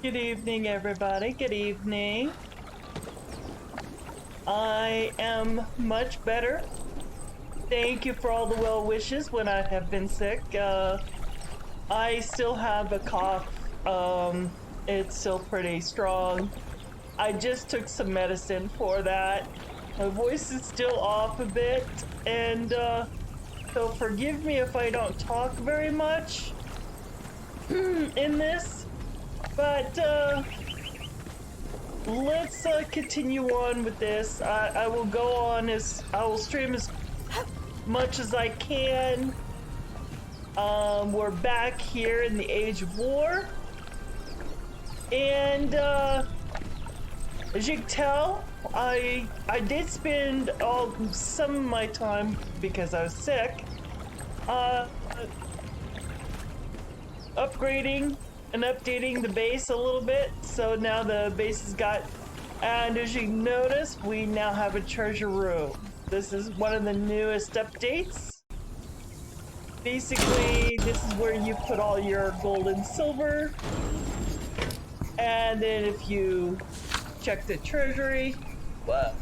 Good evening, everybody. Good evening. I am much better. Thank you for all the well wishes when I have been sick. I still have a cough. It's still pretty strong. I just took some medicine for that. My voice is still off a bit, and so forgive me if I don't talk very much in this. But let's continue on with this. I will go on I will stream as much as I can. We're back here in the Age of War. And as you can tell, I did spend some of my time, because I was sick, upgrading and updating the base a little bit. So now the base has got, and as you notice, we now have a treasure room. This is one of the newest updates. Basically, this is where you put all your gold and silver. And then if you check the treasury, whoa,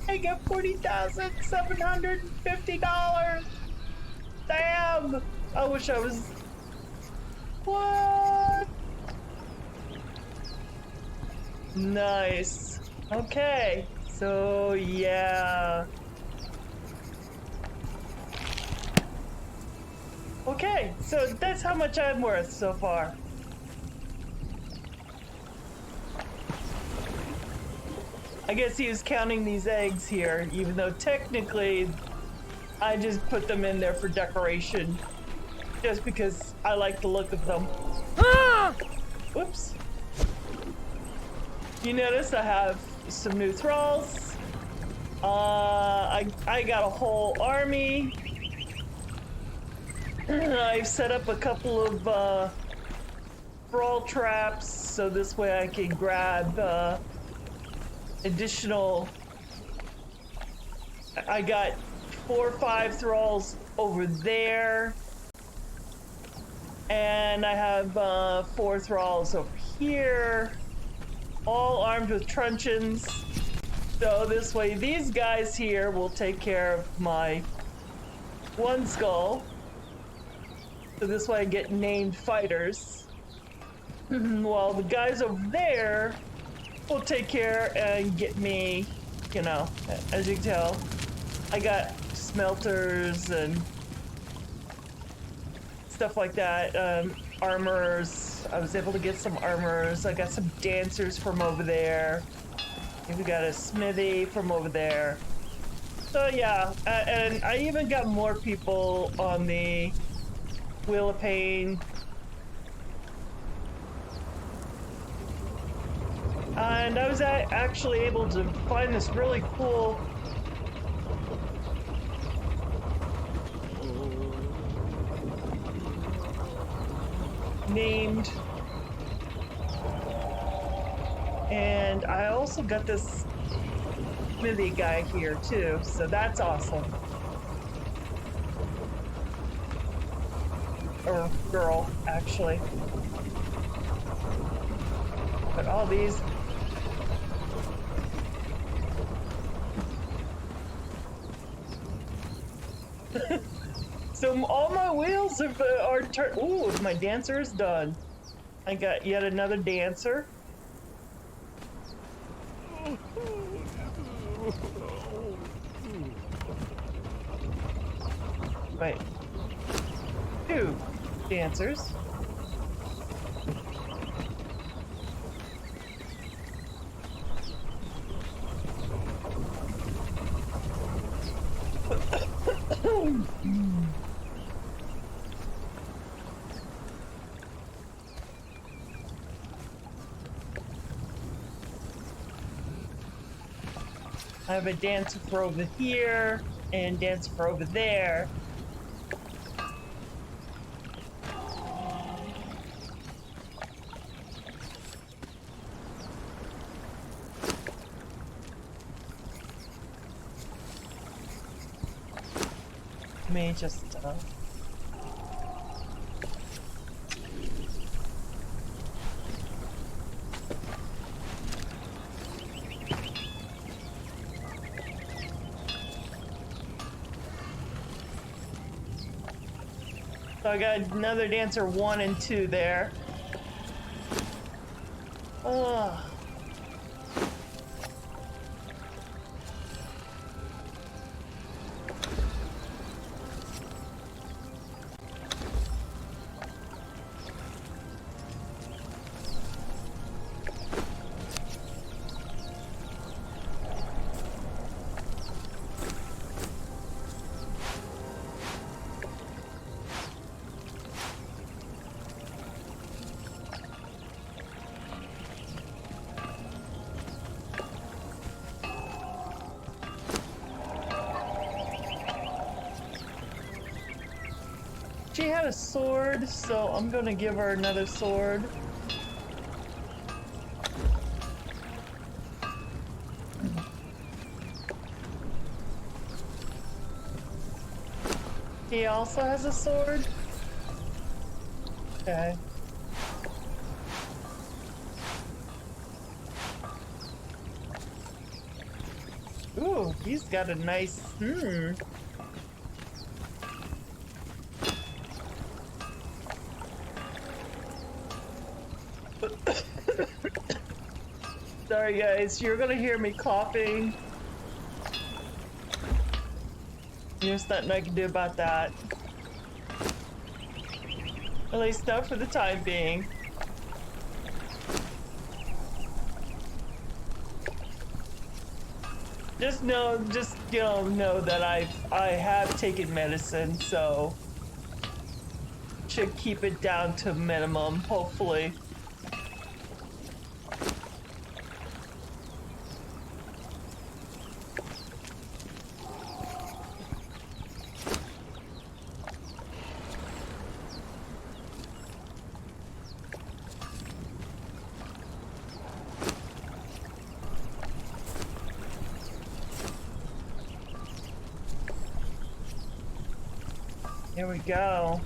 I got $40,750. Damn! I wish I was. What? Nice. Okay, so yeah. Okay, so that's how much I'm worth so far. I guess he was counting these eggs here, even though technically I just put them in there for decoration. Just because I like the look of them. Ah! Whoops. You notice I have some new thralls. I got a whole army. I've set up a couple of thrall traps, so this way I can grab additional. I got 4 or 5 thralls over there. And I have 4 thralls over here, all armed with truncheons. So this way, these guys here will take care of my one skull. So this way I get named fighters. While the guys over there will take care and get me, you know, as you can tell, I got smelters and stuff like that, armors. I was able to get some armors. I got some dancers from over there. We got a smithy from over there. So yeah, and I even got more people on the Wheel of Pain. And I was actually able to find this really cool named, and I also got this smithy guy here too, so that's awesome. Or girl, actually. But all these. So all my wheels are turned. Ooh, my dancer is done. I got yet another dancer. Wait. 2 dancers. I have a dancer for over here and dancer for over there. Let me just so I got another dancer 1 and 2 there. Ugh. She had a sword, so I'm gonna give her another sword. He also has a sword? Okay. Ooh, he's got a nice, Sorry guys, you're gonna hear me coughing. There's nothing I can do about that. At least not for the time being. Just know that I have taken medicine, so should keep it down to minimum, hopefully. Here we go.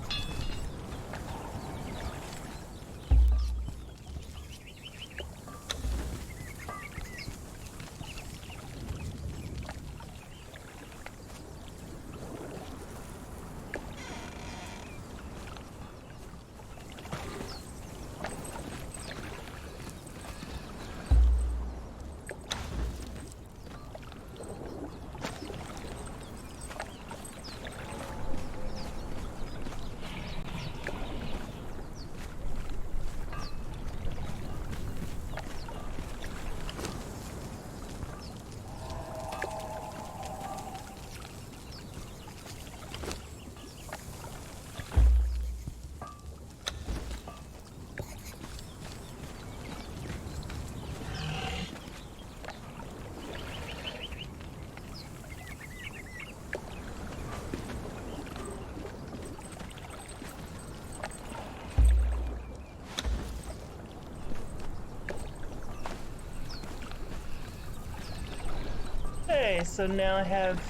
Okay, so now I have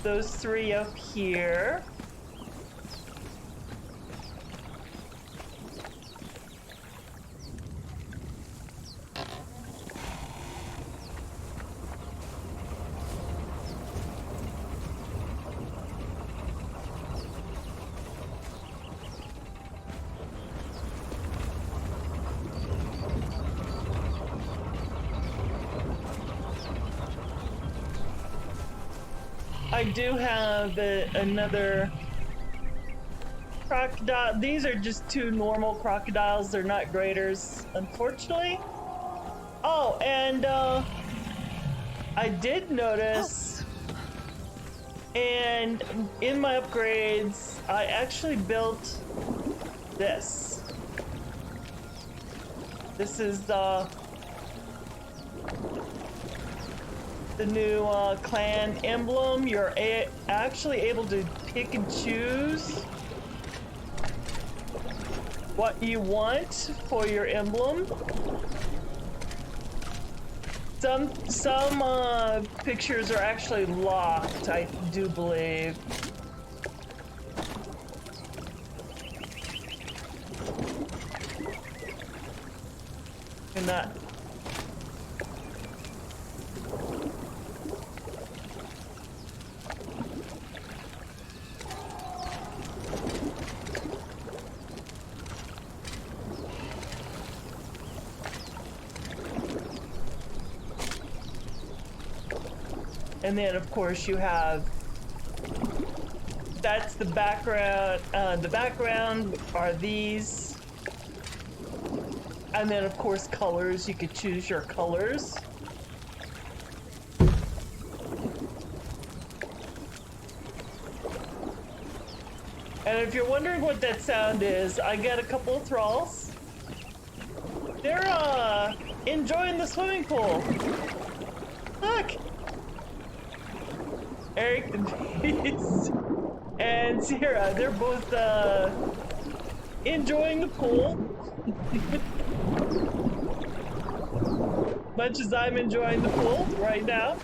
those 3 up here. I do have another crocodile. These are just 2 normal crocodiles. They're not graders, unfortunately. Oh, and I did notice, and in my upgrades, I actually built this. This is the the new clan emblem, you're actually able to pick and choose what you want for your emblem. Some pictures are actually locked, I do believe. And that. And then, of course, you have, that's the background. The background are these. And then, of course, colors. You could choose your colors. And if you're wondering what that sound is, I got a couple of thralls. They're, enjoying the swimming pool. Look! Eric the Beast and Sierra, they're both enjoying the pool. Much as I'm enjoying the pool right now.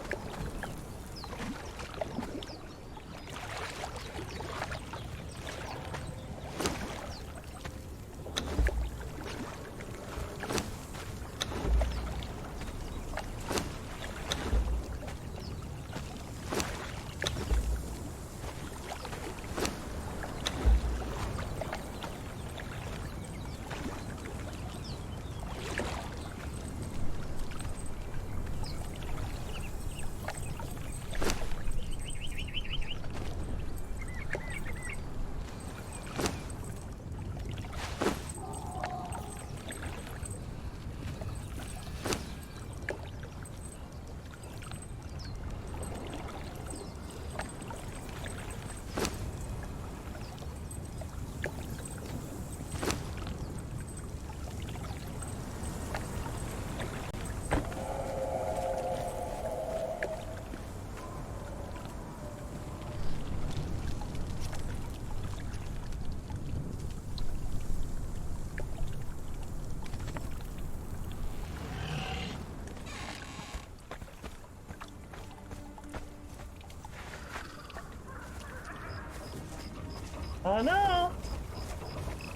Oh no!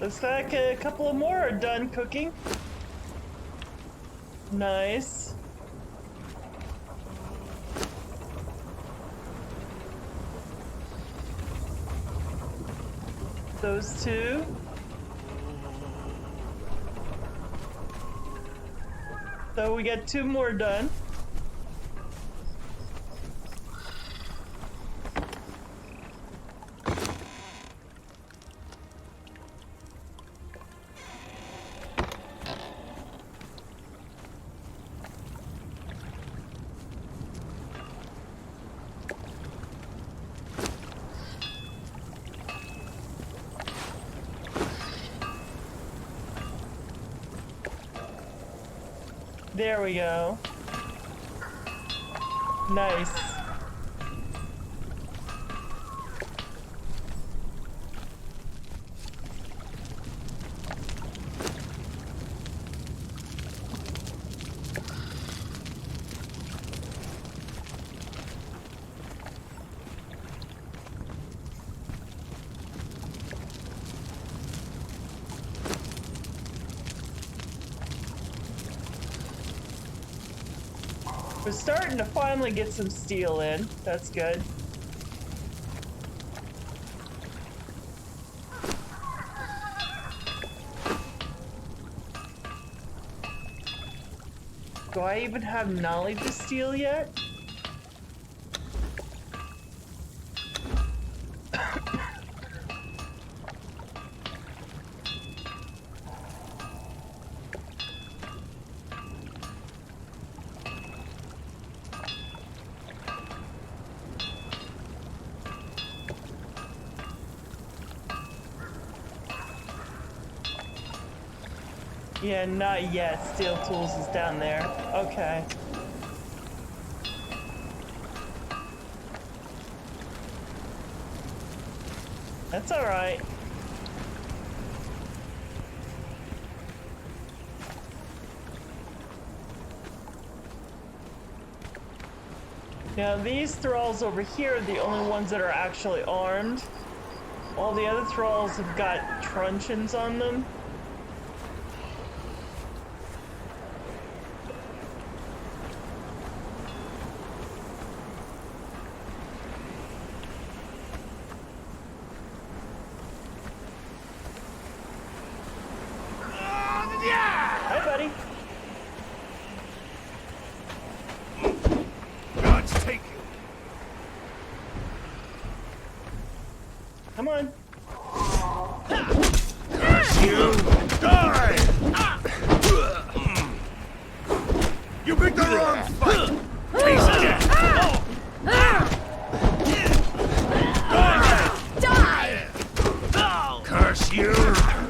Looks like a couple of more are done cooking. Nice. Those two. So we got two more done. There we go. Nice. We're starting to finally get some steel in. That's good. Do I even have knowledge of steel yet? Yeah, not yet. Steel Tools is down there. Okay. That's all right. Now these thralls over here are the only ones that are actually armed. All the other thralls have got truncheons on them. Hi, buddy. God's take you. Come on. You die! You picked the wrong fight! Face death! Die! Curse you!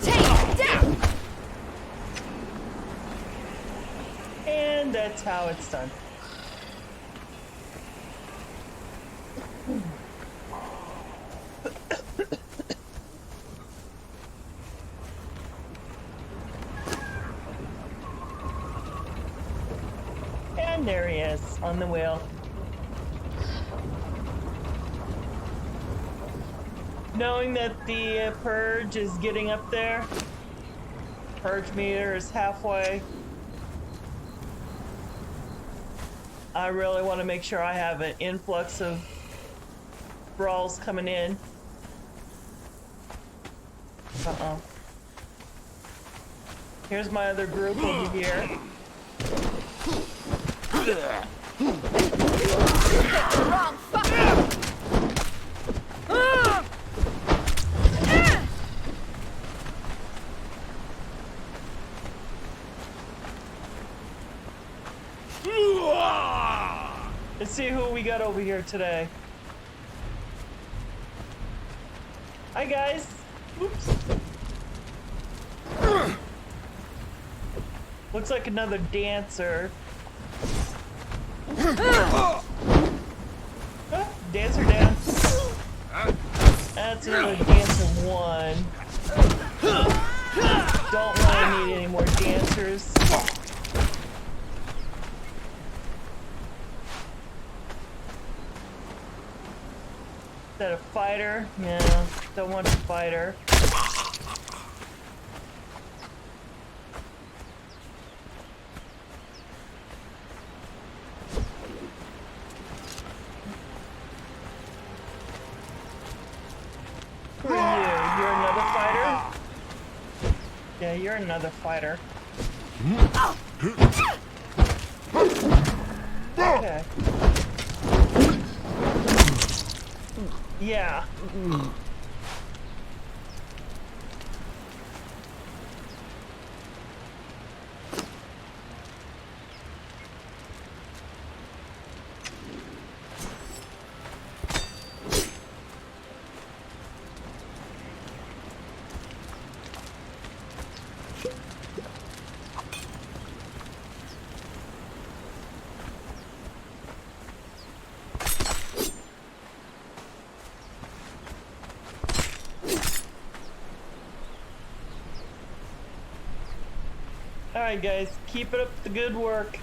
Take death! And that's how it's done. And there he is on the wheel. Knowing that the purge is getting up there, purge meter is halfway. I really want to make sure I have an influx of brawls coming in. Uh-oh. Here's my other group over here. Wrong fucker! Let's see who we got over here today. Hi guys. Oops. Looks like another dancer. Oh, dancer down. That's another dancer one. Don't really need any more dancers. Is that a fighter? Yeah, don't want a fighter. Who are you? You're another fighter? Yeah, you're another fighter. Okay. Yeah. Alright guys, keep it up the good work.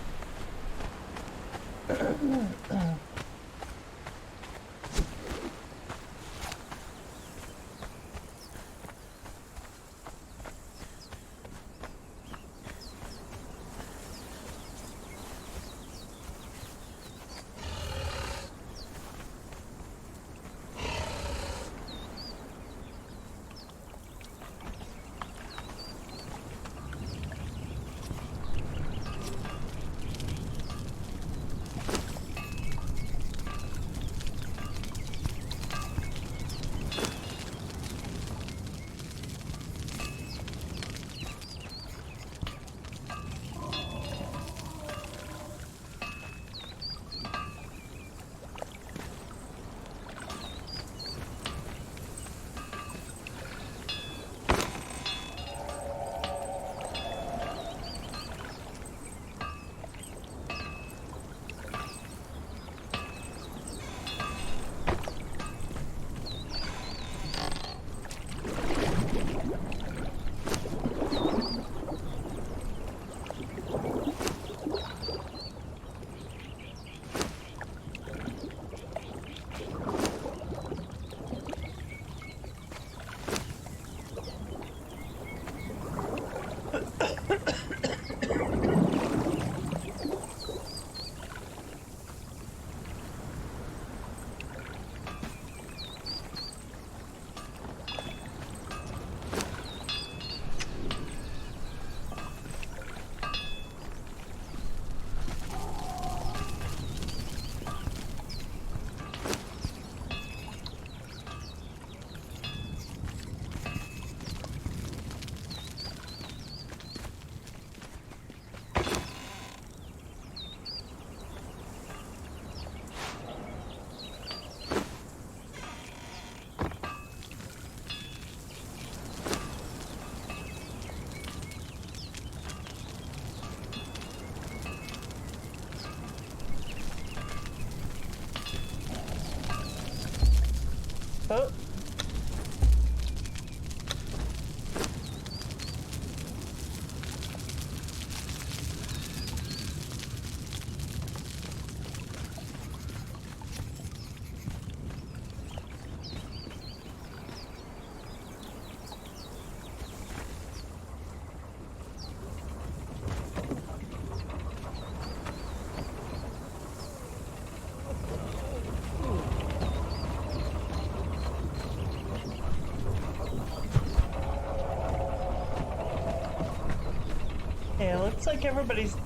Yeah, it looks like everybody's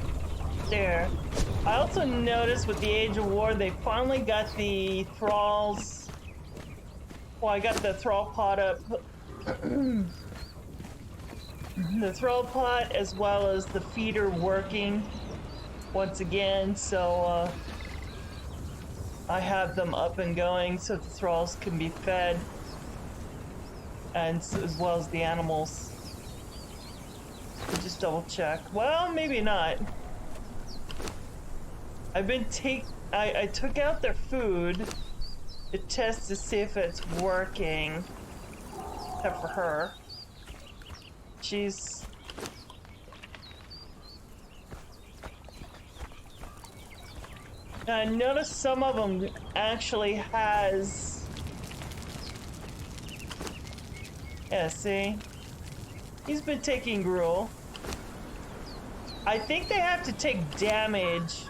there. I also noticed with the Age of War, they finally got the thralls. Well, I got the thrall pot up. The thrall pot as well as the feeder working once again. So I have them up and going so the thralls can be fed, and as well as the animals. Just double check. Well, maybe not. I took out their food to test to see if it's working. Except for her. She's... I noticed some of them actually has... Yeah, see? He's been taking gruel. I think they have to take damage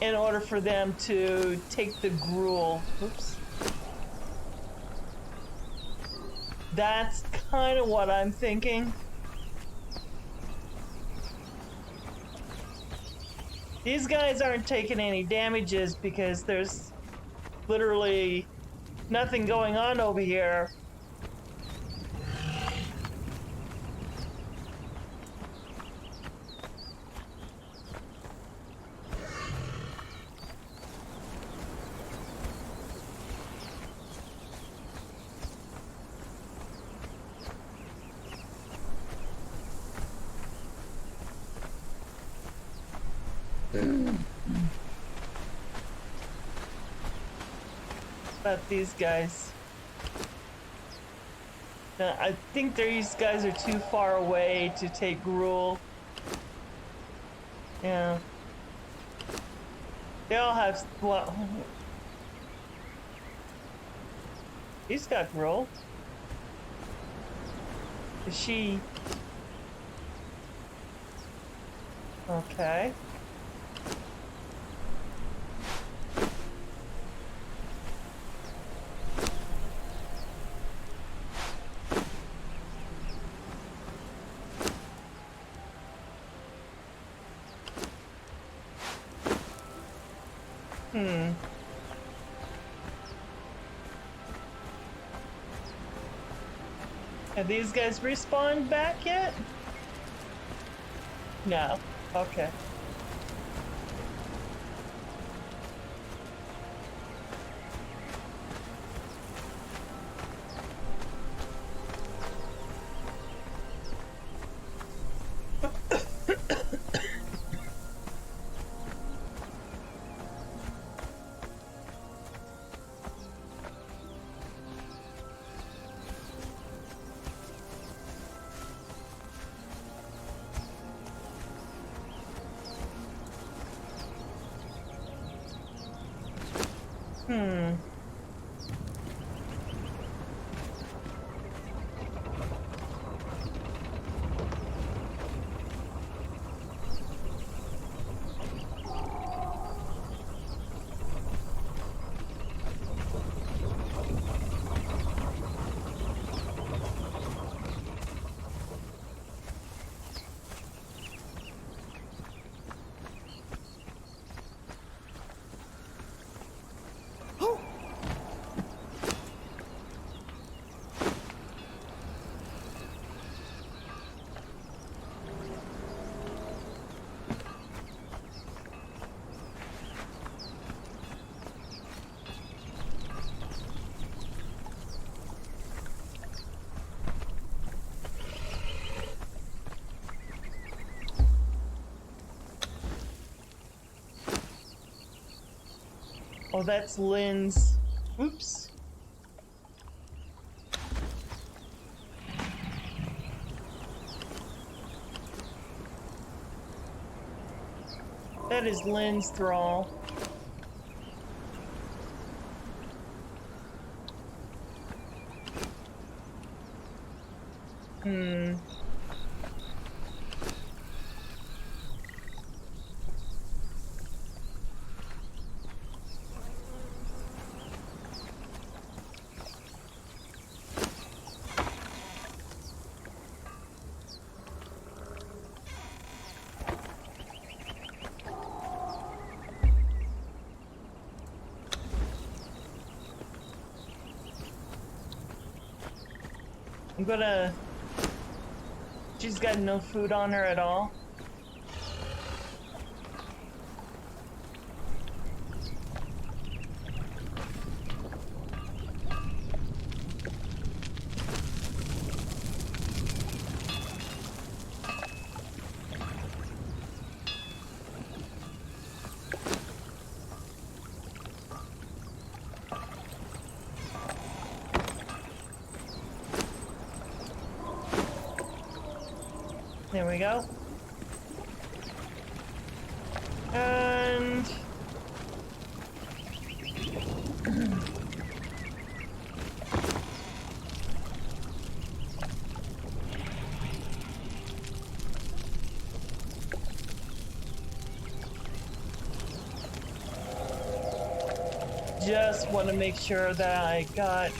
in order for them to take the gruel. Oops. That's kind of what I'm thinking. These guys aren't taking any damages because there's literally nothing going on over here. About these guys. I think these guys are too far away to take gruel. Yeah. They all have... Well, he's got gruel. Is she... Okay. Have these guys respawned back yet? No. Okay. Oh, that's Lynn's. Oops. That is Lynn's thrall. I'm gonna... She's got no food on her at all. There we go. And... just want to make sure that I got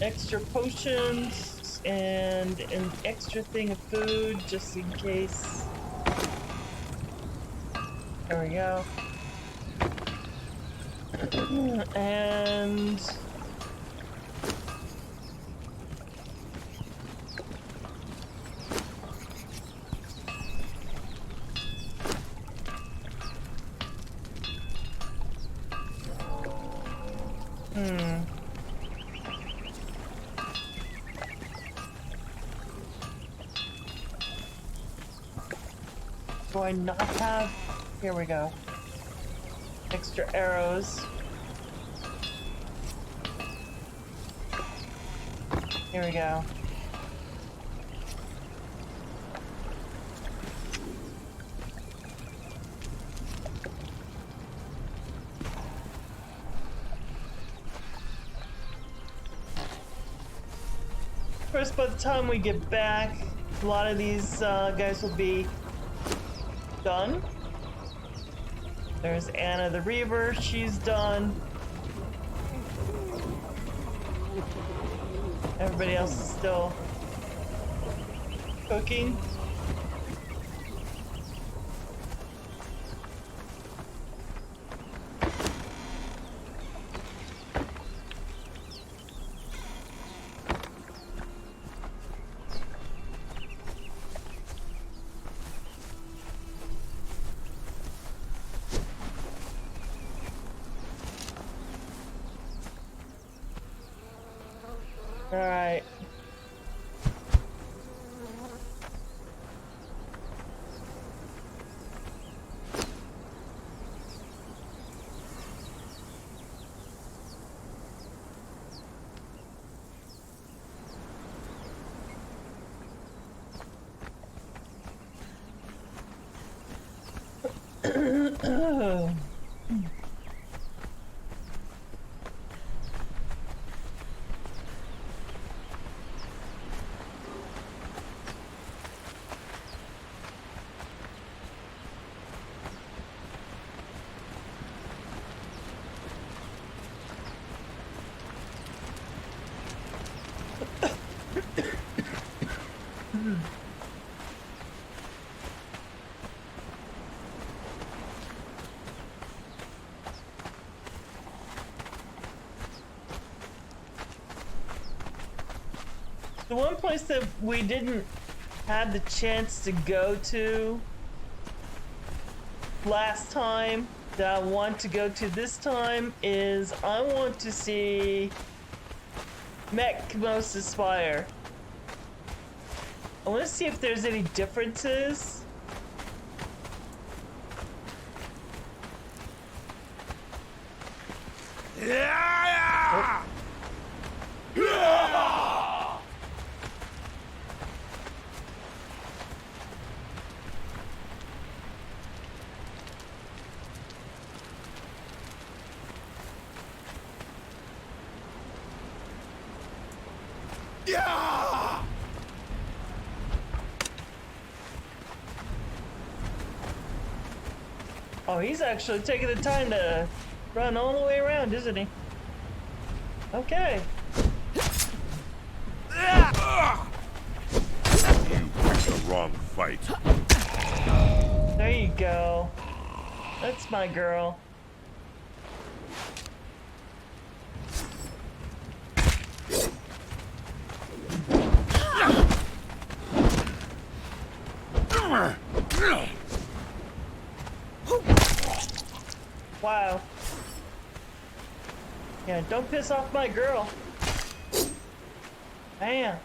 extra potions and an extra thing of food just in case. There we go. And do I not have? Here we go. Extra arrows. Here we go. First, by the time we get back, a lot of these guys will be done. There's Anna the Reaver, she's done. Everybody else is still cooking. All right. The one place that we didn't have the chance to go to last time that I want to go to this time is I want to see Mekmosis Spire. I want to see if there's any differences. Yeah! Yeah! Oh, he's actually taking the time to run all the way around, isn't he? Okay. You picked the wrong fight. There you go. That's my girl. wow. Yeah, don't piss off my girl. Man.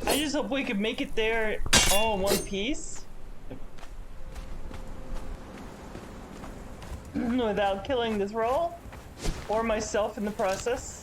I just hope we could make it there all in one piece. Without killing this roll. Or myself in the process.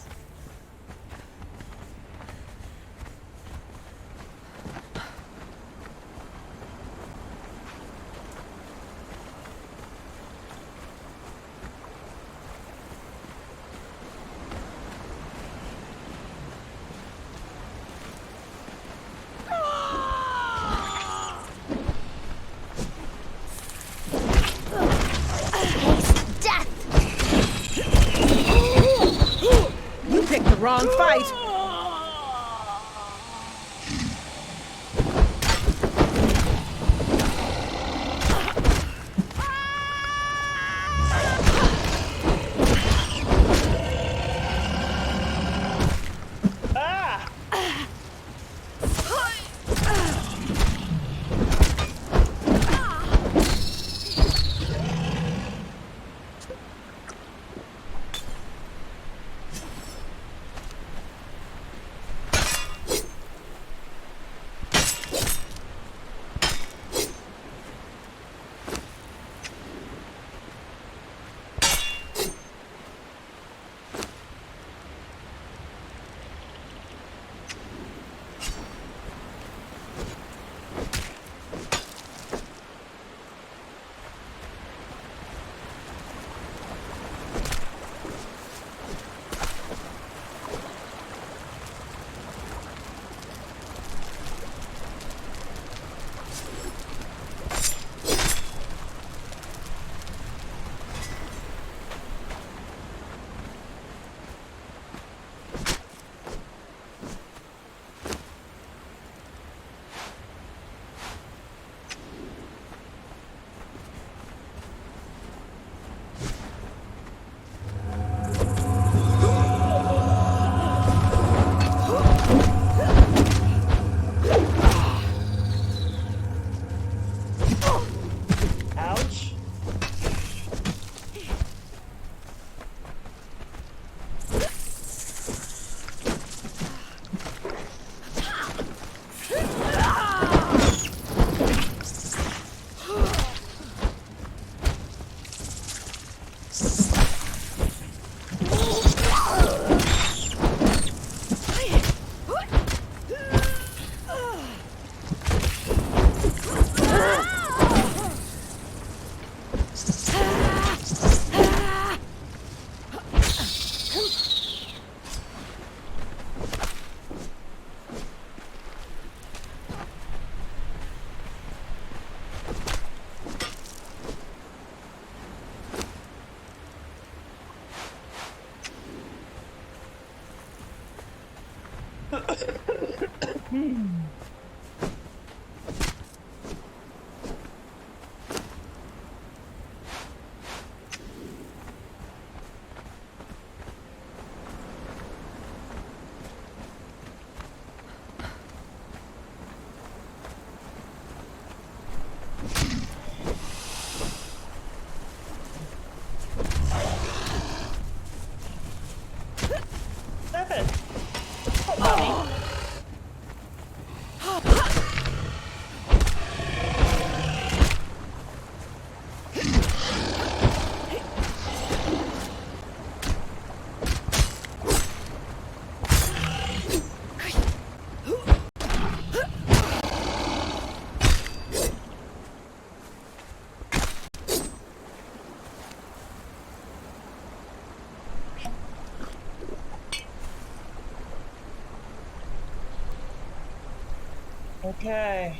Okay.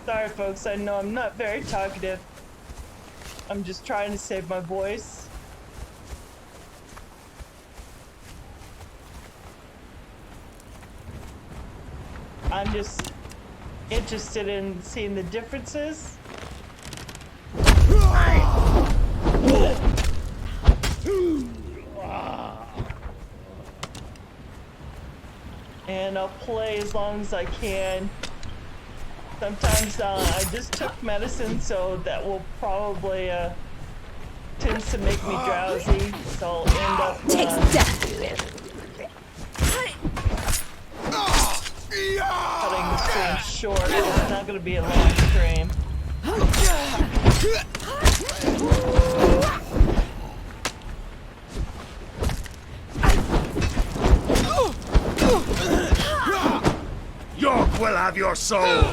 Sorry, folks. I know I'm not very talkative. I'm just trying to save my voice. I'm just interested in seeing the differences. And I'll play as long as I can. Sometimes I just took medicine, so that will probably tends to make me drowsy. So I'll end up cutting the stream short. It's not going to be a long stream. York will have your soul!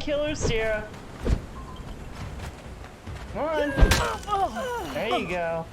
Killer Sierra. Come on. There you go.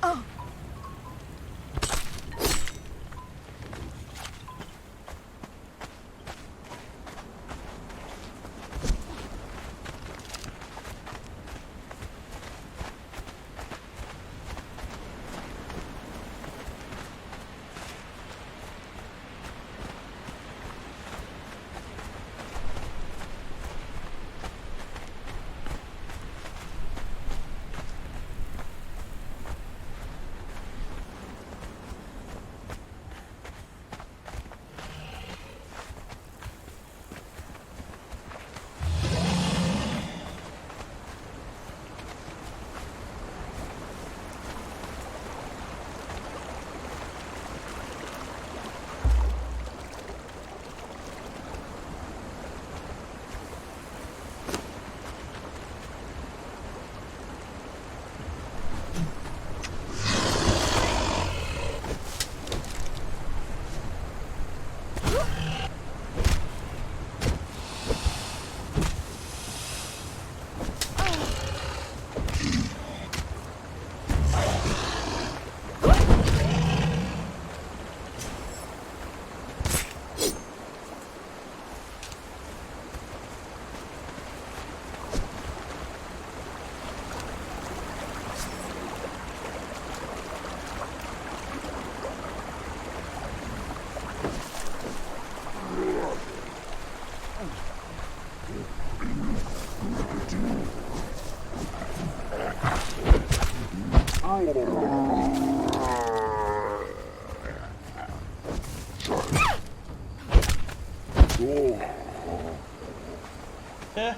Yeah.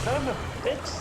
Son of a bitch.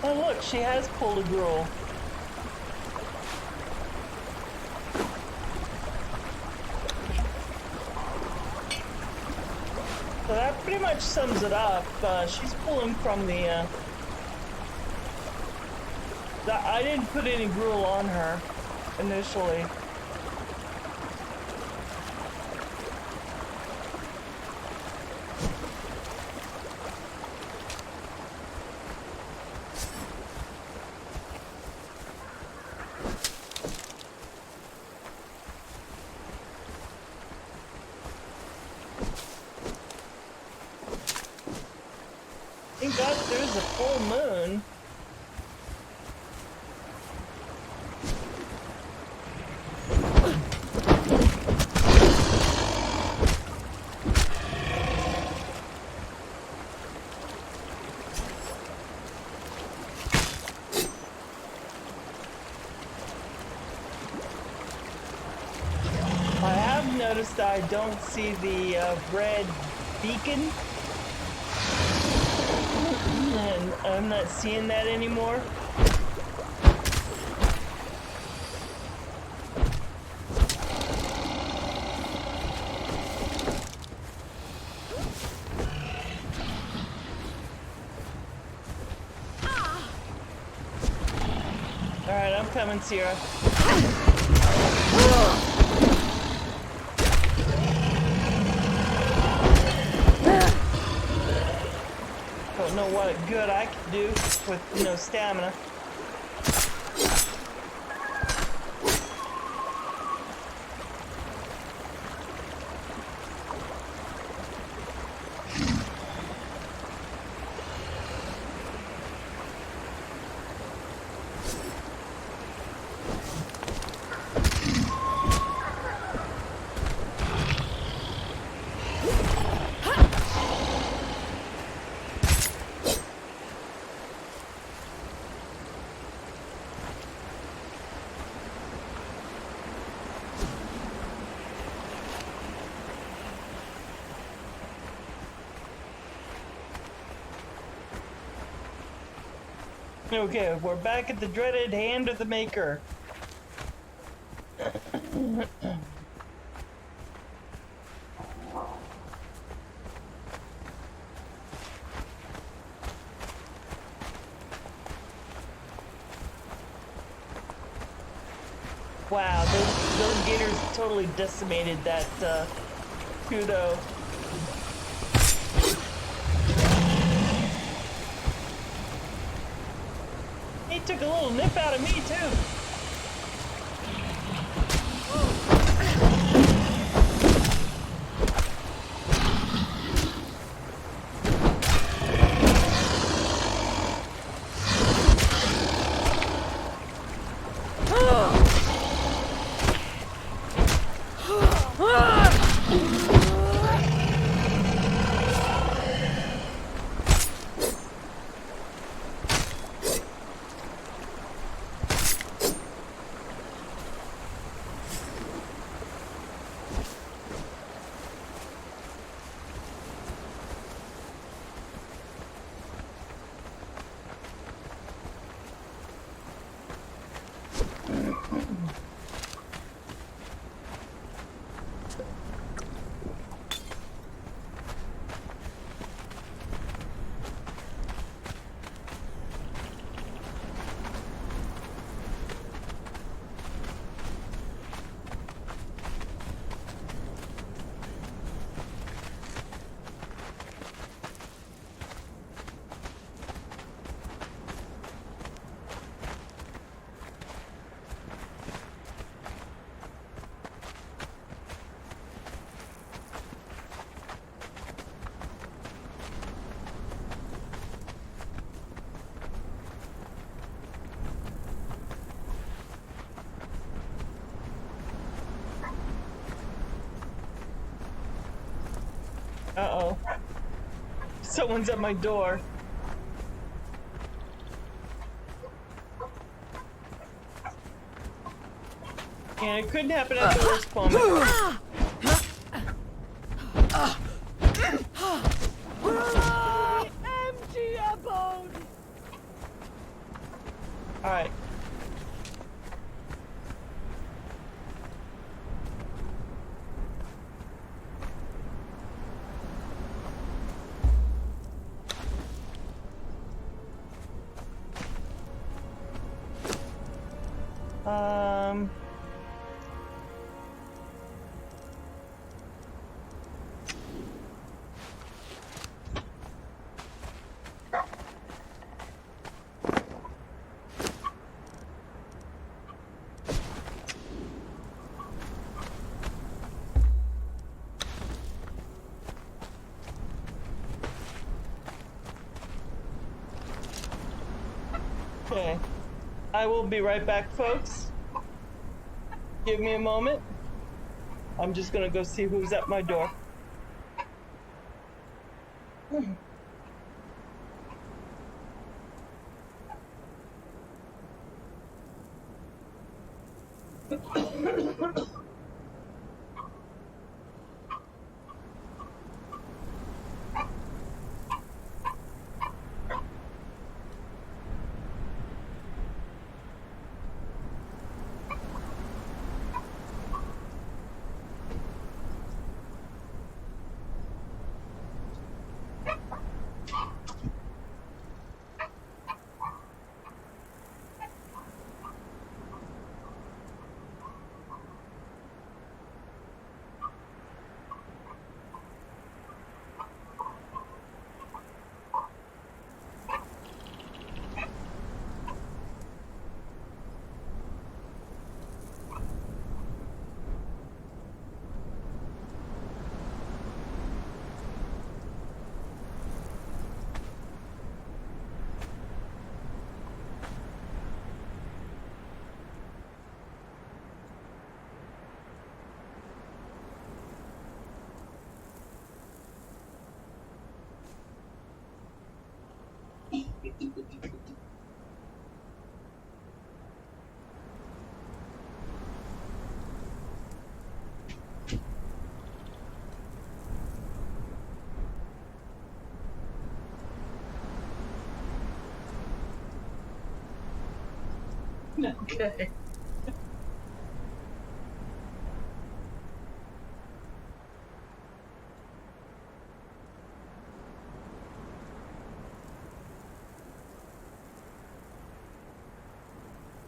Oh look, she has pulled a girl. So that pretty much sums it up. She's pulling from the I didn't put any gruel on her initially. Thank God there's a full moon. I have noticed I don't see the red beacon. And I'm not seeing that anymore. Alright, I'm coming, Sierra. Don't know what good I can do with no stamina. Okay, we're back at the dreaded Hand of the Maker. Wow, those gators totally decimated that kudo. He took a little nip out of me too. Uh-oh. Someone's at my door. And it couldn't happen at the worst moment. Empty abode. Alright. Okay. I will be right back, folks. Give me a moment. I'm just gonna go see who's at my door. Okay.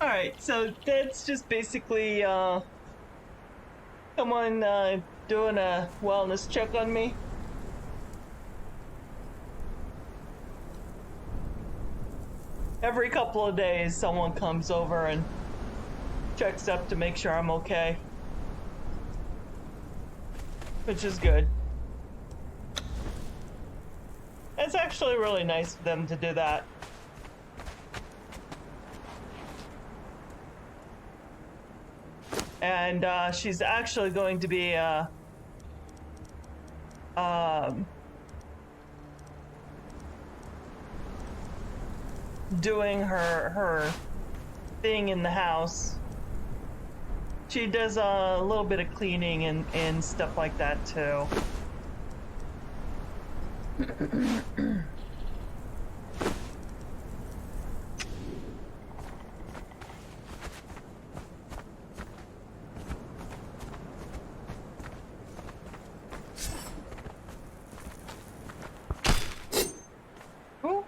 Alright, so that's just basically someone doing a wellness check on me. Every couple of days someone comes over and checks up to make sure I'm okay. Which is good. It's actually really nice of them to do that. And she's actually going to be doing her thing in the house. She does a little bit of cleaning and stuff like that too. Ooh.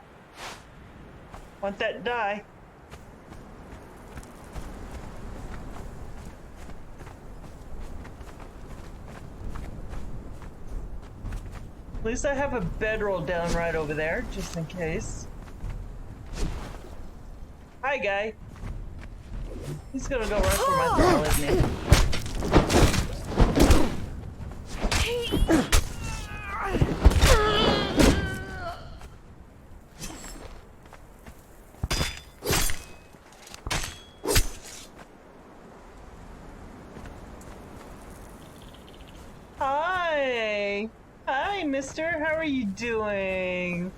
Want that die? At least I have a bedroll down right over there, just in case. Hi, guy. He's gonna go right for my throat, isn't he? Hi! Hi, mister. How are you doing?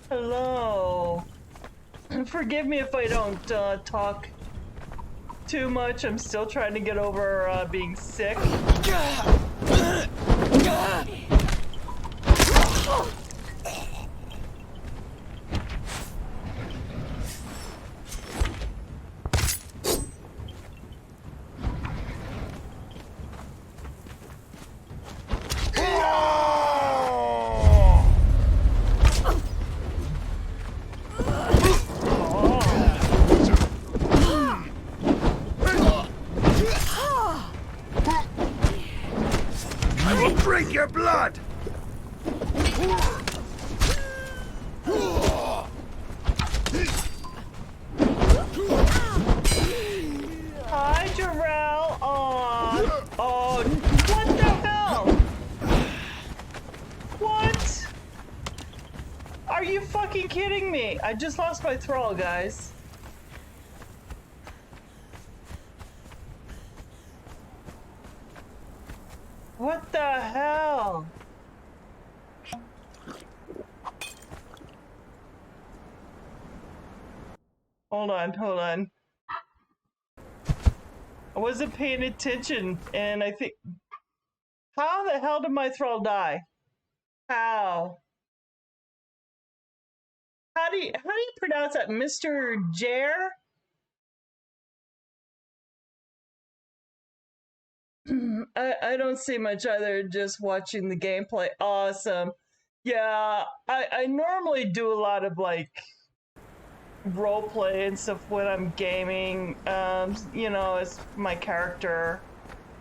Hello. Forgive me if I don't talk too much. I'm still trying to get over being sick. Drink your blood! Hi, Jarrell. Oh, what the hell? What? Are you fucking kidding me? I just lost my thrall, guys. What the hell? Hold on. I wasn't paying attention, and I think... How the hell did my thrall die? How? How do you pronounce that? Mr. Jer? I don't see much other just watching the gameplay. Awesome. Yeah, I normally do a lot of like role play and stuff when I'm gaming. You know, it's my character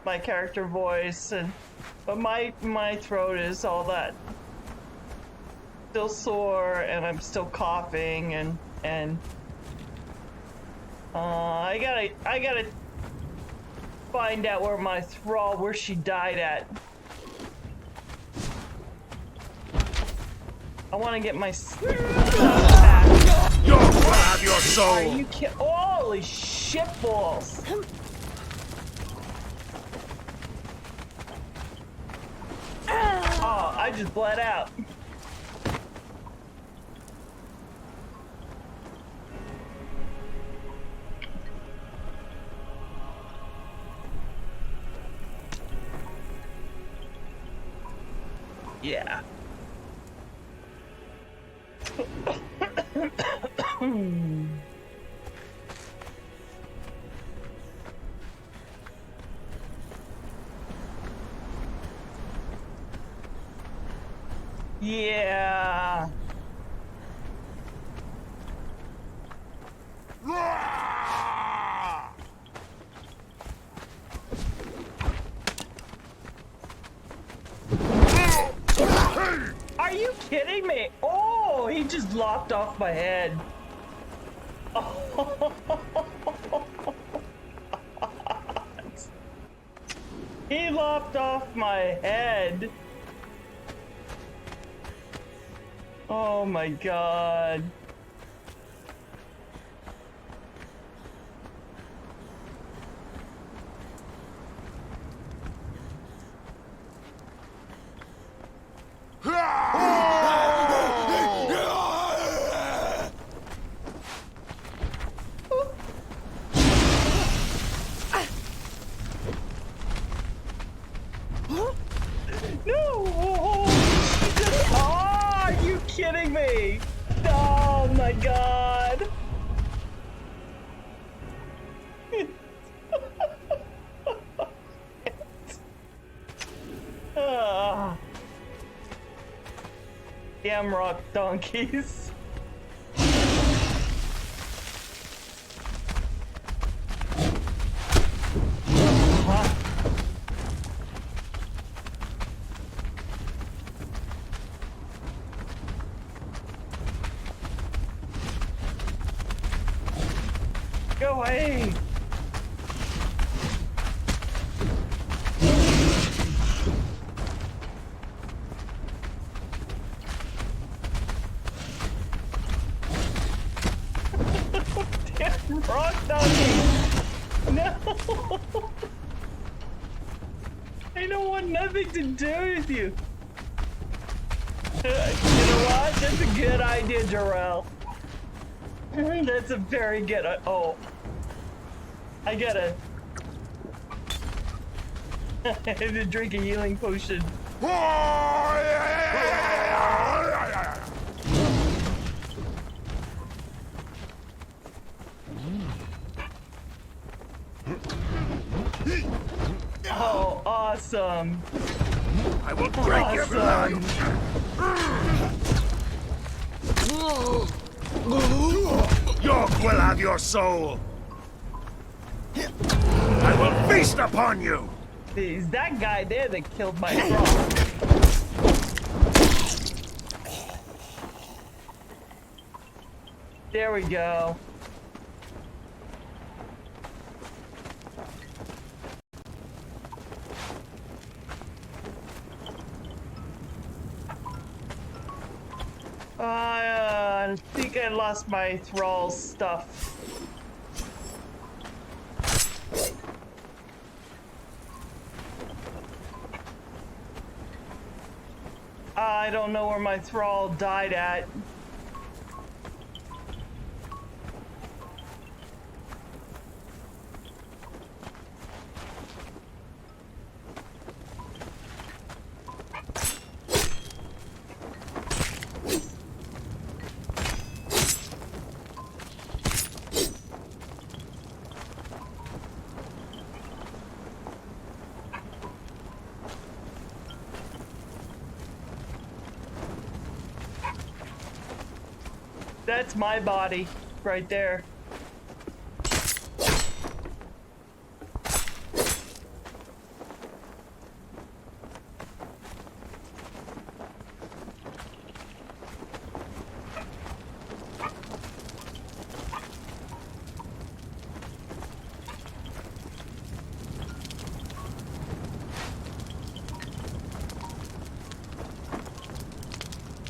voice, and but my throat is all that still sore, and I'm still coughing, and I gotta find out where my thrall, where she died at. I want to get my stuff back. You'll have your soul! Are you kidding? Holy shit balls! Oh, I just bled out. Yeah. Oh, he just lopped off my head. Oh. He lopped off my head. Oh my god. No! Oh, are you kidding me? Oh my god! Ah. Damn rock donkeys. Go away! Damn rock donkey! No! I don't want nothing to do with you. You know what? That's a good idea, Jarrell. That's a very good. Oh, I gotta. I have to drink a healing potion. Oh, awesome! I will break your blood. York will have your soul. I will feast upon you. Is that guy there that killed my frog? There we go. I think I lost my thrall stuff. I don't know where my thrall died at. That's my body, right there.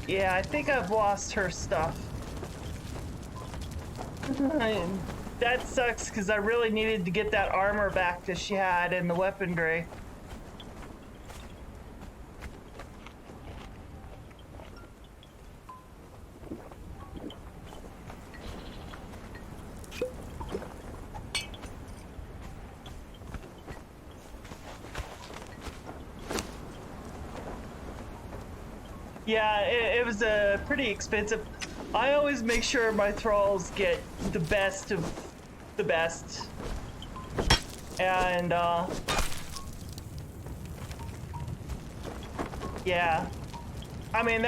Yeah, I think I've lost her stuff. That sucks because I really needed to get that armor back that she had and the weaponry. Yeah, it was pretty expensive. I always make sure my thralls get the best of the best. And, yeah. I mean,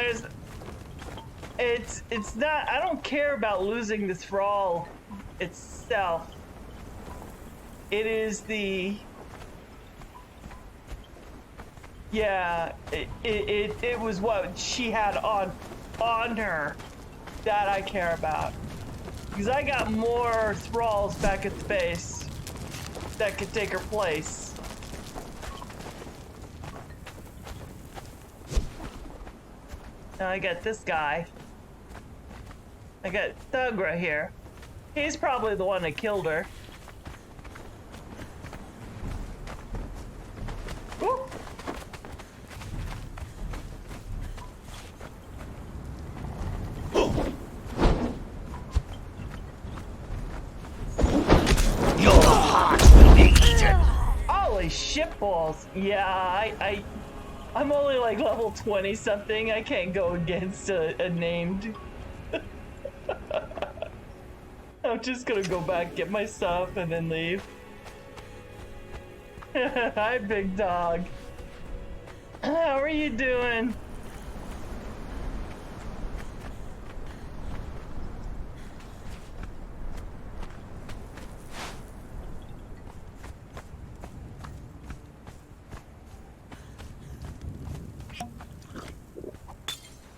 it's not, I don't care about losing the thrall itself. It is the, yeah, it was what she had on honor that I care about. Because I got more thralls back at the base that could take her place. Now I got this guy. I got Thug right here. He's probably the one that killed her. Woo. Your heart will be eaten. Holy shitballs. Yeah, I'm only like level 20 something. I can't go against a named. I'm just gonna go back, get my stuff, and then leave. Hi, big dog. How are you doing?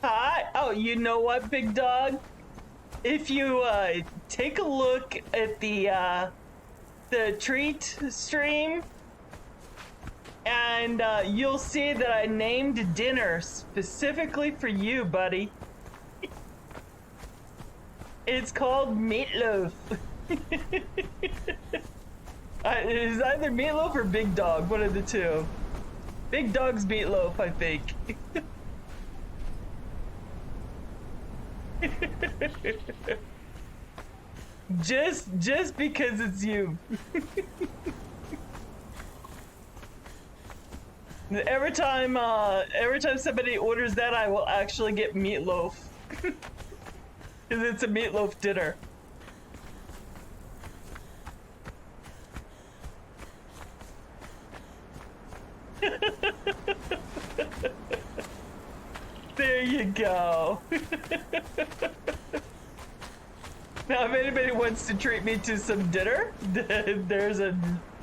Hi. Oh, you know what, big dog? If you take a look at the treat stream, and you'll see that I named dinner specifically for you, buddy. It's called meatloaf. It's either meatloaf or big dog, one of the two. Big dog's meatloaf, I think. just because it's you. Every time somebody orders that, I will actually get meatloaf. Because it's a meatloaf dinner. There you go. Now, if anybody wants to treat me to some dinner, there's a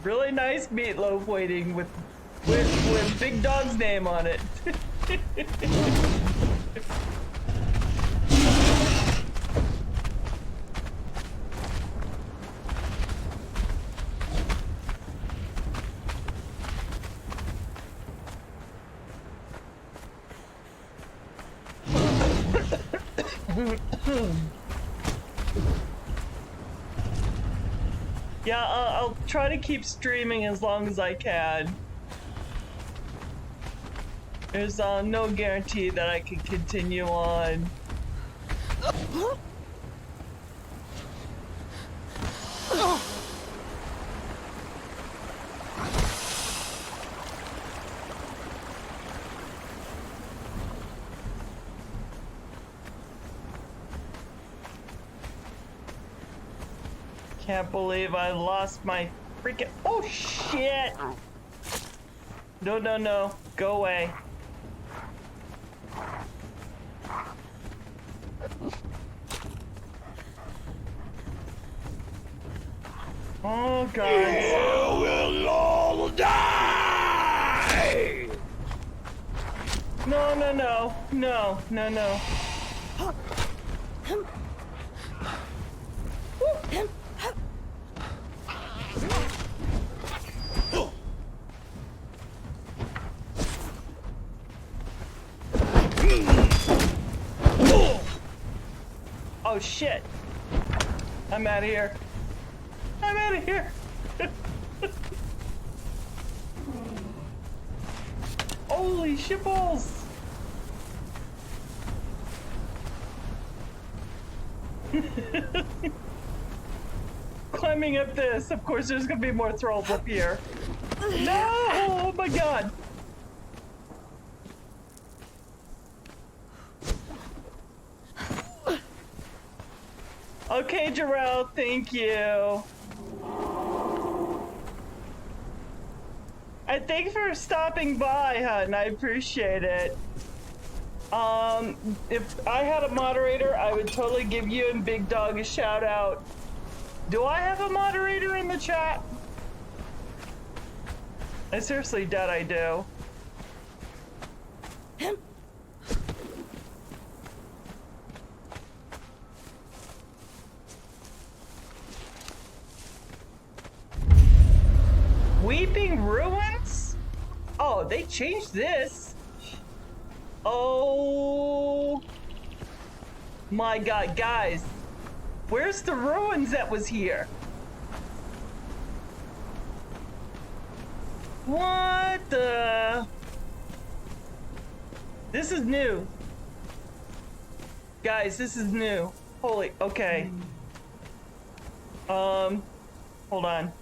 really nice meatloaf waiting with Big Dog's name on it. Yeah, I'll try to keep streaming as long as I can. There's no guarantee that I can continue on. Can't believe I lost my freaking— oh shit! No, no, no. Go away. Oh god. You will all die! No, no, no. No, no, no. Oh shit. I'm out of here. I'm out of here. Holy shitballs. Climbing up this. Of course there's gonna be more thralls up here. No! Oh my god. Okay, Jarrell, thank you. And thanks for stopping by, hun. I appreciate it. If I had a moderator, I would totally give you and Big Dog a shout out. Do I have a moderator in the chat? I seriously doubt I do. they changed this. Oh my god, guys. Where's the ruins that was here? What the? This is new. Guys, this is new. Holy, okay. Hold on.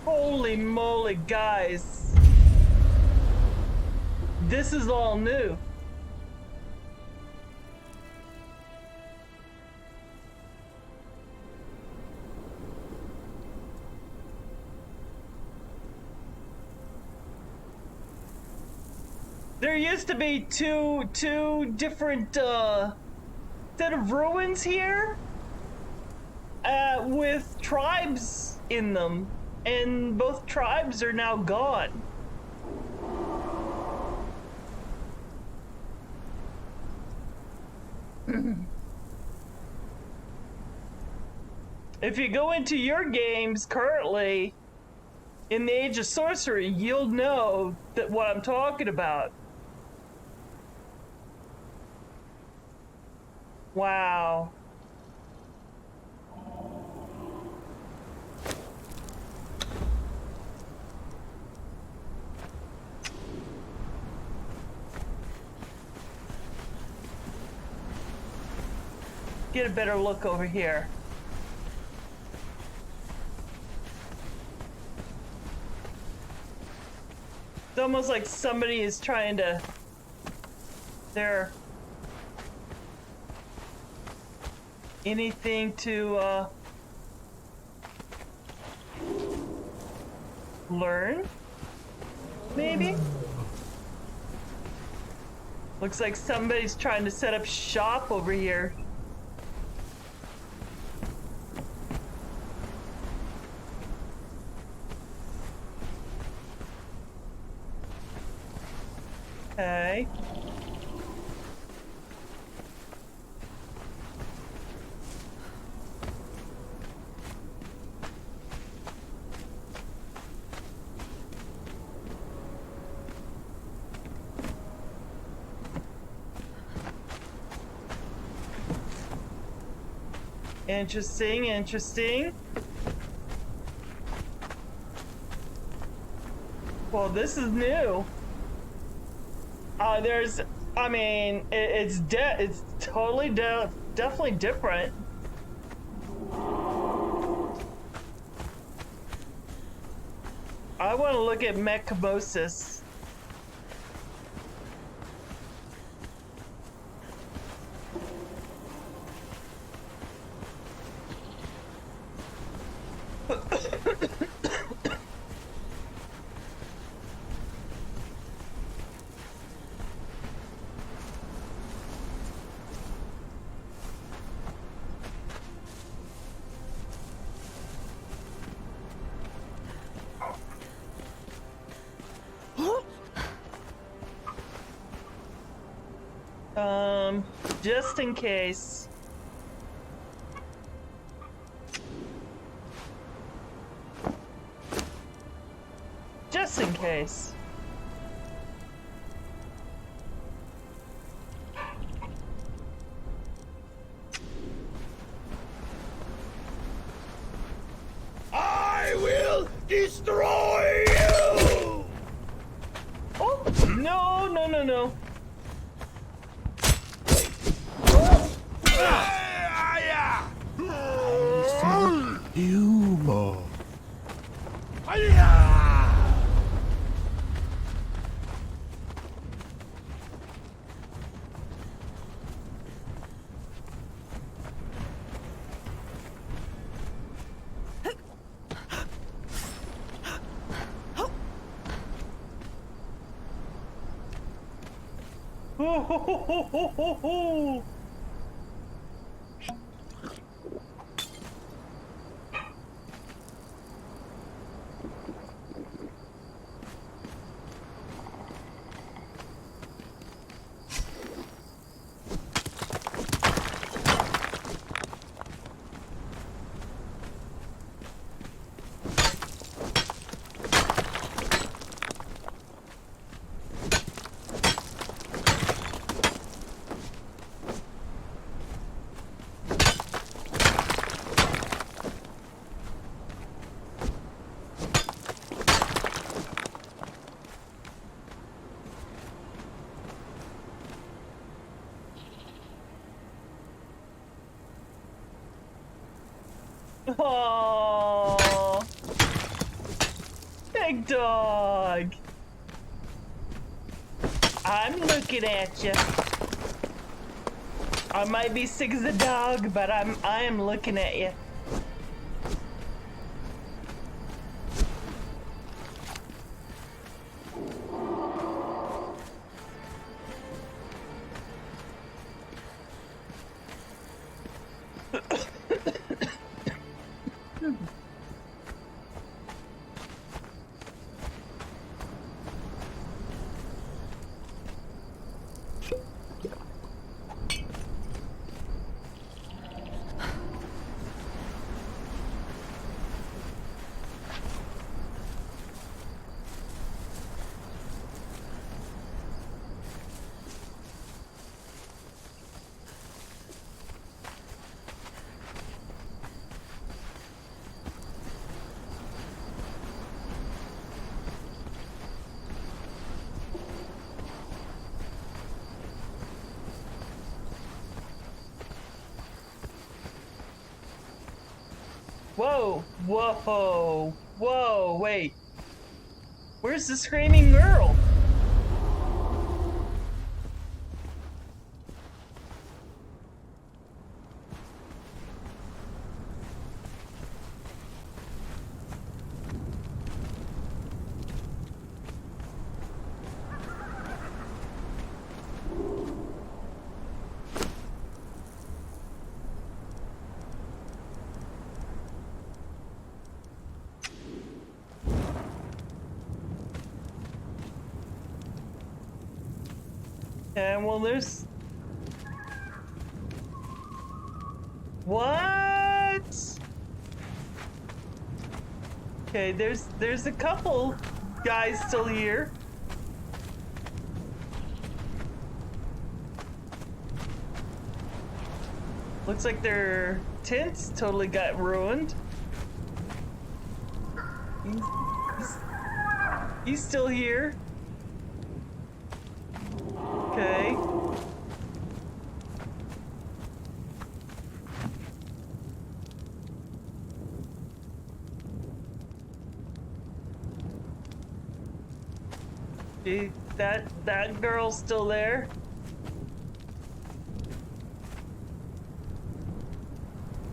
Holy moly, guys. This is all new. There used to be two different set of ruins here with tribes in them, and both tribes are now gone. If you go into your games currently in the Age of Sorcery, you'll know that what I'm talking about. Wow. Get a better look over here. It's almost like somebody is trying to... anything to learn, maybe? Looks like somebody's trying to set up shop over here. Okay. Interesting, interesting. Well, this is new. I mean, it's totally definitely different. I want to look at Mechamosis. Just in case. Just in case. I will destroy you! Oh, no, no, no, no. Humor. Oh, big dog. I'm looking at you. I might be sick as a dog, but I am looking at you. Whoa, whoa, whoa, wait. Where's the screaming girl? And well, there's... What? Okay, there's a couple guys still here. Looks like their tents totally got ruined. He's still here. Okay. That girl's still there.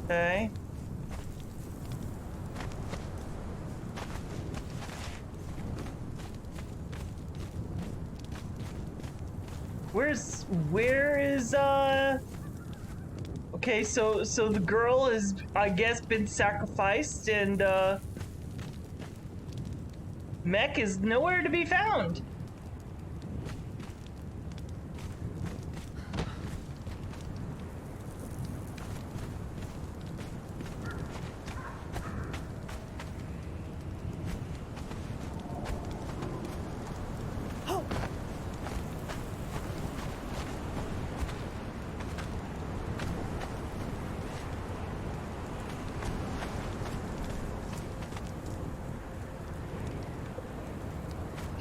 Okay. Where is okay, so the girl is, I guess, been sacrificed, and Mech is nowhere to be found.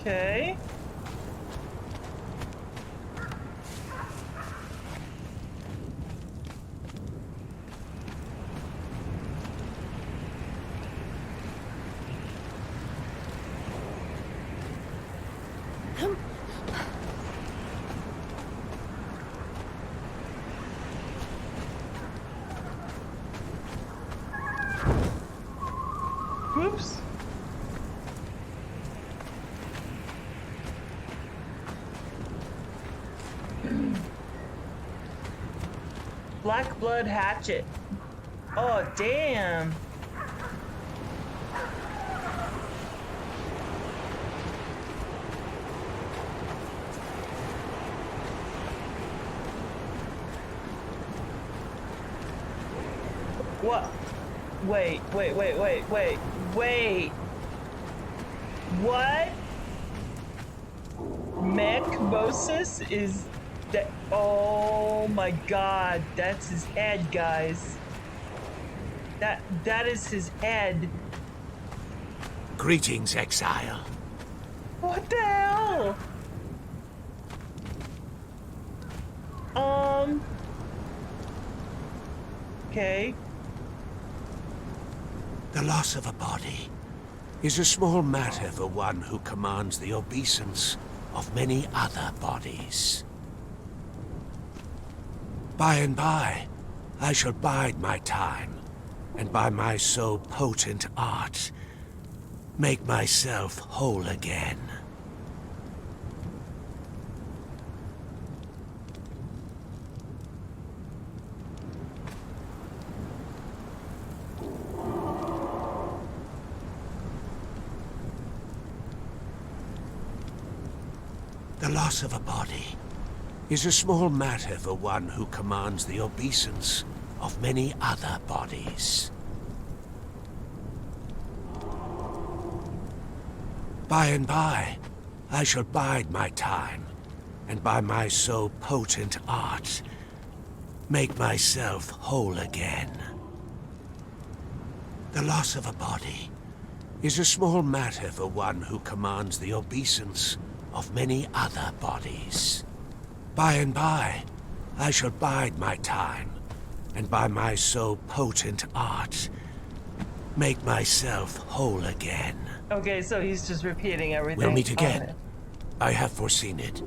Okay. Whoops. Black blood hatchet. Oh, damn. What? Wait. What? Mechmosis is that? Oh my god, that's his head, guys. That is his head. Greetings, Exile. What the hell? Okay. The loss of a body is a small matter for one who commands the obeisance of many other bodies. By and by, I shall bide my time, and by my so potent art, make myself whole again. The loss of a body is a small matter for one who commands the obeisance of many other bodies. By and by, I shall bide my time, and by my so potent art, make myself whole again. The loss of a body is a small matter for one who commands the obeisance of many other bodies. By and by, I shall bide my time, and by my so potent art, make myself whole again. Okay, so he's just repeating everything. We'll meet again. Okay. I have foreseen it.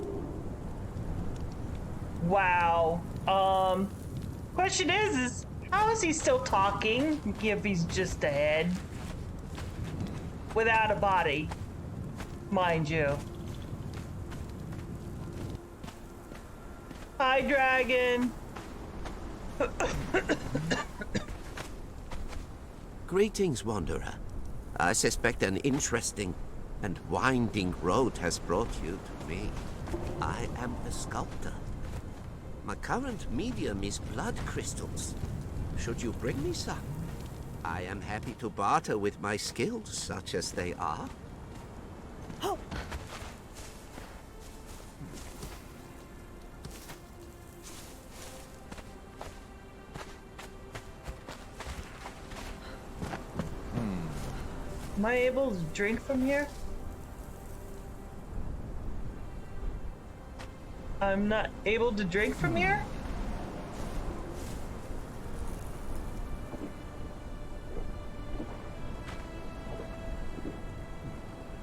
Wow. Question is how is he still talking if he's just a head? Without a body, mind you. Hi, dragon. Greetings, Wanderer. I suspect an interesting and winding road has brought you to me. I am a sculptor. My current medium is blood crystals. Should you bring me some, I am happy to barter with my skills, such as they are. Oh. Am I able to drink from here? I'm not able to drink from here?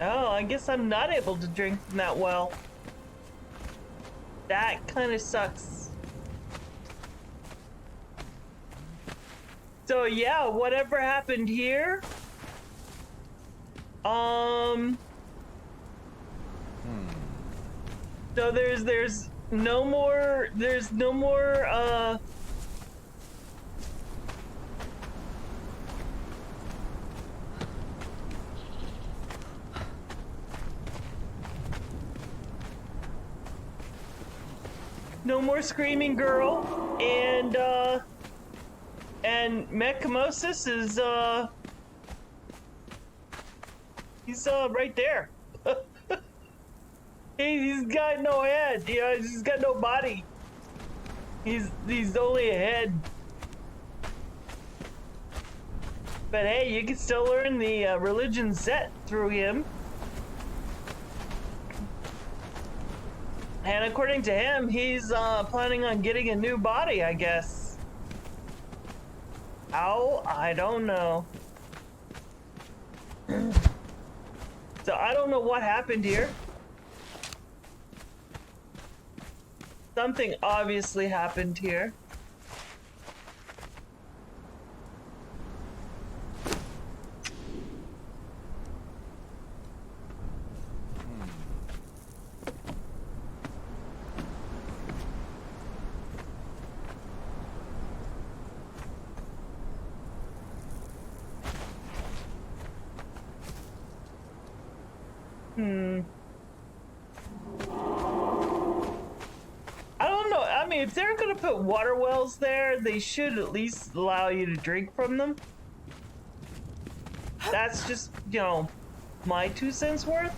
Oh, I guess I'm not able to drink from that well. That kind of sucks. So yeah, whatever happened here? So there's no more, no more screaming girl, and Mechamosis is, he's, right there. He's got no head, you know, he's got no body. He's only a head. But hey, you can still learn the religion set through him. And according to him, he's planning on getting a new body, I guess. How? I don't know. So I don't know what happened here. Something obviously happened here. I don't know. I mean, if they're gonna put water wells there, they should at least allow you to drink from them. That's just, you know, my 2 cents worth.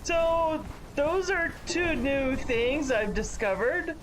So, those are 2 new things I've discovered.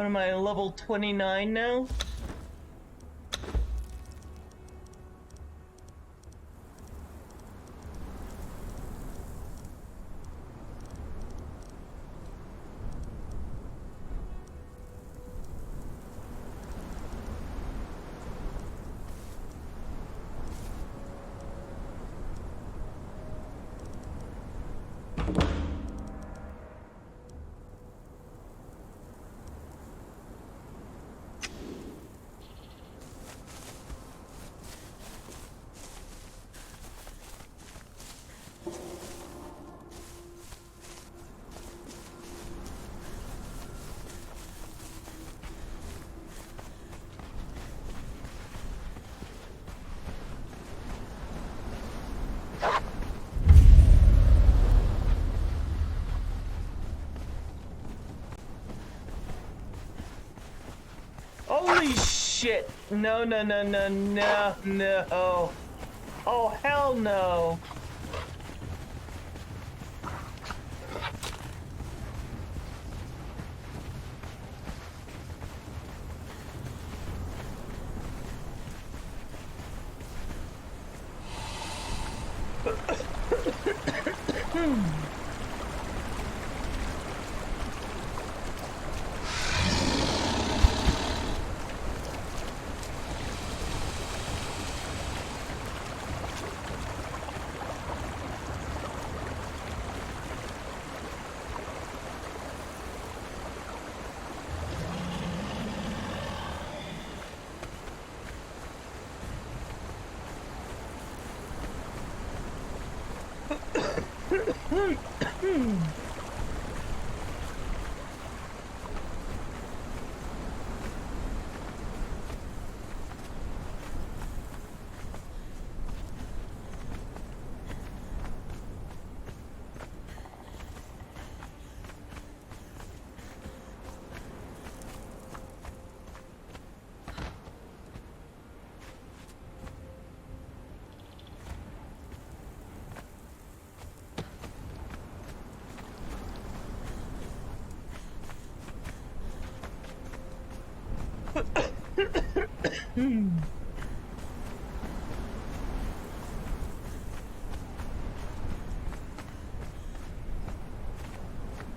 What am I, level 29 now? Holy shit! No, no, no, no, no, no. Oh, hell no.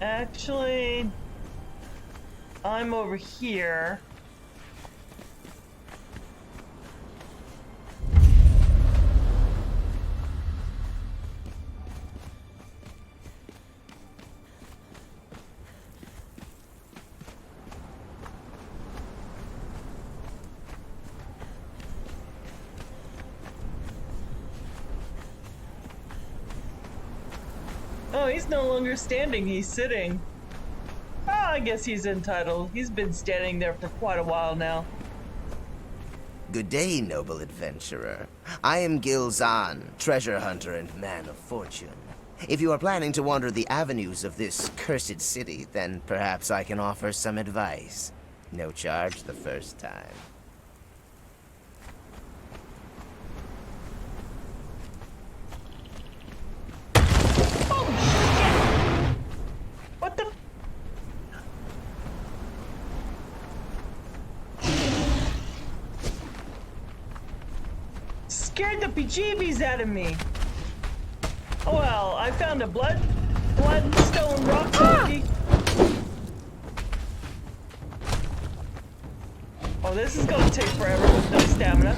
Actually, I'm over here. Oh, he's no longer standing, he's sitting. Oh, I guess he's entitled. He's been standing there for quite a while now. Good day, noble adventurer. I am Gilzan, treasure hunter and man of fortune. If you are planning to wander the avenues of this cursed city, then perhaps I can offer some advice. No charge the first time. What the? Scared the bejeebies out of me. Oh well, I found a bloodstone rock monkey. Oh, this is gonna take forever with no stamina.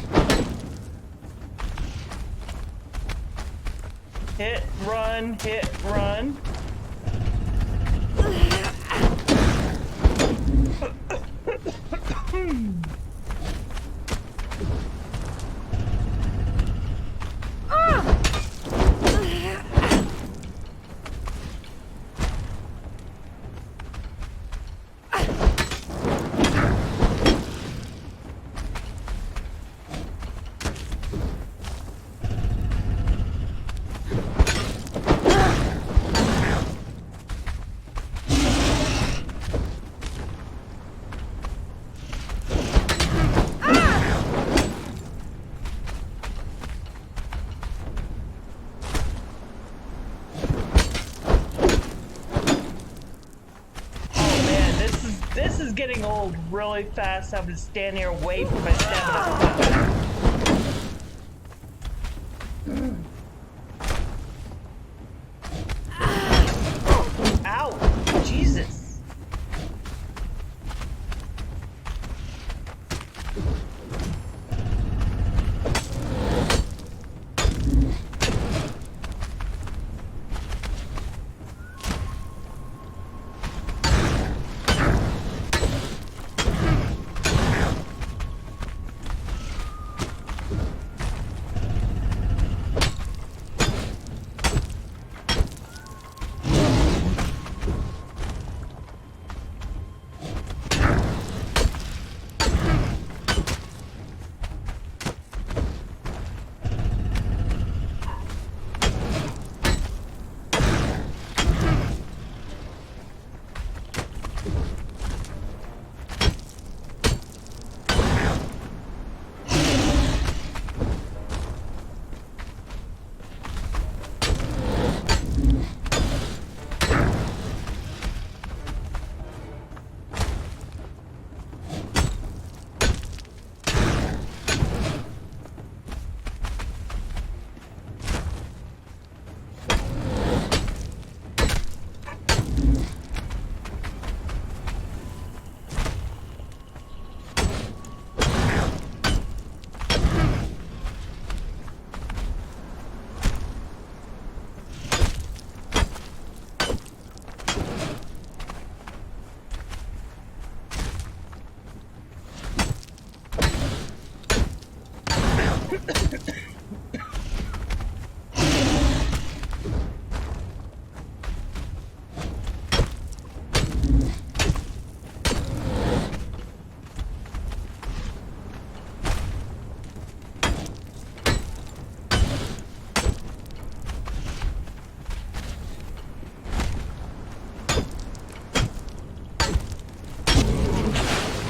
Hit, run, hit, run. getting old really fast having to stand here and wait for my stamina. Ow! Jesus!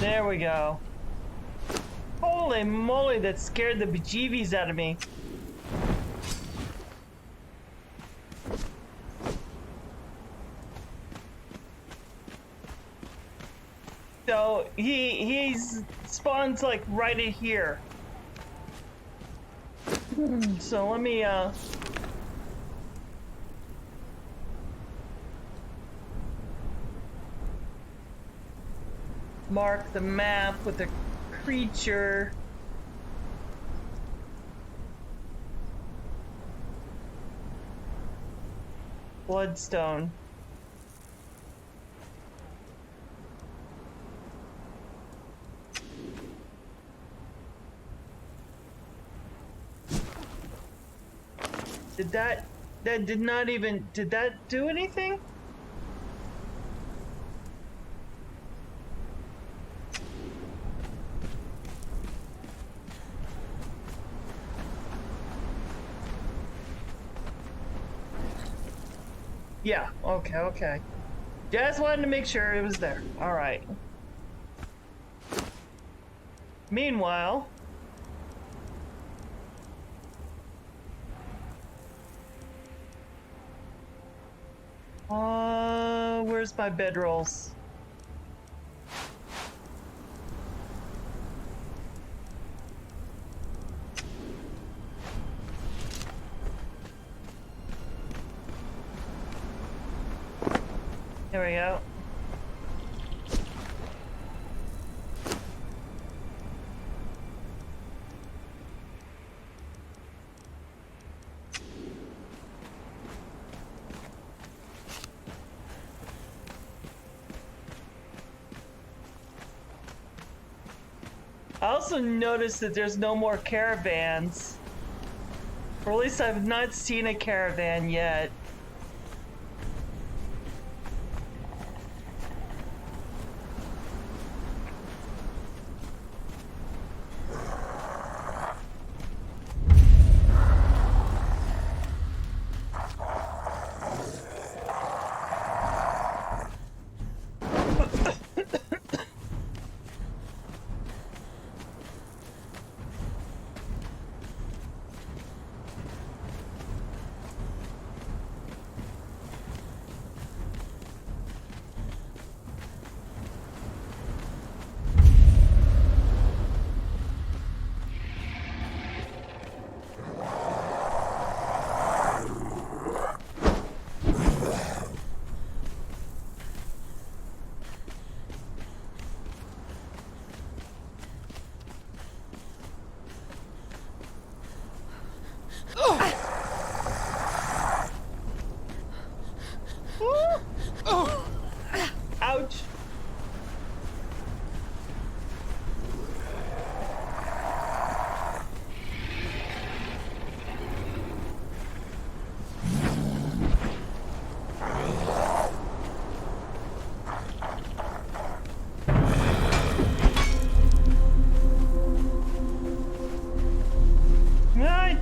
There we go. Holy moly, that scared the bejeebies out of me. So he spawns like right in here. So let me mark the map with the creature. Bloodstone. Did that did not even, did that do anything? Yeah, okay. Just wanted to make sure it was there. Alright. Meanwhile... where's my bedrolls? There we go. I also noticed that there's no more caravans. Or at least I've not seen a caravan yet.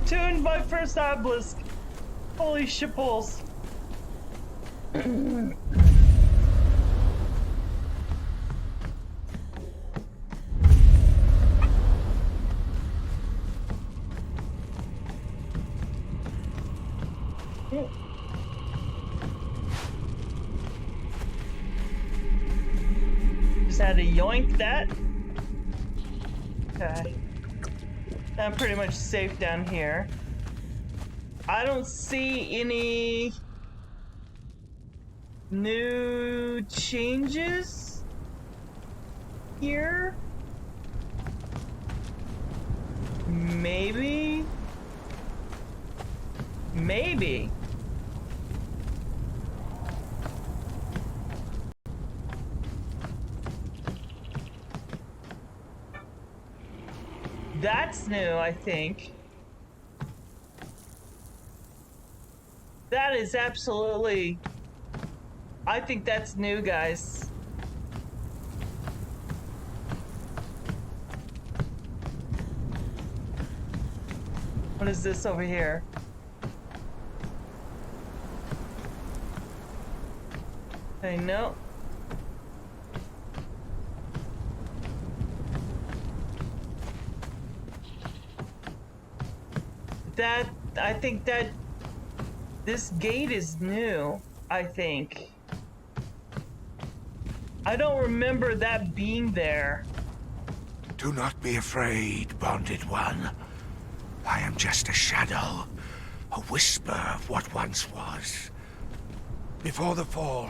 tuned my first obelisk. Holy shitballs. Just had to yoink that. Okay. I'm pretty much safe down here. I don't see any new changes here. Maybe. Maybe. That's new, I think. That is absolutely... I think that's new, guys. What is this over here? Okay, no. That, I think that this gate is new, I think. I don't remember that being there. Do not be afraid, bonded one. I am just a shadow, a whisper of what once was. Before the fall,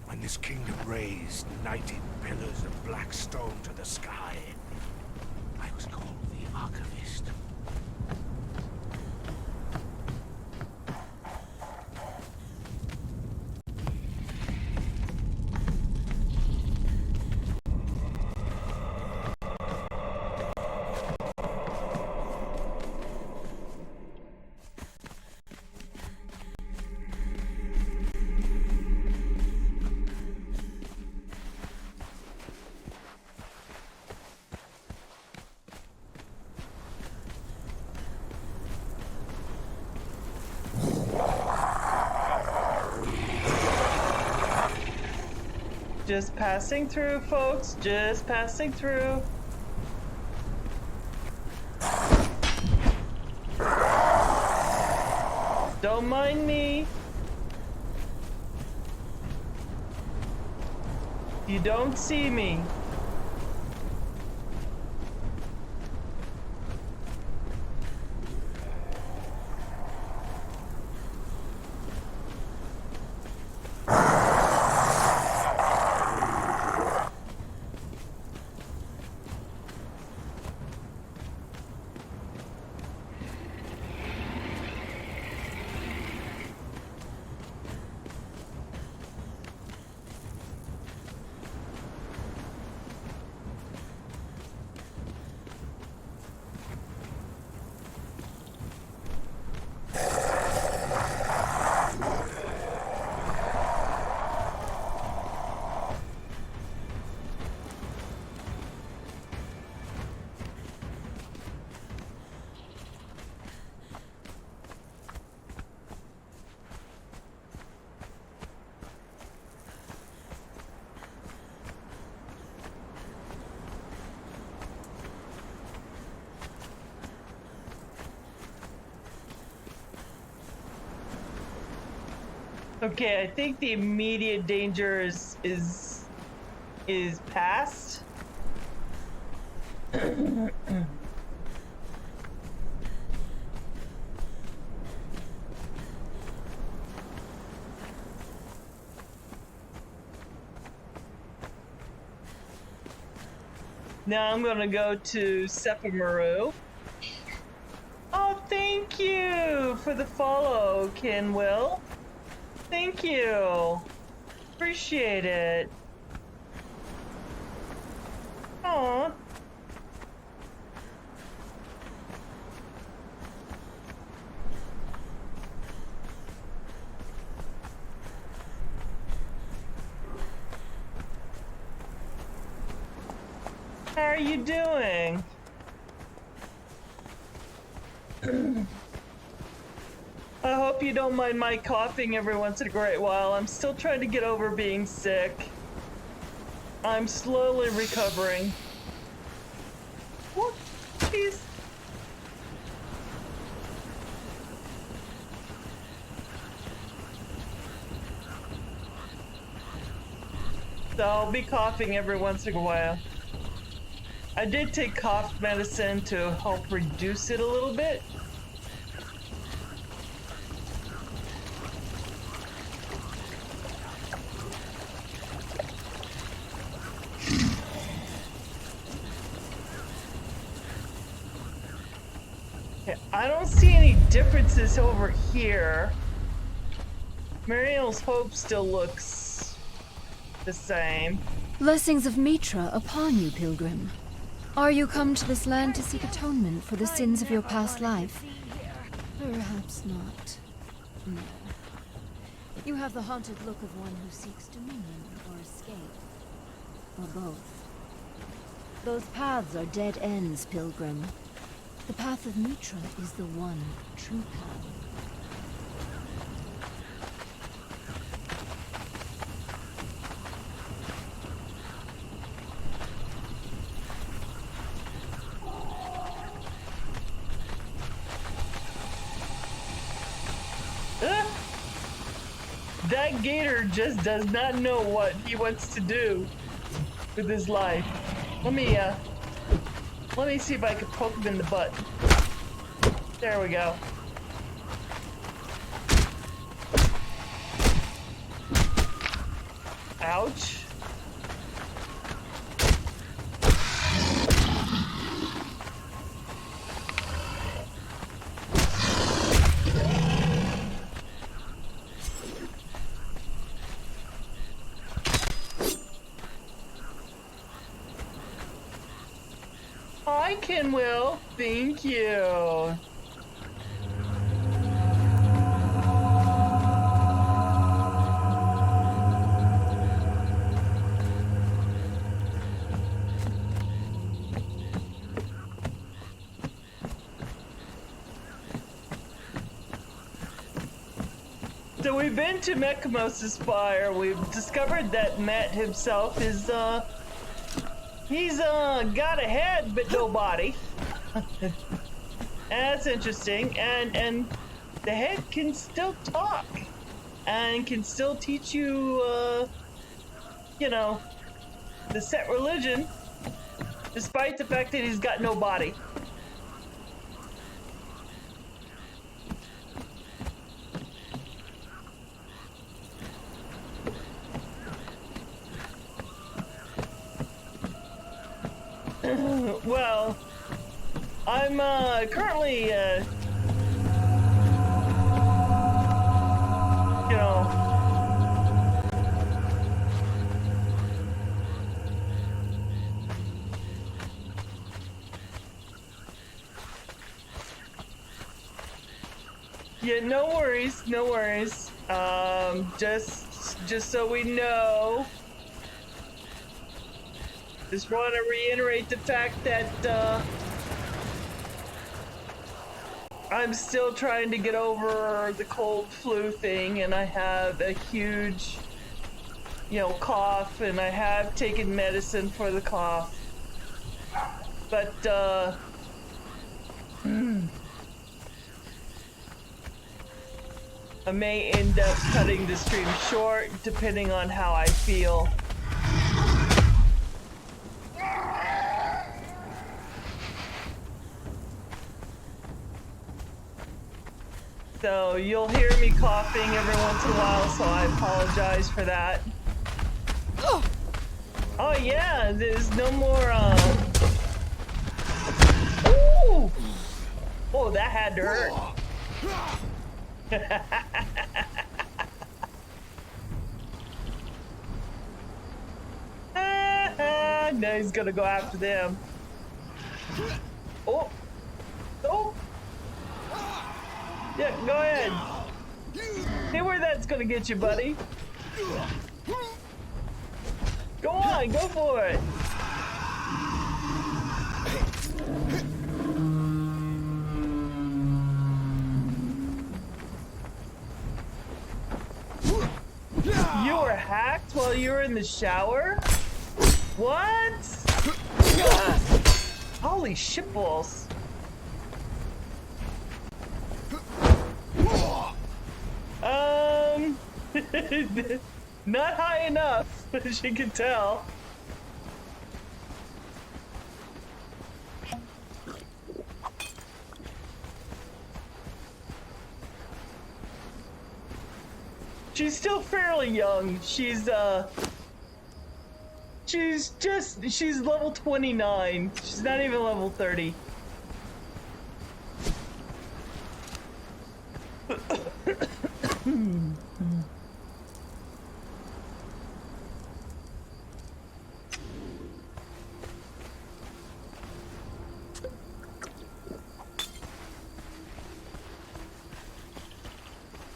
when this kingdom raised 90 pillars of black stone to the sky, I was called the Archivist. Just passing through, folks. Just passing through. Don't mind me. You don't see me. Okay, I think the immediate danger is past. Now I'm gonna go to Sephimaru. Oh, thank you for the follow, Kenwill. Thank you. Appreciate it. Aw. How are you doing? I hope you don't mind my coughing every once in a great while. I'm still trying to get over being sick. I'm slowly recovering. Oh, jeez. So I'll be coughing every once in a while. I did take cough medicine to help reduce it a little bit. I don't see any differences over here. Mariel's Hope still looks the same. Blessings of Mitra upon you, pilgrim. Are you come to this land to seek atonement for the sins of your past life? Perhaps not. No. You have the haunted look of one who seeks dominion or escape. Or both. Those paths are dead ends, pilgrim. The path of Mitra is the one true path. That gator just does not know what he wants to do with his life. Let me see if I can poke him in the butt. There we go. Ouch. Hi, Kenwill. Thank you. So we've been to Mechamos's fire. We've discovered that Matt himself is, he's got a head but no body. That's interesting. And the head can still talk and can still teach you, you know, the set religion, despite the fact that he's got no body. Well, I'm currently, you know, yeah, no worries, no worries. Just so we know. Just want to reiterate the fact that I'm still trying to get over the cold flu thing, and I have a huge, you know, cough, and I have taken medicine for the cough. But I may end up cutting the stream short depending on how I feel. So you'll hear me coughing every once in a while, so I apologize for that. Oh yeah, there's no more, Ooh! Oh, that had to hurt. Now he's gonna go after them. Oh! Oh! Yeah, go ahead. See where that's gonna get you, buddy. Go on, go for it. while you were in the shower? What? Holy shitballs. Not high enough, as you can tell. She's still fairly young. She's level 29. She's not even level 30.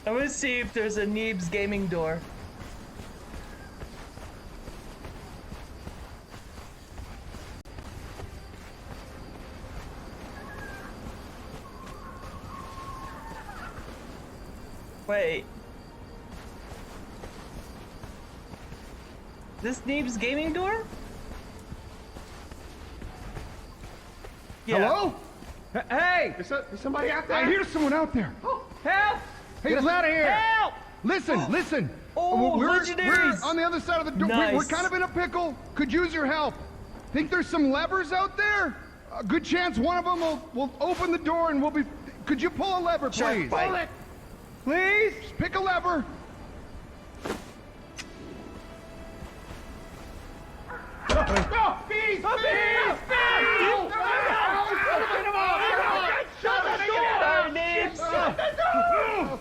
I'm gonna see if there's a Neebs gaming door. Wait. This Neebs gaming door? Yeah. Hello? Hey! Is somebody out there? I hear someone out there. Help! Hey, get us out of here! Help! Listen! Oh, we're legendaries! on the other side of the door. Nice. We're kind of in a pickle. Could use your help. Think there's some levers out there? A good chance one of them will open the door and we'll be... Could you pull a lever, please? Pull it! Please? Just pick a lever. No! Bees! Shut the door!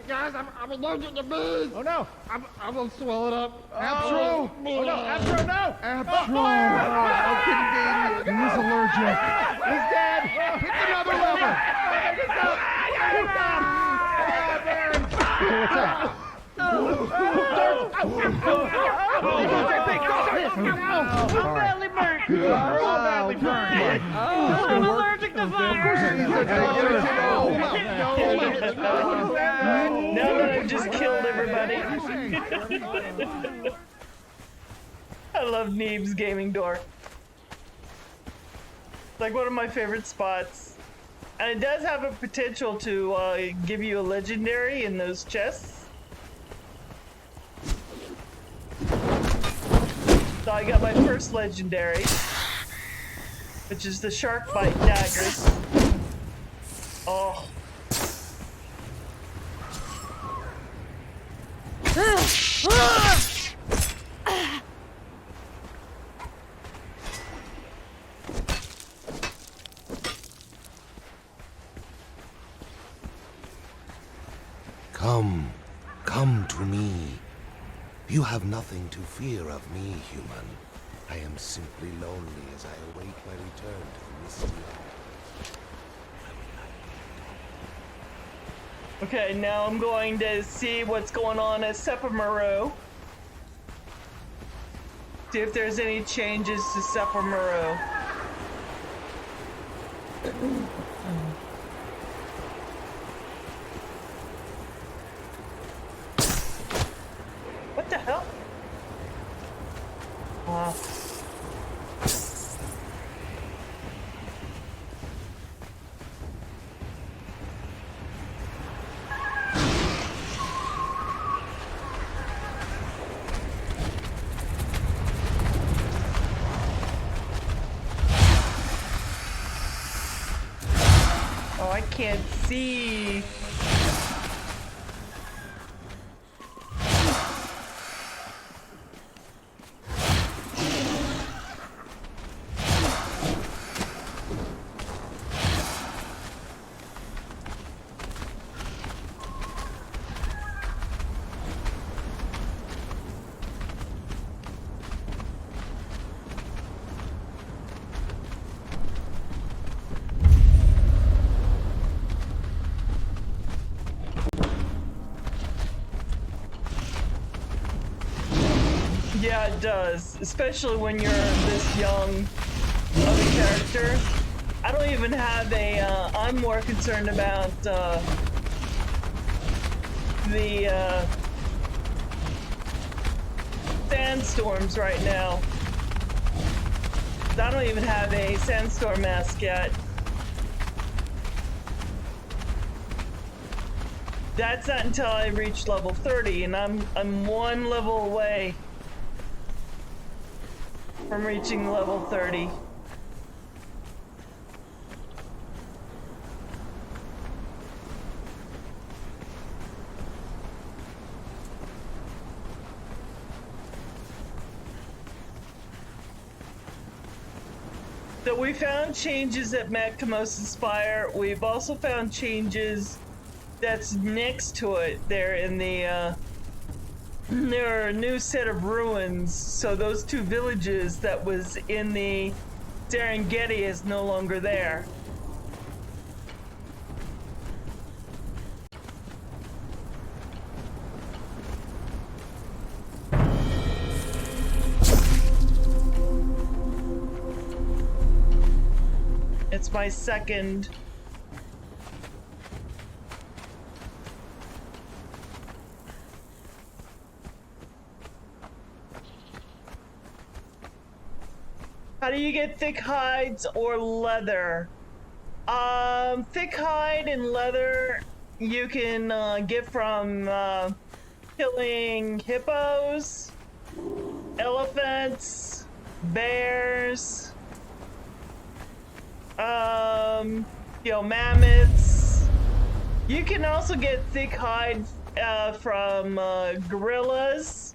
Guys, I'm allergic to bees. Oh no! I'm gonna swell it up. Abtro! Oh no! Abtro, no! Abtro! He's allergic. He's dead. Pick another lever. What's that? I'm badly burnt. I'm allergic to fire. Now that I've just killed everybody. I love Neebs gaming door. It's like one of my favorite spots. And it does have a potential to give you a legendary in those chests. So I got my first legendary, which is the shark bite daggers. Oh. Come to me. You have nothing to fear of me, human. I am simply lonely as I await my return to the misty isle. Okay, now I'm going to see what's going on at Sephiroth. See if there's any changes to Sephiroth. What the hell? Oh, I can't see. Yeah, it does. Especially when you're this young of a character. I don't even have a, I'm more concerned about, the sandstorms right now. I don't even have a sandstorm mask yet. That's not until I reach level 30, and I'm one level away from reaching level 30. So we found changes at Maccamosis Spire. We've also found changes that's next to it there in the there are a new set of ruins, so those two villages that was in the Serengeti is no longer there. It's my second. How do you get thick hides or leather? Thick hide and leather you can get from killing hippos, elephants, bears, you know, mammoths. You can also get thick hide from gorillas.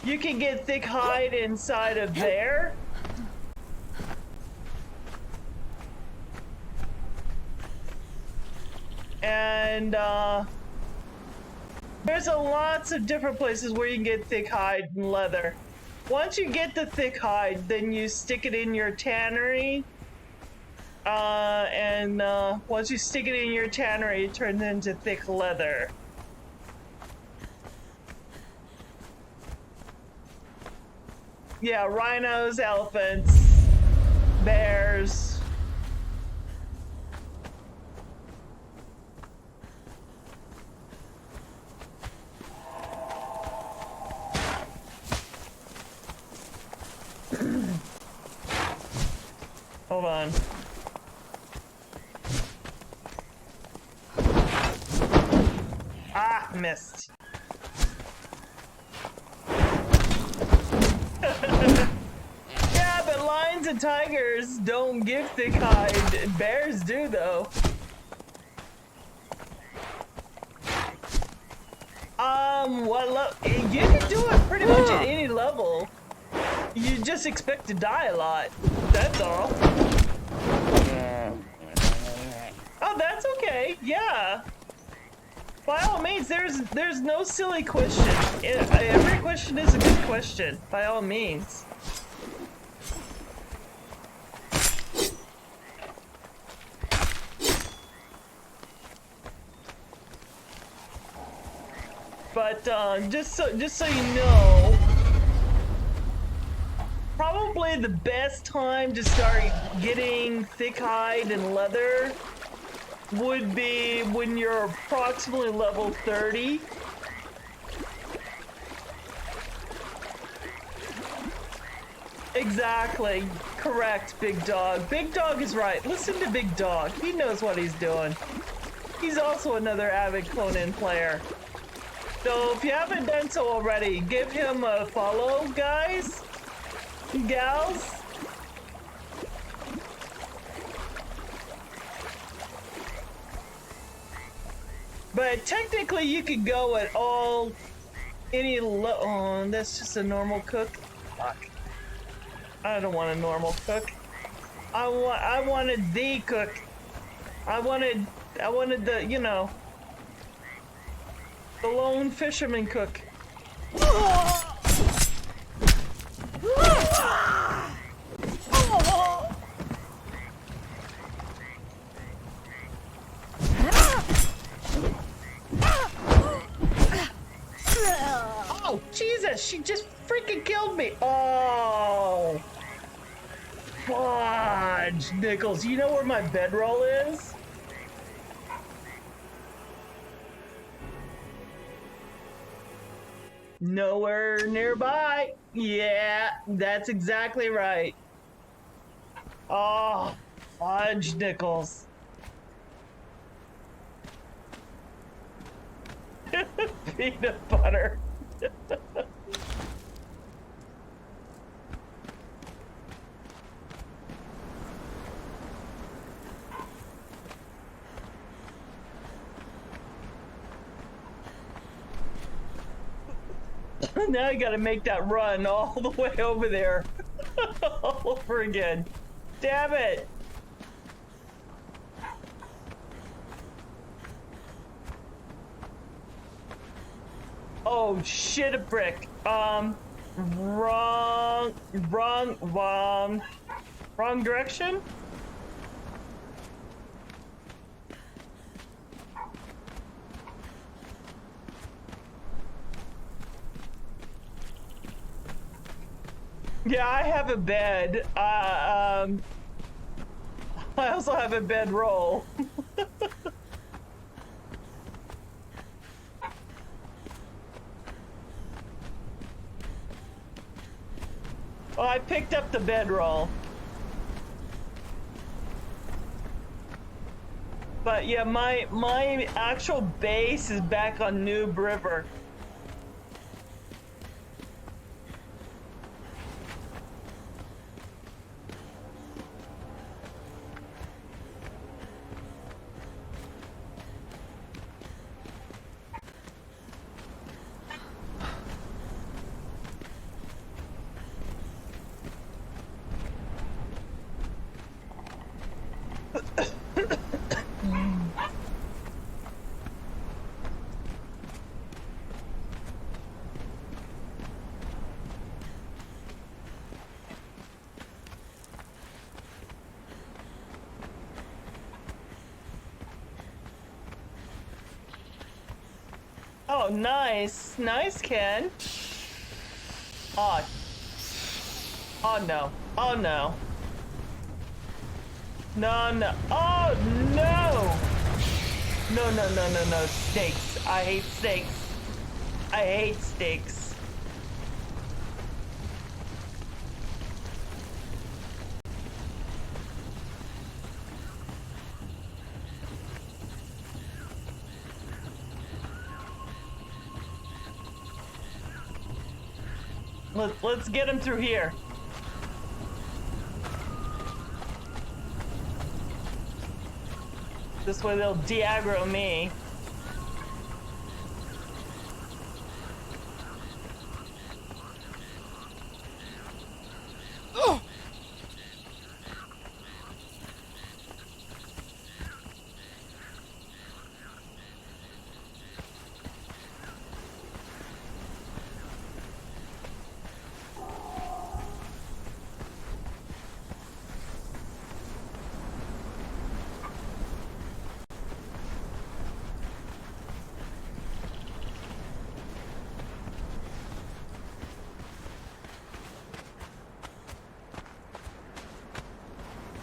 You can get thick hide inside a bear. And there's lots of different places where you can get thick hide and leather. Once you get the thick hide, then you stick it in your tannery. Once you stick it in your tannery, it turns into thick leather. Yeah, rhinos, elephants, bears. Hold on. Ah, missed. Yeah, but lions and tigers don't give thick hide. Bears do, though. You can do it pretty much at any level. You just expect to die a lot. That's all. Oh, that's okay. Yeah. By all means, there's no silly question. Every question is a good question. By all means. But just so you know, probably the best time to start getting thick hide and leather would be when you're approximately level 30. Exactly. Correct, Big Dog. Big Dog is right. Listen to Big Dog. He knows what he's doing. He's also another avid Conan player. So if you haven't done so already, give him a follow, guys. Gals. But technically you could go at oh, that's just a normal cook. Fuck. I don't want a normal cook. I wanted the cook. I wanted the, you know, the lone fisherman cook. Oh, Jesus, she just freaking killed me. Oh. Fudge, Nichols, you know where my bedroll is? Nowhere nearby. Yeah, that's exactly right. Oh, fudge nickels. Peanut butter. Now I gotta make that run all the way over there. All over again. Damn it! Oh shit, a brick. Wrong direction? Yeah, I have a bed. I also have a bedroll. Oh, I picked up the bedroll. But yeah, my actual base is back on Noob River. Oh, nice. Nice, Ken. Oh. Oh, no. Oh, no. No, no. Oh, no! No, no, no, no, no. Steaks. I hate steaks. I hate steaks. Let's get him through here. This way they'll de-aggro me. Oh!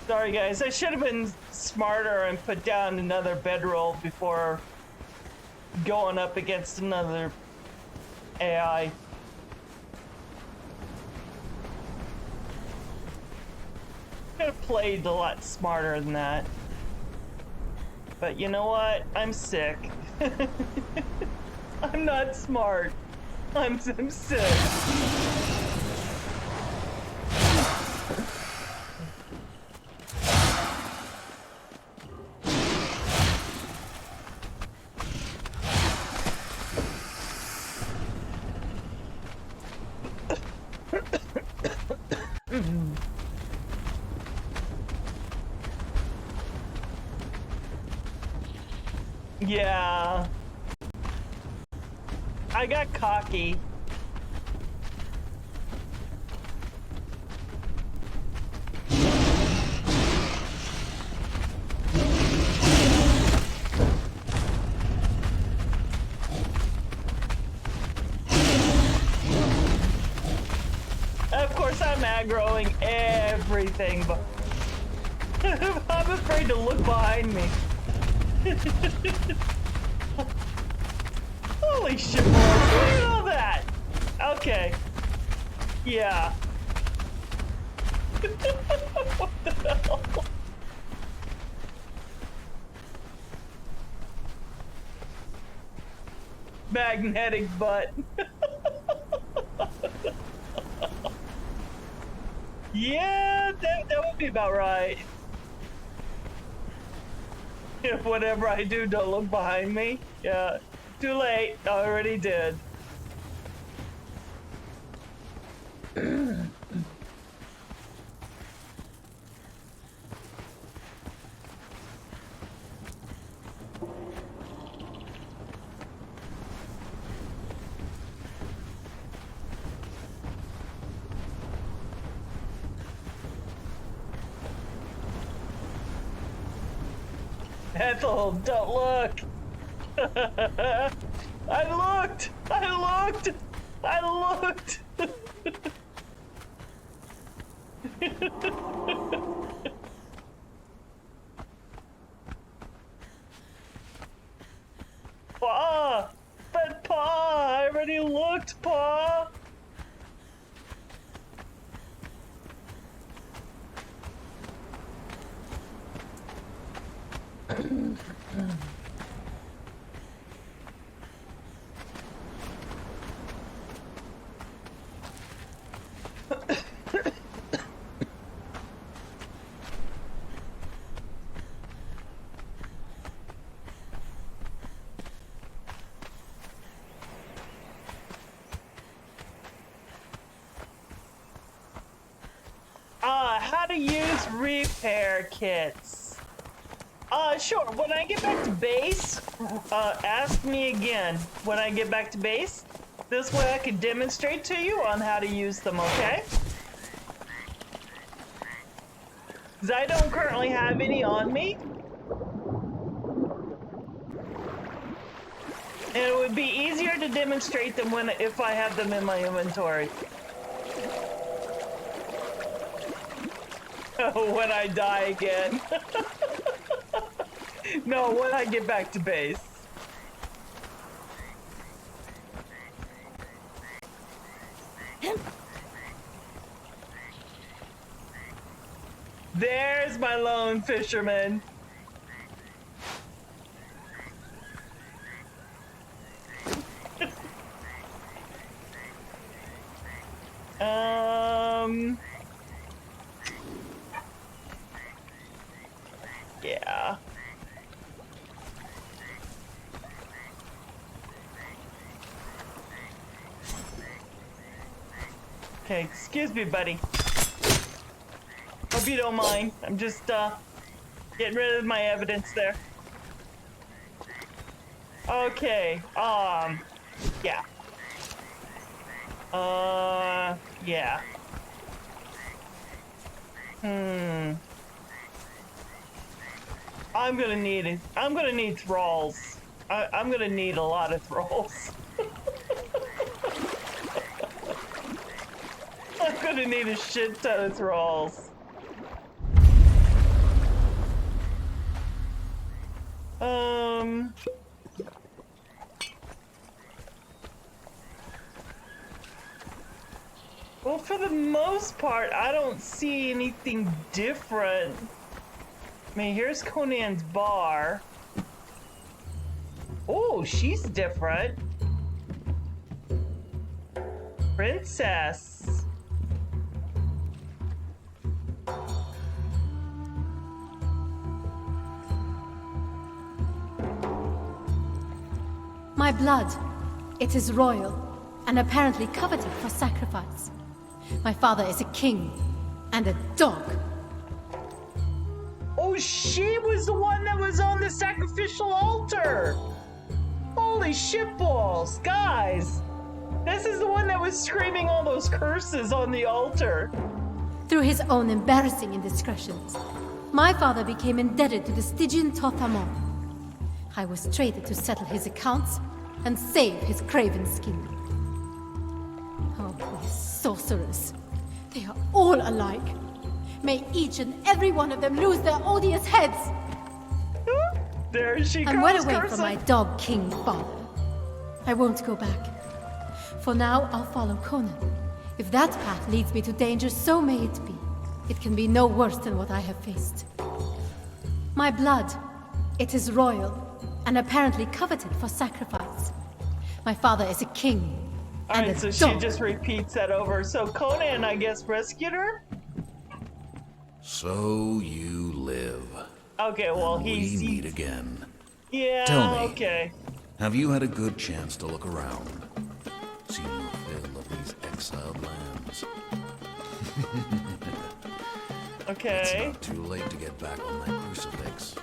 Sorry guys, I should have been smarter and put down another bedroll before going up against another AI. Could have played a lot smarter than that. But you know what? I'm sick. I'm not smart. I'm sick. Yeah. I got cocky. Of course, I'm aggroing everything, but I'm afraid to look behind me. Holy shit, look at all that! Okay. Yeah. What the hell? Magnetic butt. Yeah, that would be about right. If whatever I do, don't look behind me. Yeah, too late. I already did. Ethel, don't look! I looked! I looked! I looked! Pa! But Pa! I already looked, Pa! How to use repair kits. Sure, when I get back to base, ask me again when I get back to base. This way I can demonstrate to you on how to use them, okay? Because I don't currently have any on me. And it would be easier to demonstrate them if I have them in my inventory. When I die again. No, when I get back to base. There's my lone fisherman. Yeah. Okay, excuse me, buddy. Hope you don't mind. I'm just, getting rid of my evidence there. Okay, yeah. Yeah. I'm gonna need thralls. I'm gonna need a lot of thralls. I'm gonna need a shit ton of thralls. Well, for the most part, I don't see anything different. I mean, here's Conan's bar. Oh, she's different. Princess. My blood. It is royal, and apparently coveted for sacrifice. My father is a king, and a dog. Oh, she was the one that was on the sacrificial altar! Holy shitballs, guys! This is the one that was screaming all those curses on the altar. Through his own embarrassing indiscretions, my father became indebted to the Stygian Tothamon. I was traded to settle his accounts and save his craven skin. Oh, these sorcerers. They are all alike. May each and every one of them lose their odious heads. There she I'm goes, well away cursing. from my dog king father. I won't go back. For now, I'll follow Conan. If that path leads me to danger, so may it be. It can be no worse than what I have faced. My blood, it is royal, and apparently coveted for sacrifice. My father is a king. And Alright, so a she dog. just repeats that over. So Conan, I guess, rescued her? So you live. Okay, well, We he's... meet again. Yeah, Tell me. okay. Have you had a good chance to look around? Seen your fill of these exiled lands? It's Okay. not too late to get back on that crucifix.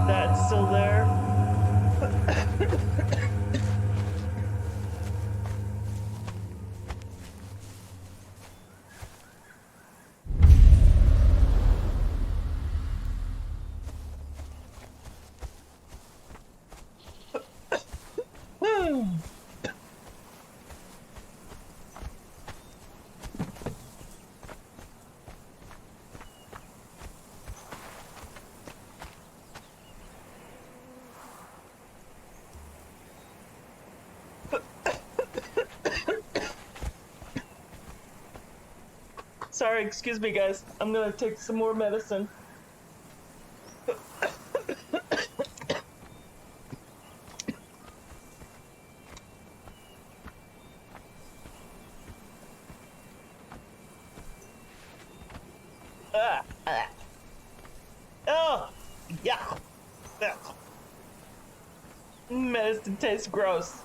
That's still there. Sorry, excuse me, guys. I'm gonna take some more medicine. Oh, yeah. Medicine tastes gross.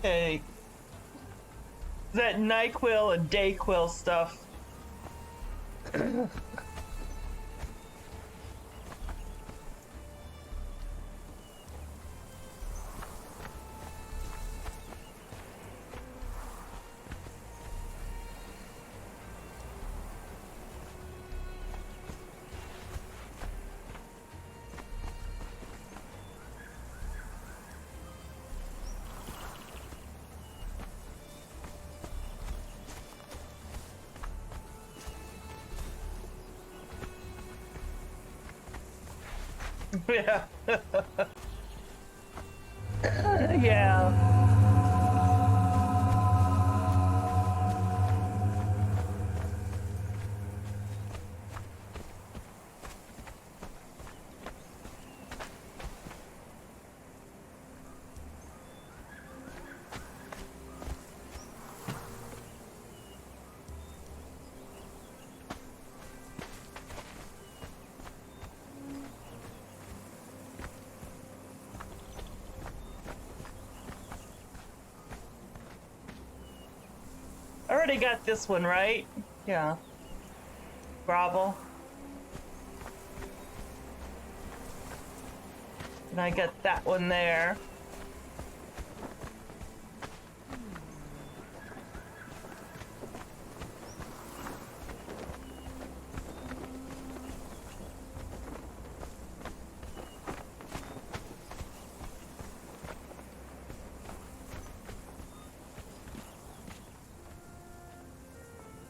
Hey, that NyQuil and DayQuil stuff. Yeah. Yeah. I already got this one, right? Yeah. Gravel. And I got that one there.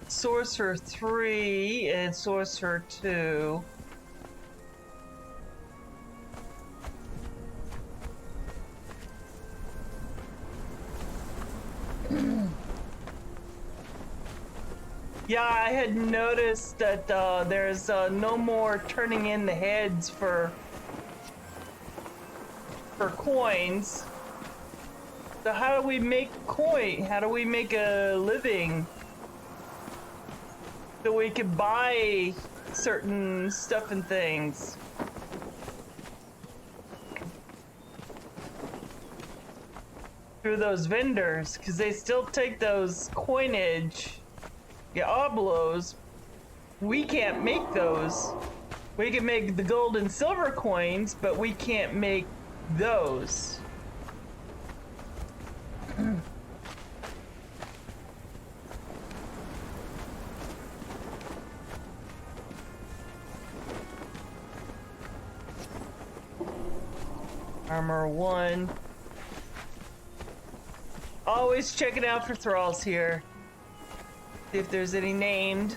Sorcerer 3 and Sorcerer 2. Yeah, I had noticed that there's no more turning in the heads for coins. So how do we make coin? How do we make a living? So we can buy certain stuff and things. through those vendors, because they still take those coinage, the oblos. We can't make those. We can make the gold and silver coins, but we can't make those. Armor 1. Always checking out for thralls here. See if there's any named.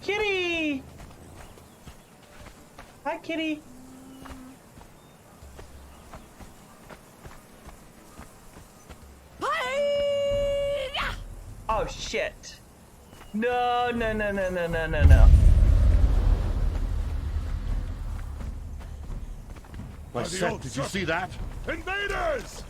Kitty! Hi, Kitty. Oh, shit. No, no, no, no, no, no, no, no. I said, did you see that? Invaders!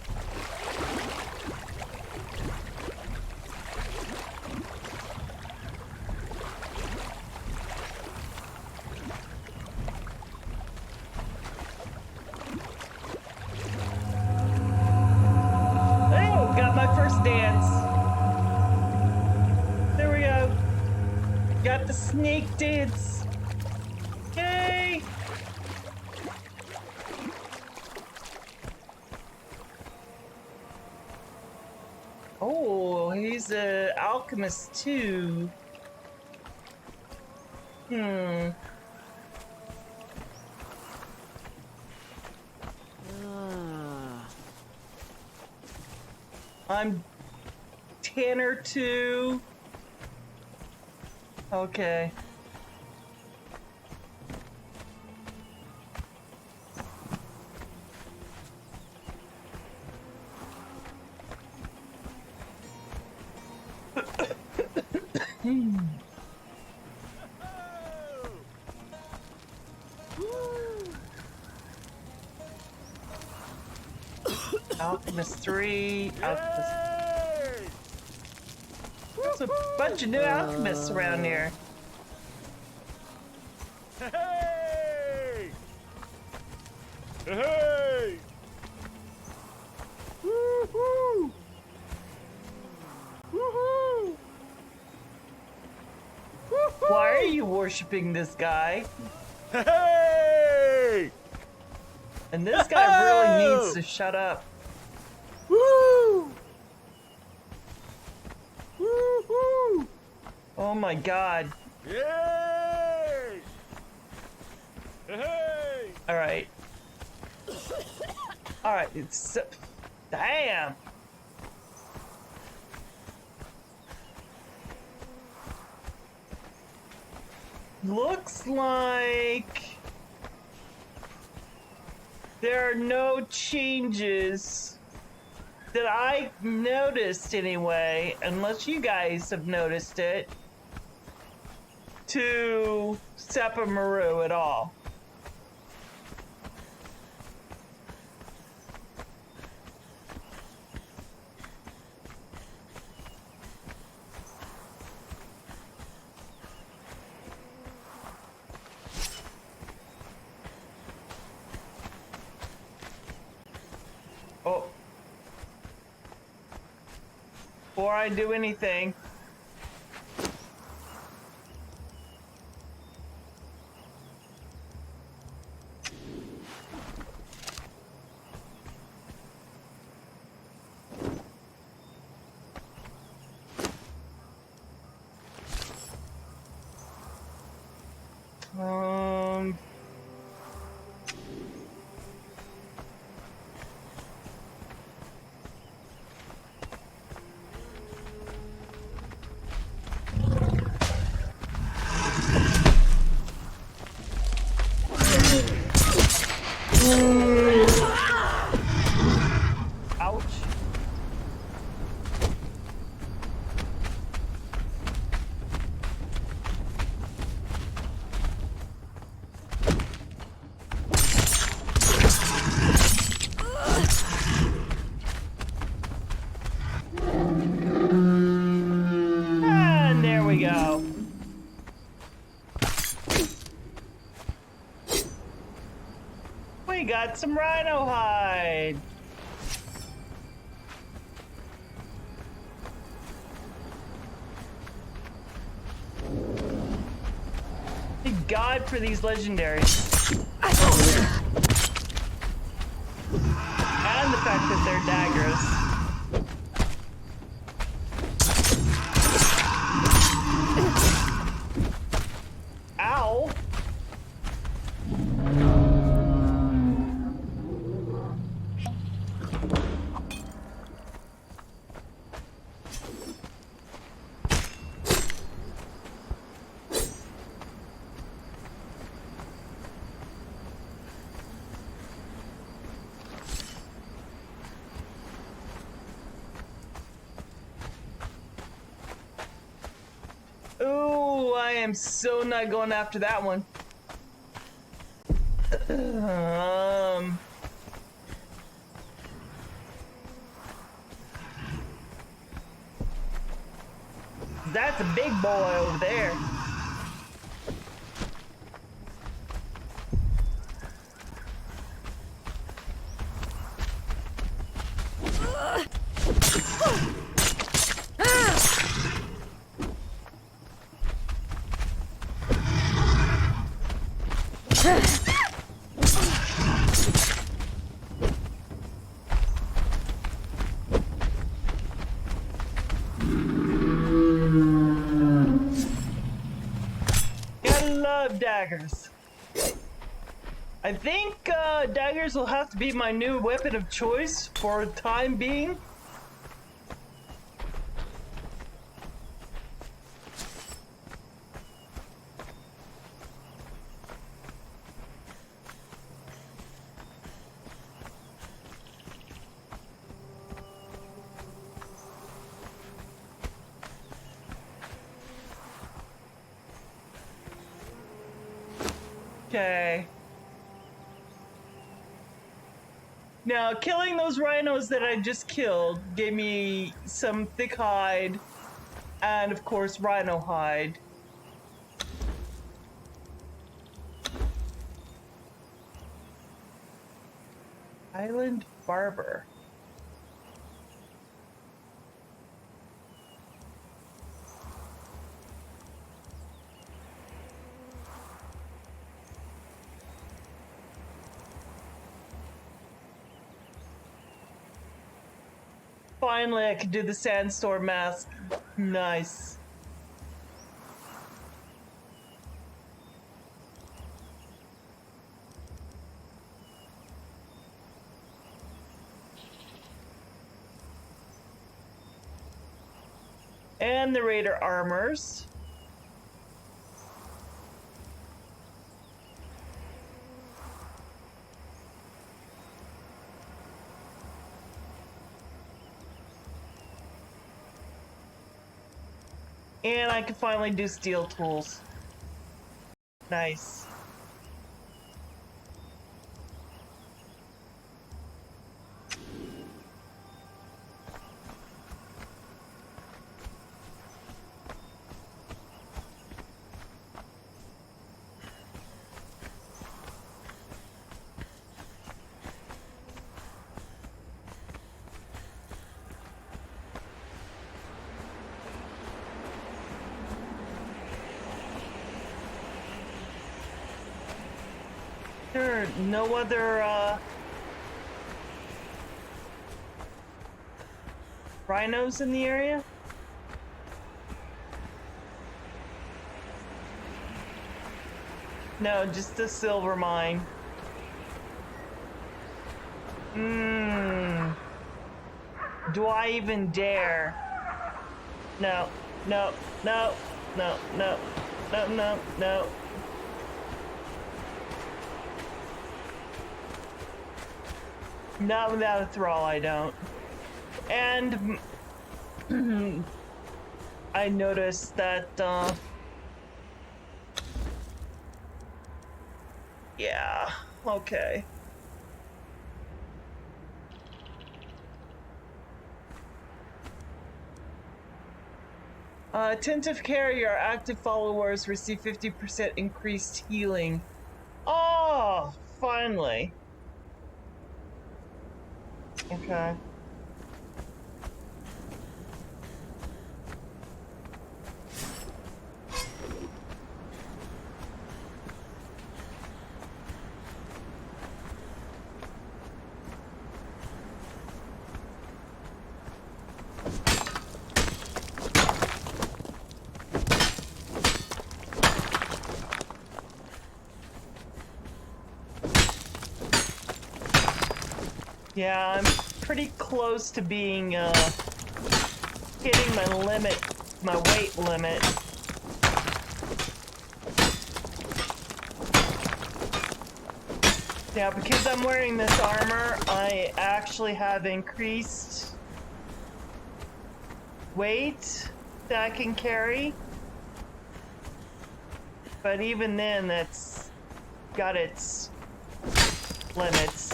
Oh, got my first dance. There we go. Got the snake dance. Yay! Oh, he's an alchemist too. I'm Tanner too. Okay. Alchemist 3, Alchemist. There's a bunch of new alchemists around here. Hey! Hey! Woohoo! Woohoo! Why are you worshiping this guy? Hey! And this guy really needs to shut up. Woo! Woo-hoo! Oh my god. Yay! Hey! Alright. Alright, it's... Damn! Looks like... there are no changes that I noticed anyway, unless you guys have noticed it, to Seppa Maru at all. Oh. Before I do anything. got some rhino hide. Thank God for these legendaries. And the fact that they're daggers. Ow. Ooh, I am so not going after that one. That's a big boy over there. Daggers. I think daggers will have to be my new weapon of choice for the time being. Okay. Now, killing those rhinos that I just killed gave me some thick hide and, of course, rhino hide. Island Barber. Finally, I could do the sandstorm mask. Nice. And the raider armors. And I can finally do steel tools. Nice. No other rhinos in the area? No, just a silver mine. Do I even dare? No, no, no, no, no, no, no, no. Not without a thrall, I don't. And I noticed that, yeah, okay. Attentive care, your active followers receive 50% increased healing. Oh, finally. Okay. Yeah, I'm pretty close to being, hitting my limit, my weight limit. Now, because I'm wearing this armor, I actually have increased weight that I can carry. But even then, that's got its limits.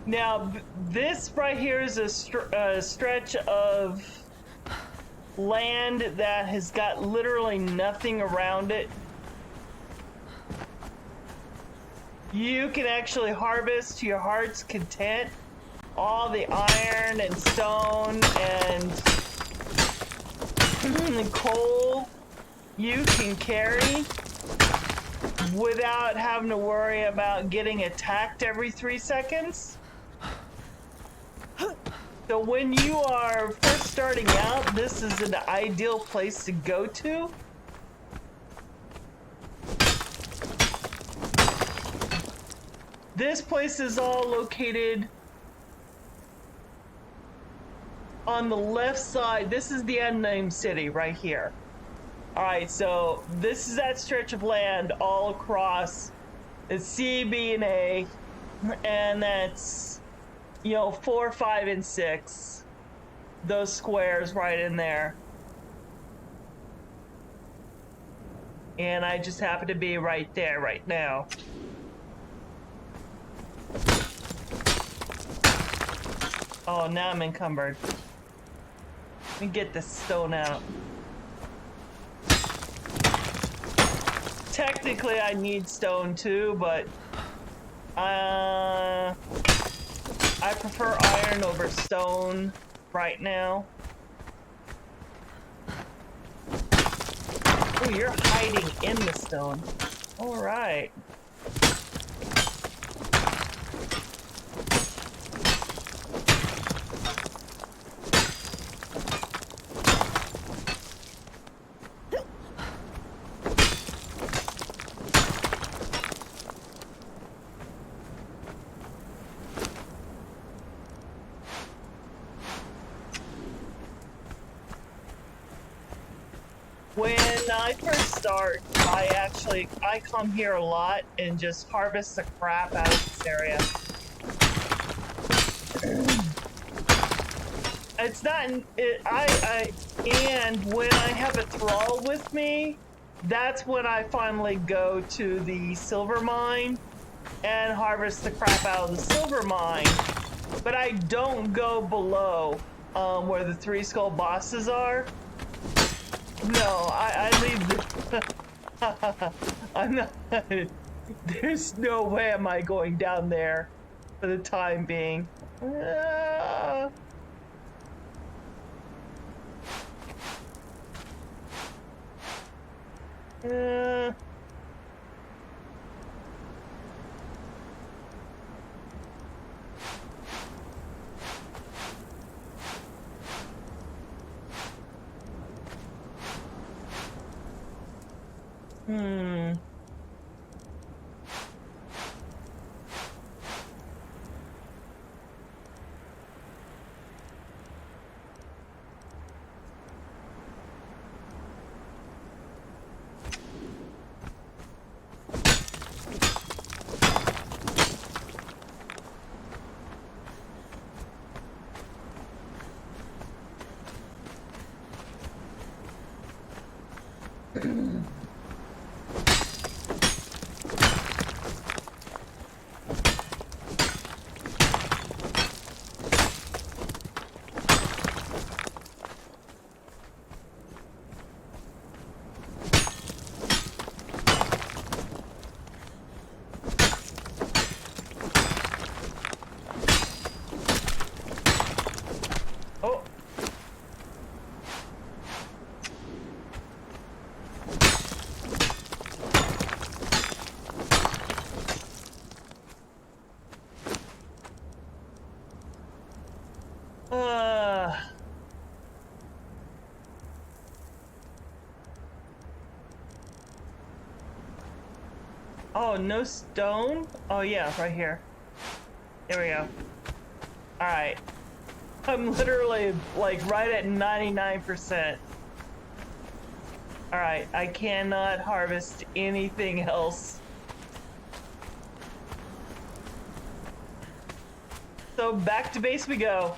Now, this right here is a stretch of land that has got literally nothing around it. You can actually harvest to your heart's content all the iron and stone and coal you can carry without having to worry about getting attacked every 3 seconds. So when you are first starting out, this is an ideal place to go to. This place is all located on the left side. This is the unnamed city right here. All right, so this is that stretch of land all across. It's C, B, and A, and that's, you know, 4, 5, and 6. Those squares right in there. And I just happen to be right there right now. Oh, now I'm encumbered. Let me get this stone out. Technically, I need stone too, but I prefer iron over stone right now. Oh, you're hiding in the stone. All right. When I first start, I come here a lot and just harvest the crap out of this area. It's not, and when I have a thrall with me, that's when I finally go to the silver mine and harvest the crap out of the silver mine. But I don't go below where the 3 skull bosses are. No, I leave the... I'm not... There's no way am I going down there for the time being. Hmm. Oh. Oh, no stone? Oh yeah, right here. Here we go. Alright. I'm literally like right at 99%. Alright, I cannot harvest anything else. So back to base we go.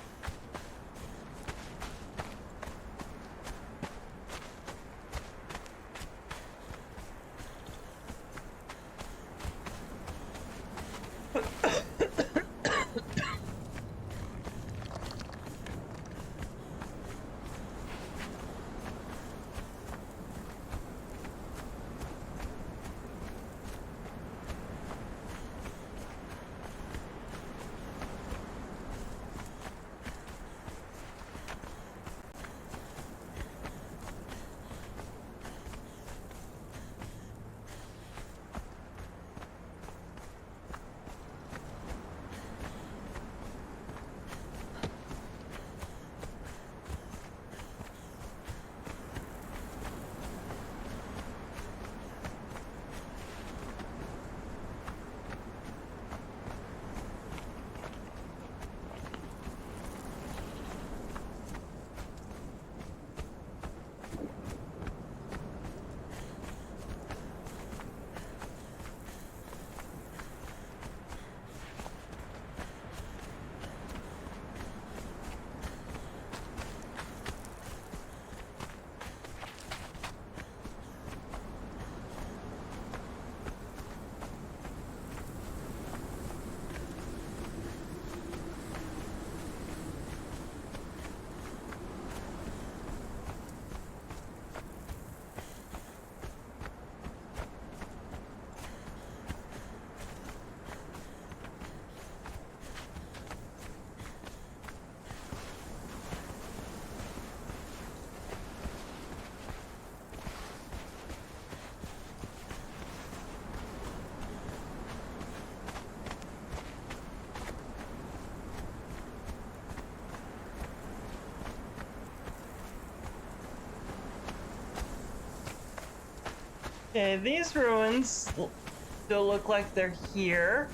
Okay, these ruins still look like they're here.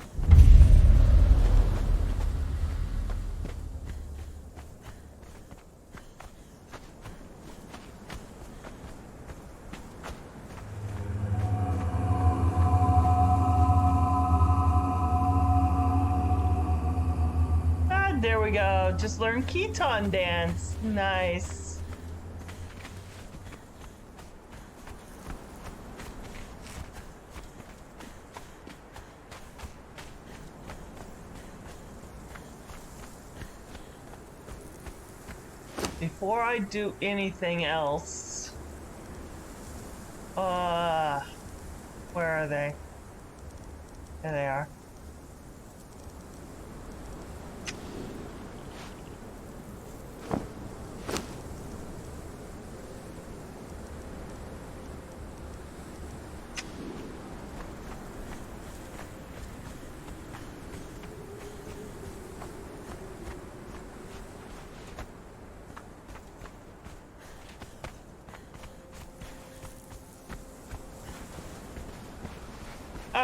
Ah, there we go. Just learned Keton dance. Nice. Before I do anything else, where are they? There they are.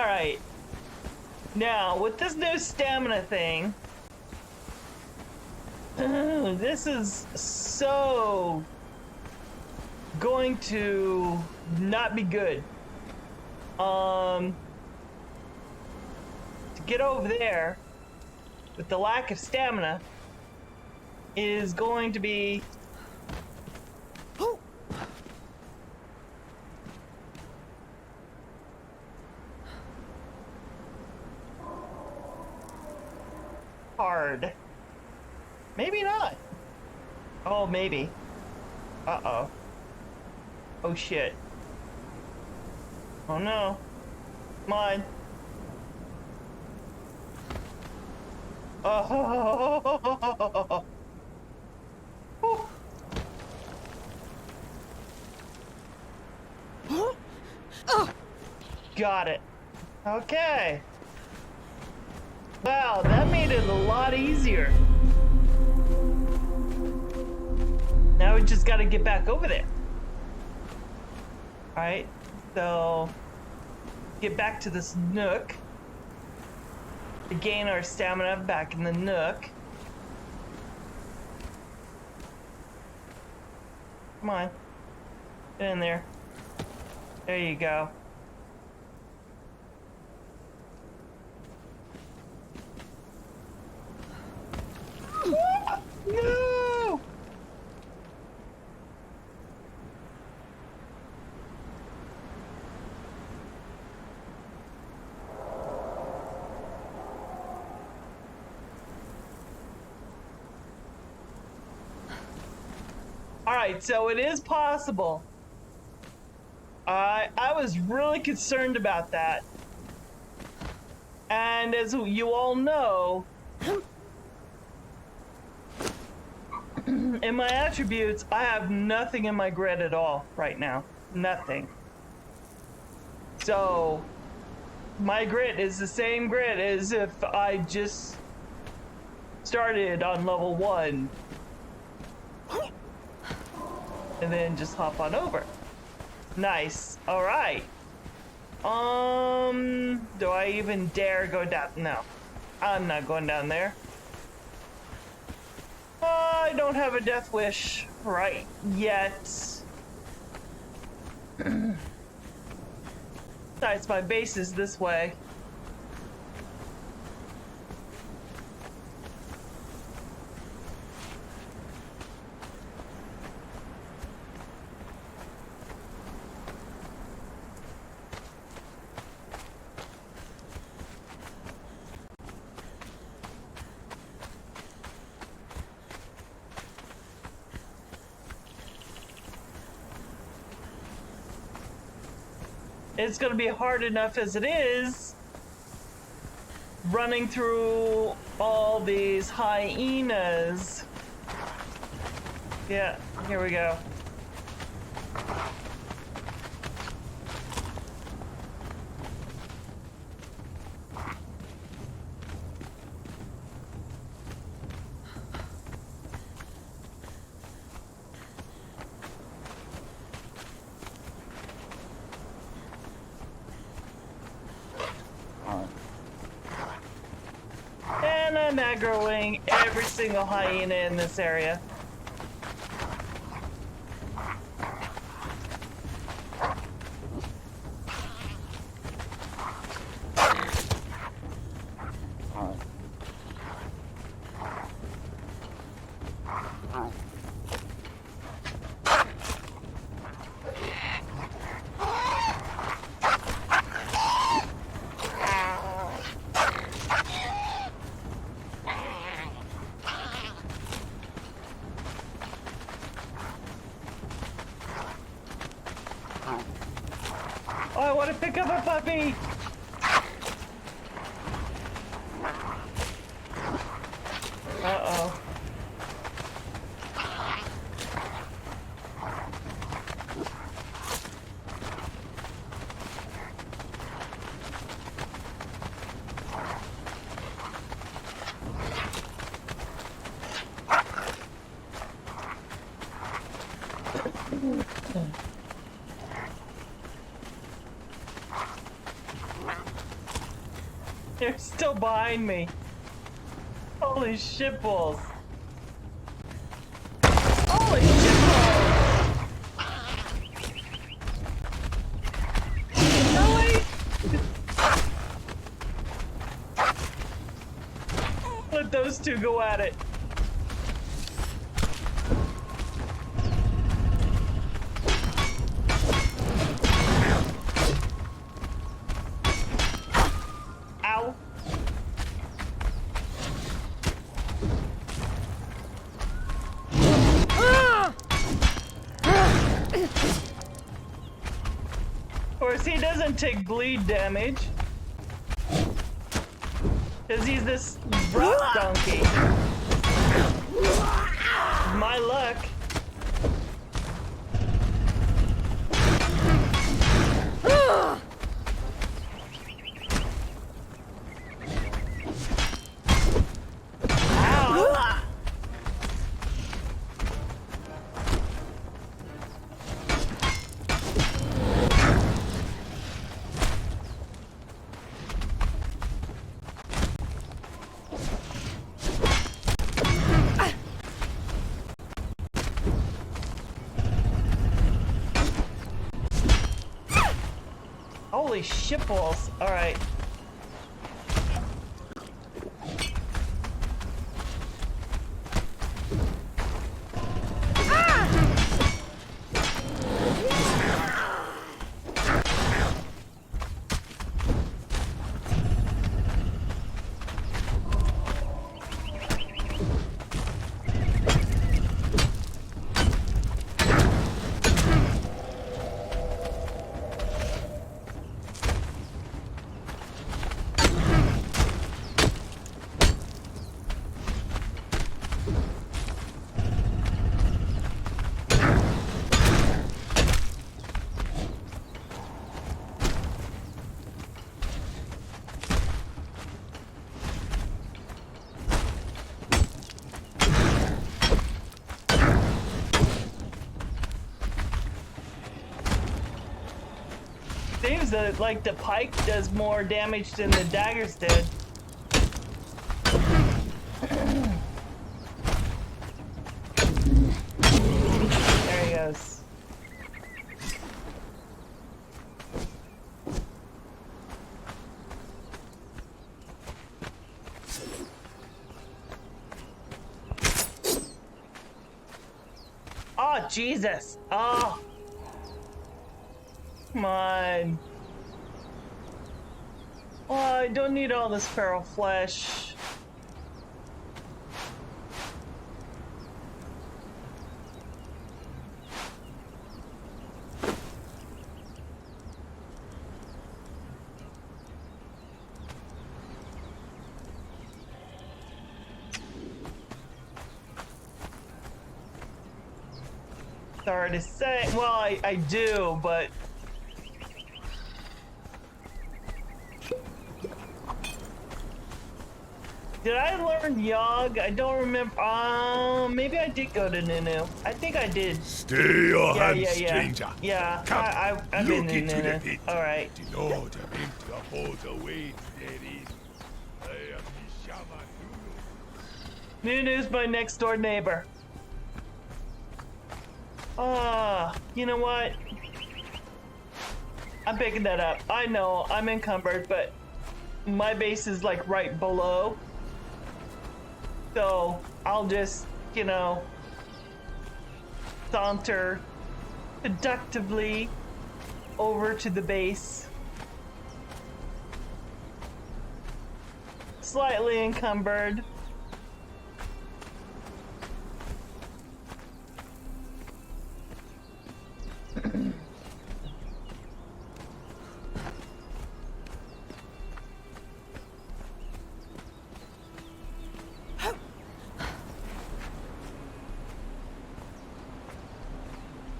Alright. Now, with this new stamina thing, this is so going to not be good. To get over there with the lack of stamina is going to be hard. Maybe not. Oh, maybe. Uh-oh. Oh, shit. Oh, no. Come on. Oh. Got it. Okay. Wow, that made it a lot easier. Now we just gotta get back over there. Alright, so get back to this nook. To gain our stamina back in the nook. Come on. Get in there. There you go. No! Alright, so it is possible. I was really concerned about that. And as you all know, in my attributes, I have nothing in my grid at all right now. Nothing. So, my grid is the same grid as if I just started on level 1. And then just hop on over. Nice. Alright. Do I even dare go down? No. I'm not going down there. I don't have a death wish right yet. Besides, my base is this way. It's gonna be hard enough as it is running through all these hyenas. Yeah, here we go. And I'm aggroing every single hyena in this area. Oh, I want to pick up a puppy! Uh-oh. They're still behind me. Holy shitballs. Holy shitballs! Really? Let those two go at it. Ow. Of course, he doesn't take bleed damage. Because he's this rock donkey. My luck. Ow. Holy shitballs. Alright. Seems that like the pike does more damage than the daggers did. There he goes. Oh, Jesus. Oh. Come on. Oh, I don't need all this feral flesh. Sorry to say. Well, I do, but... Did I learn Yogg? I don't remember. Maybe I did go to Nunu. I think I did. Stay your hand, Yeah. stranger. Yeah, Come, I've been look in into the Nunu. pit. Alright. To know the meant to hold the weight there is. I am the shaman Nunu's my next door neighbor. You know what? I'm picking that up. I know, I'm encumbered, but my base is like right below. So I'll just, you know, saunter seductively over to the base. Slightly encumbered.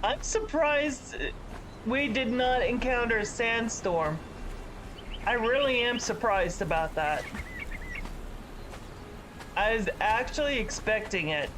I'm surprised we did not encounter a sandstorm. I really am surprised about that. I was actually expecting it.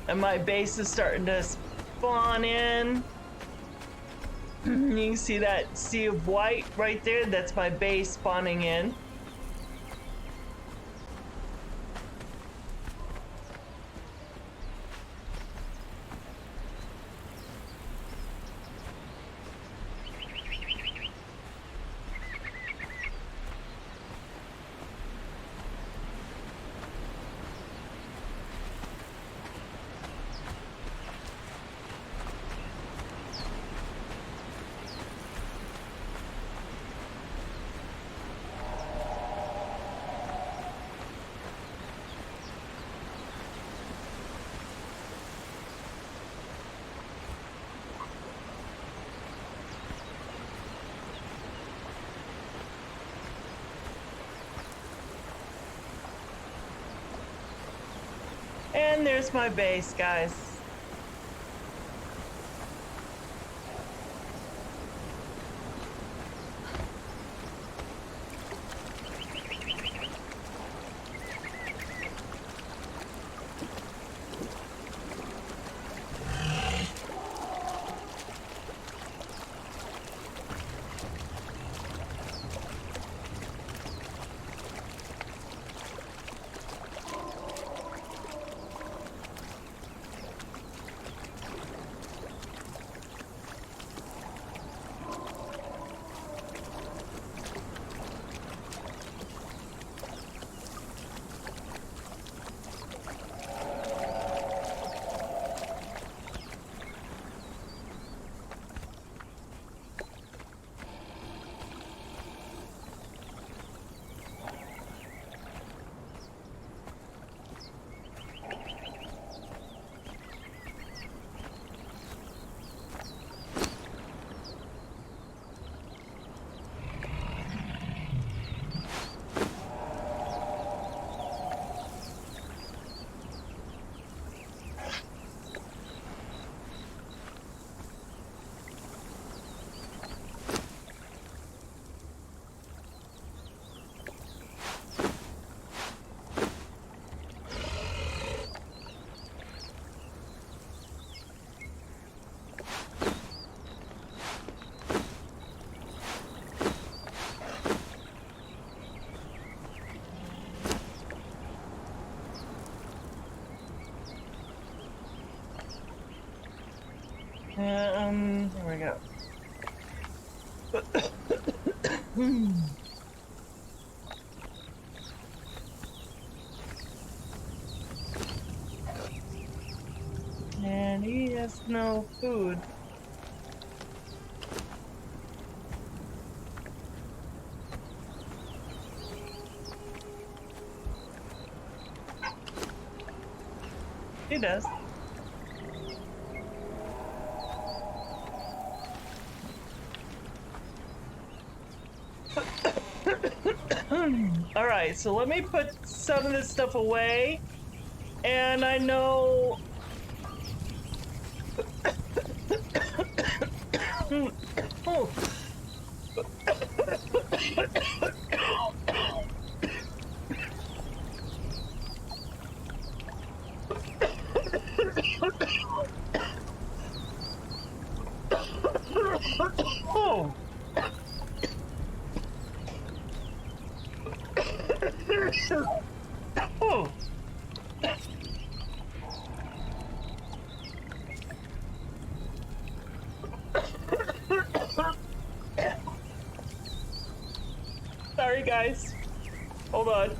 And my base is starting to spawn in. You can see that sea of white right there. That's my base spawning in. And there's my base, guys. There we go. And he has no food. He does. Alright, so let me put some of this stuff away. And I know... oh. Oh. Oh. Sorry, guys. Hold on.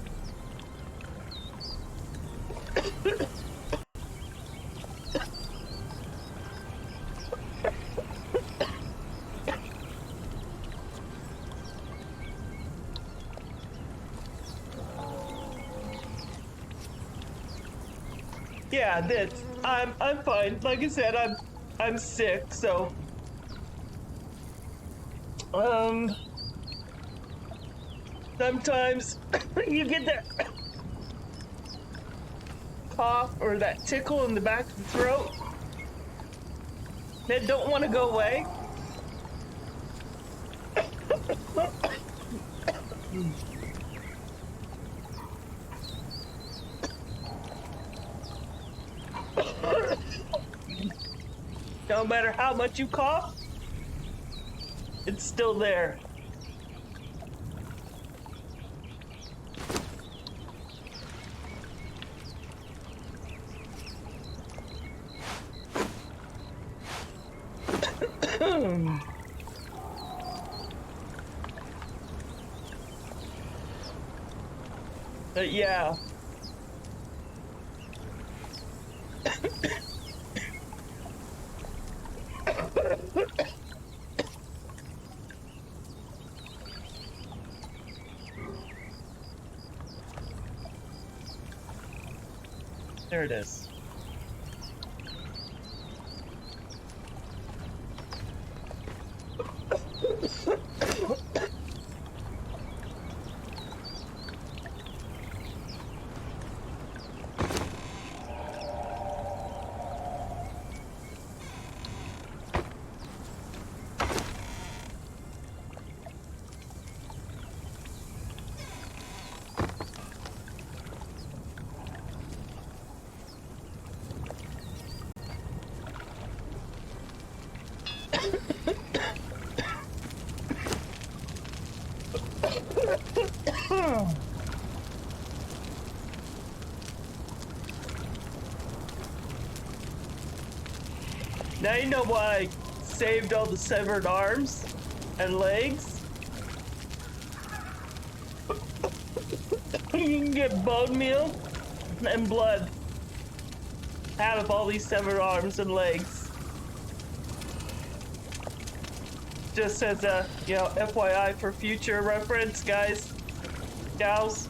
Yeah, that's I'm fine. Like I said, I'm sick, so sometimes you get that cough or that tickle in the back of the throat that don't want to go away. No matter how much you cough, it's still there. But yeah. There it is. Now you know why I saved all the severed arms and legs. You can get bone meal and blood out of all these severed arms and legs. Just as a, FYI for future reference, guys, gals.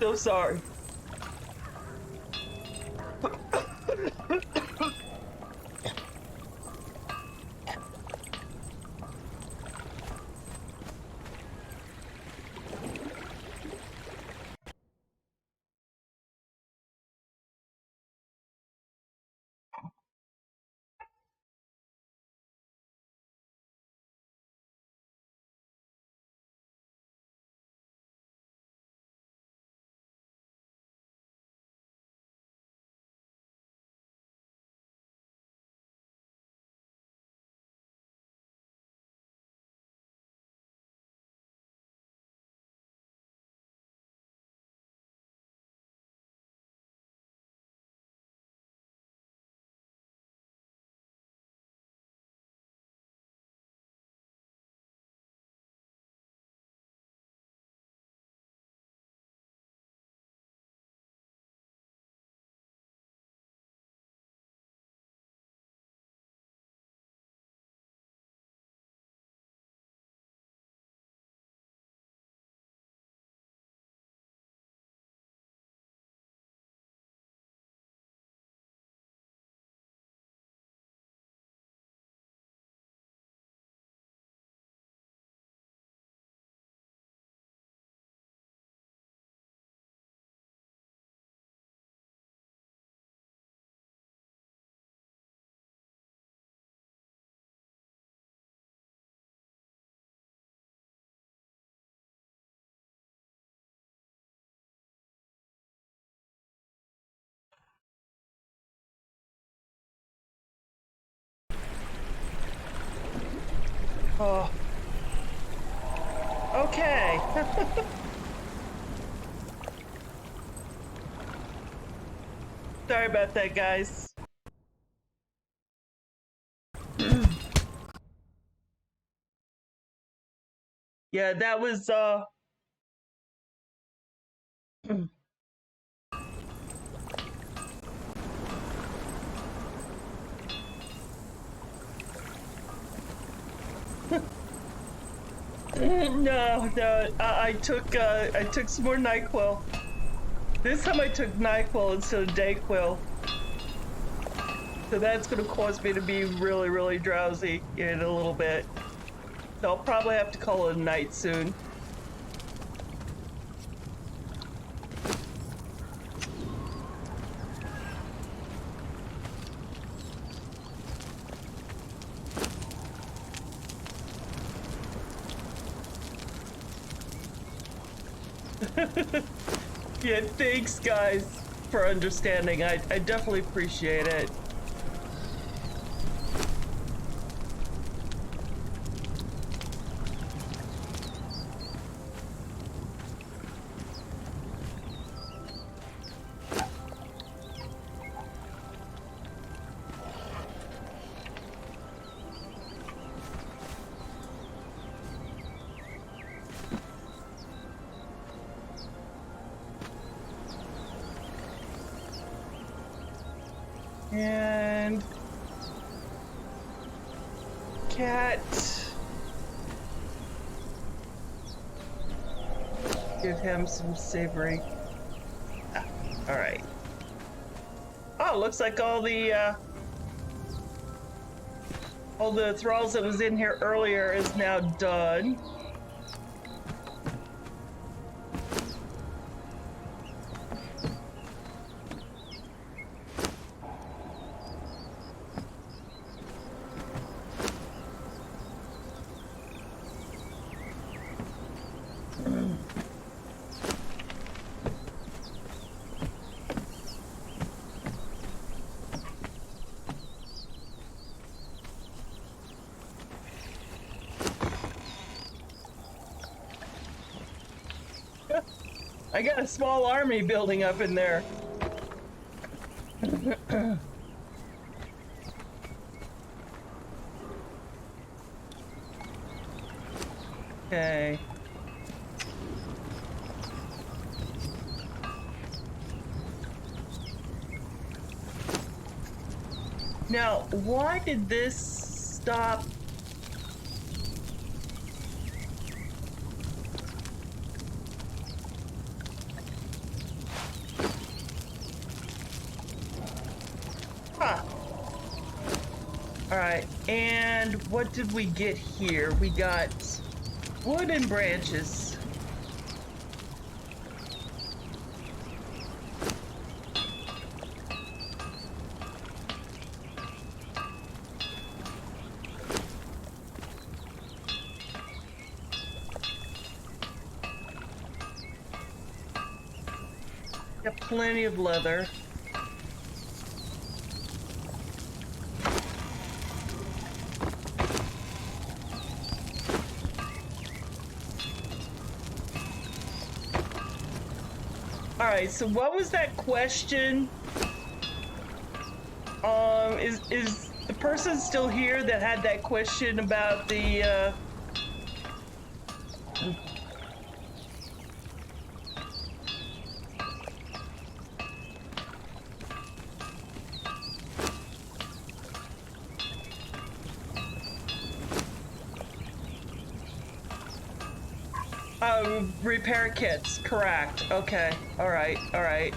So sorry. Oh. Okay. Sorry about that, guys. Yeah, that was no, I took some more NyQuil. This time I took NyQuil instead of DayQuil. So that's gonna cause me to be really, really drowsy in a little bit. So I'll probably have to call it a night soon. Yeah, thanks guys for understanding. I definitely appreciate it. And cat. Give him some savory. Ah, all right. Oh, looks like all the thralls that was in here earlier is now done. I got a small army building up in there. Okay. Now, why did this stop? Huh. All right, and what did we get here? We got wood and branches. Got plenty of leather. All right, so what was that question? Is the person still here that had that question about the repair kits? Correct. Okay. All right. All right.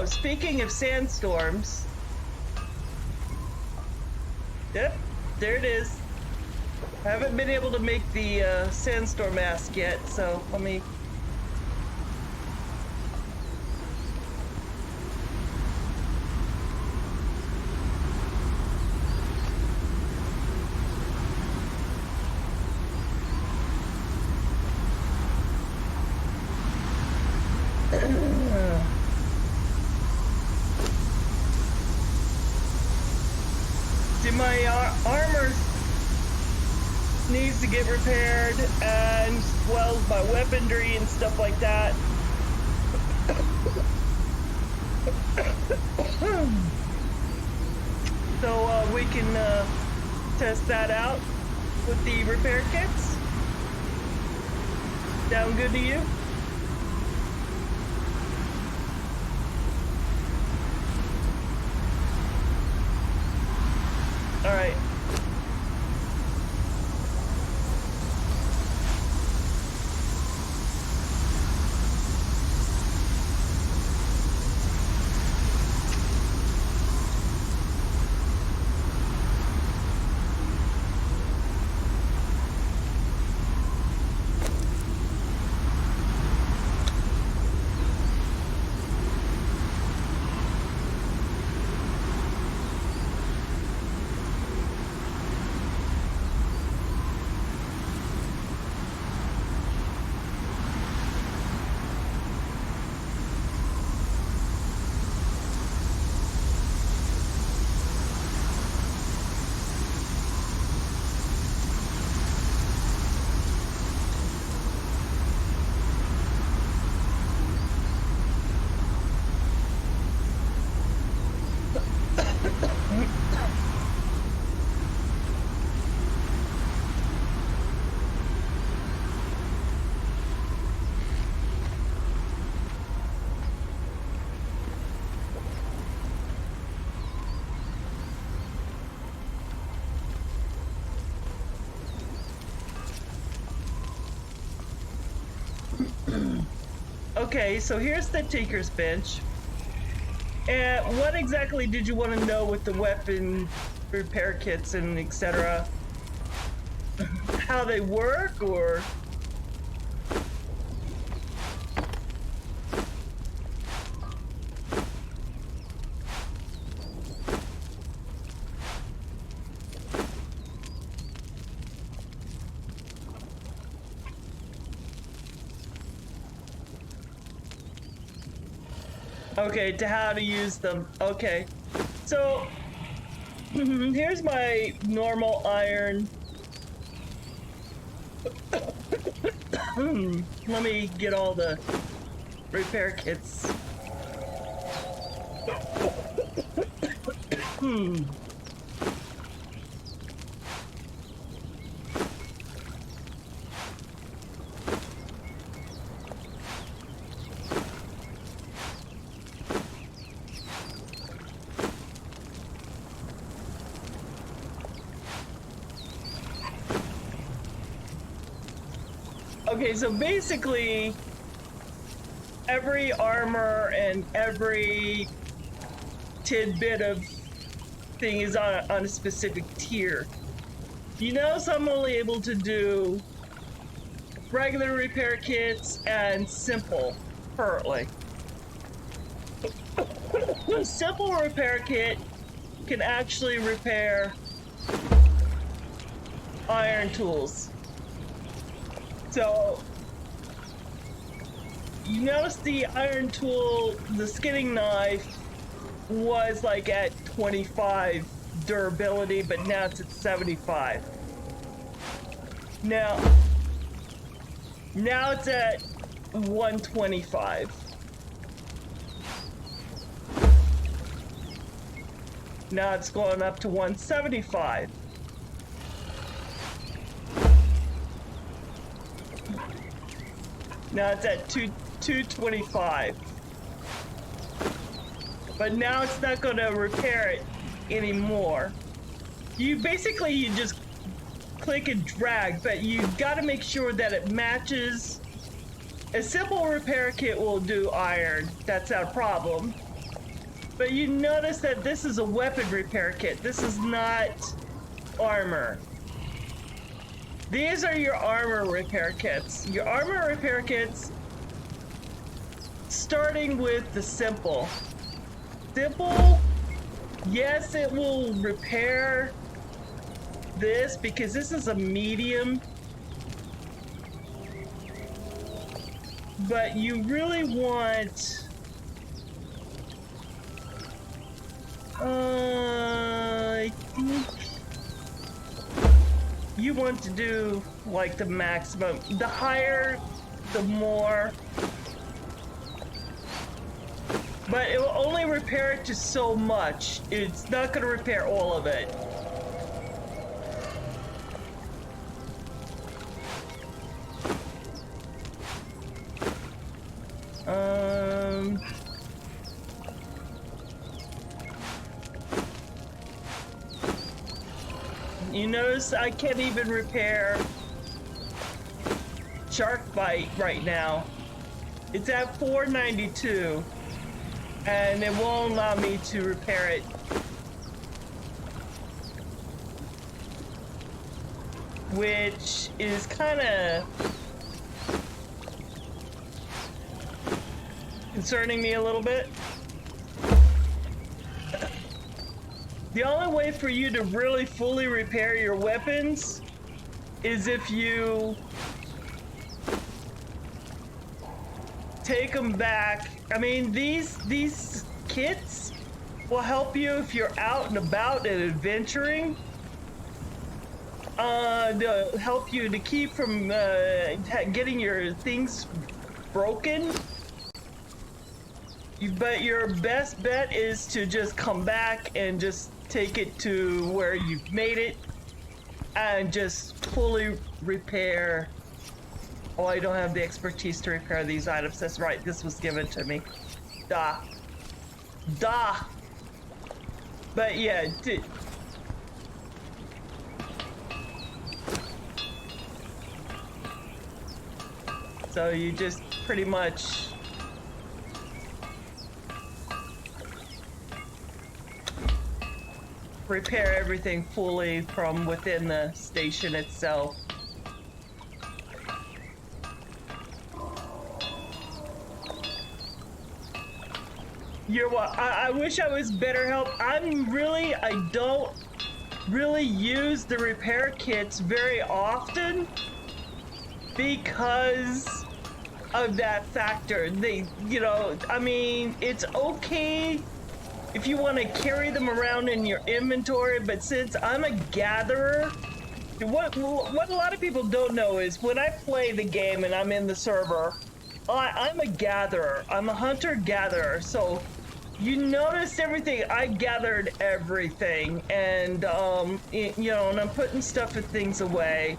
Oh, speaking of sandstorms. Yep, there it is. I haven't been able to make the sandstorm mask yet, so let me... See, my armor needs to get repaired, and well, my weaponry and stuff like that. So we can test that out with the repair kits. Sound good to you? All right. Okay, so here's the Tinker's Bench. And what exactly did you want to know with the weapon repair kits and etc.? How they work, or? Okay, to how to use them. Okay, so here's my normal iron. Let me get all the repair kits. Okay, so basically, every armor and every tidbit of thing is on a specific tier. You notice I'm only able to do regular repair kits and simple currently. The simple repair kit can actually repair iron tools. So, you notice the iron tool, the skinning knife, was like at 25 durability, but now it's at 75. Now it's at 125. Now it's going up to 175. Now it's at 225. But now it's not going to repair it anymore. You just click and drag, but you got to make sure that it matches. A simple repair kit will do iron. That's not a problem. But you notice that this is a weapon repair kit. This is not armor. These are your armor repair kits. Your armor repair kits, starting with the simple. Simple, yes, it will repair this because this is a medium. But you really want... I think you want to do like the maximum. The higher, the more. But it will only repair it to so much. It's not going to repair all of it. You notice I can't even repair Shark Bite right now. It's at 492, and it won't allow me to repair it. Which is kind of concerning me a little bit. The only way for you to really fully repair your weapons is if you take them back. I mean, these kits will help you if you're out and about and adventuring. They'll help you to keep from getting your things broken. But your best bet is to just come back and just take it to where you've made it and just fully repair. Oh, I don't have the expertise to repair these items. That's right, this was given to me. Duh. But yeah, so you just pretty much repair everything fully from within the station itself. You're what? I wish I was better help. I don't really use the repair kits very often because of that factor. I mean, it's okay if you want to carry them around in your inventory, but since I'm a gatherer, what a lot of people don't know is when I play the game and I'm in the server, I'm a gatherer. I'm a hunter-gatherer, so you noticed everything. I gathered everything, and and I'm putting stuff and things away.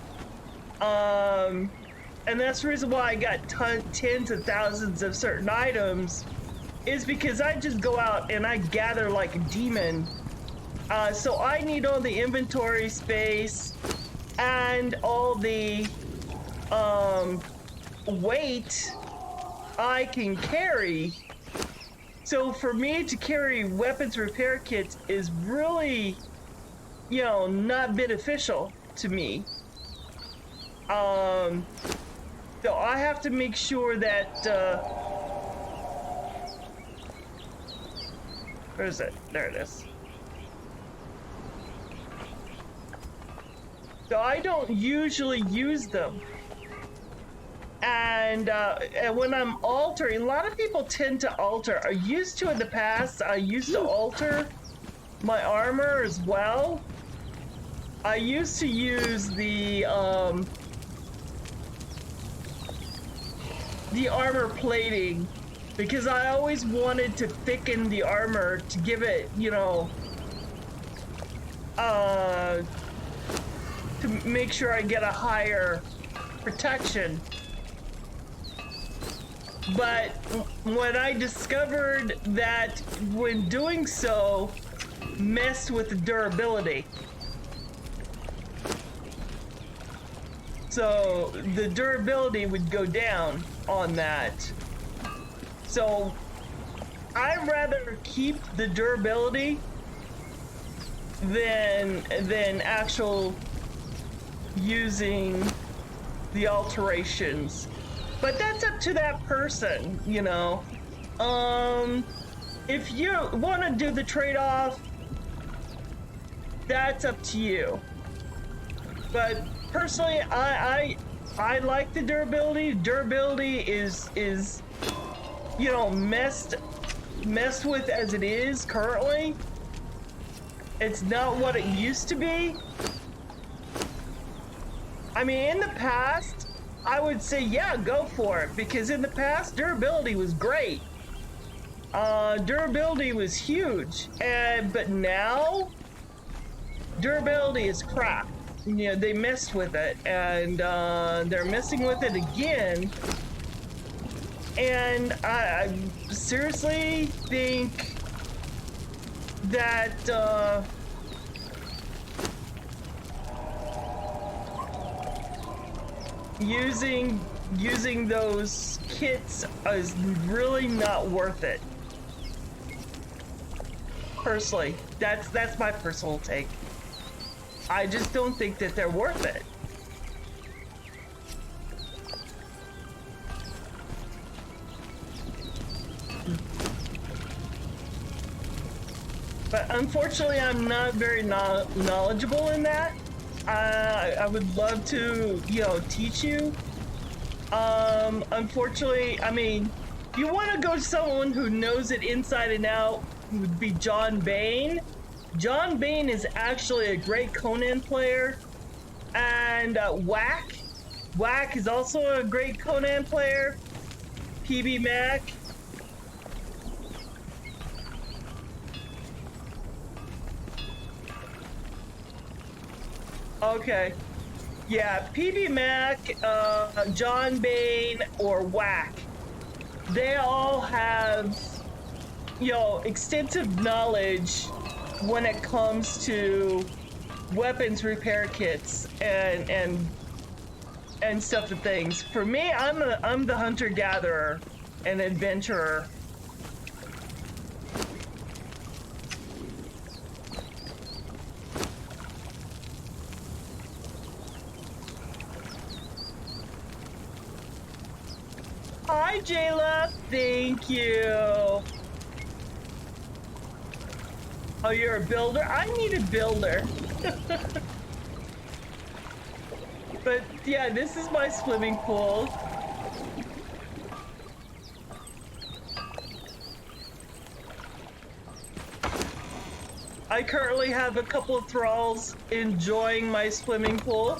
And that's the reason why I got tens of thousands of certain items, is because I just go out and I gather like a demon. So I need all the inventory space and all the weight I can carry. So for me to carry weapons repair kits is really, not beneficial to me. So I have to make sure that, where is it? There it is. So I don't usually use them. And when I'm altering, a lot of people tend to alter. I used to in the past. I used to alter my armor as well. I used to use the armor plating because I always wanted to thicken the armor to give it, to make sure I get a higher protection. But when I discovered that when doing so messed with the durability. So the durability would go down on that. So I'd rather keep the durability than actual using the alterations. But that's up to that person, you know. If you want to do the trade-off, that's up to you. But personally, I like the durability. Durability is you know, messed with as it is currently. It's not what it used to be. I mean, in the past, I would say, yeah, go for it, because in the past, durability was great. Durability was huge, but now, durability is crap. You know, they messed with it, and they're messing with it again. And I seriously think that using those kits is really not worth it. Personally, that's my personal take. I just don't think that they're worth it. But unfortunately, I'm not very knowledgeable in that. I would love to, you know, teach you. Unfortunately, I mean, you want to go to someone who knows it inside and out, would be John Bain. John Bain is actually a great Conan player, and Whack is also a great Conan player. PB Mac. Okay. Yeah, PB Mac, John Bain, or Whack. They all have, you know, extensive knowledge when it comes to weapons repair kits and stuff and things. For me, I'm the hunter-gatherer and adventurer. Hi, Jayla. Thank you. Oh, you're a builder? I need a builder. But yeah, this is my swimming pool. I currently have a couple of thralls enjoying my swimming pool.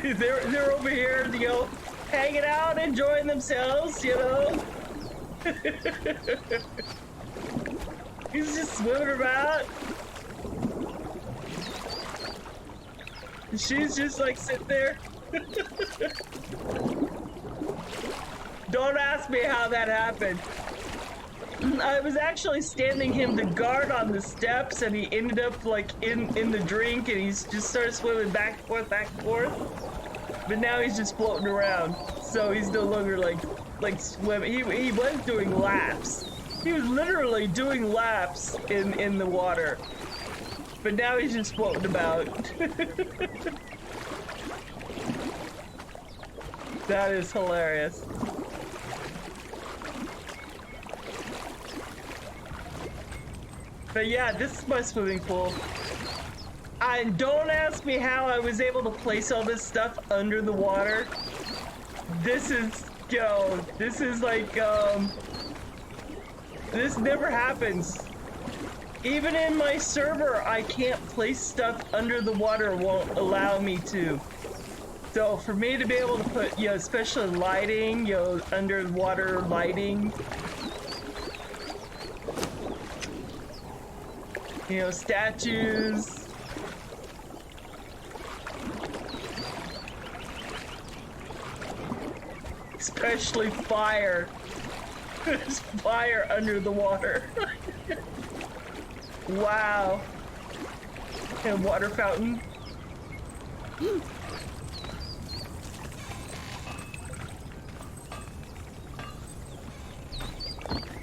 They're over here, you know, hanging out, enjoying themselves, you know. He's just swimming about. And she's just like sitting there. Don't ask me how that happened. I was actually standing him to guard on the steps, and he ended up like in the drink, and he's just started swimming back and forth. But now he's just floating around, so he's no longer like swimming. He was doing laps. He was literally doing laps in the water. But now he's just floating about. That is hilarious. But yeah, this is my swimming pool. And don't ask me how I was able to place all this stuff under the water. This is, yo, this is like, this never happens. Even in my server, I can't place stuff under the water, won't allow me to. So for me to be able to put, you know, especially lighting, you know, underwater lighting, you know, statues. Especially fire. There's fire under the water. Wow. And water fountain.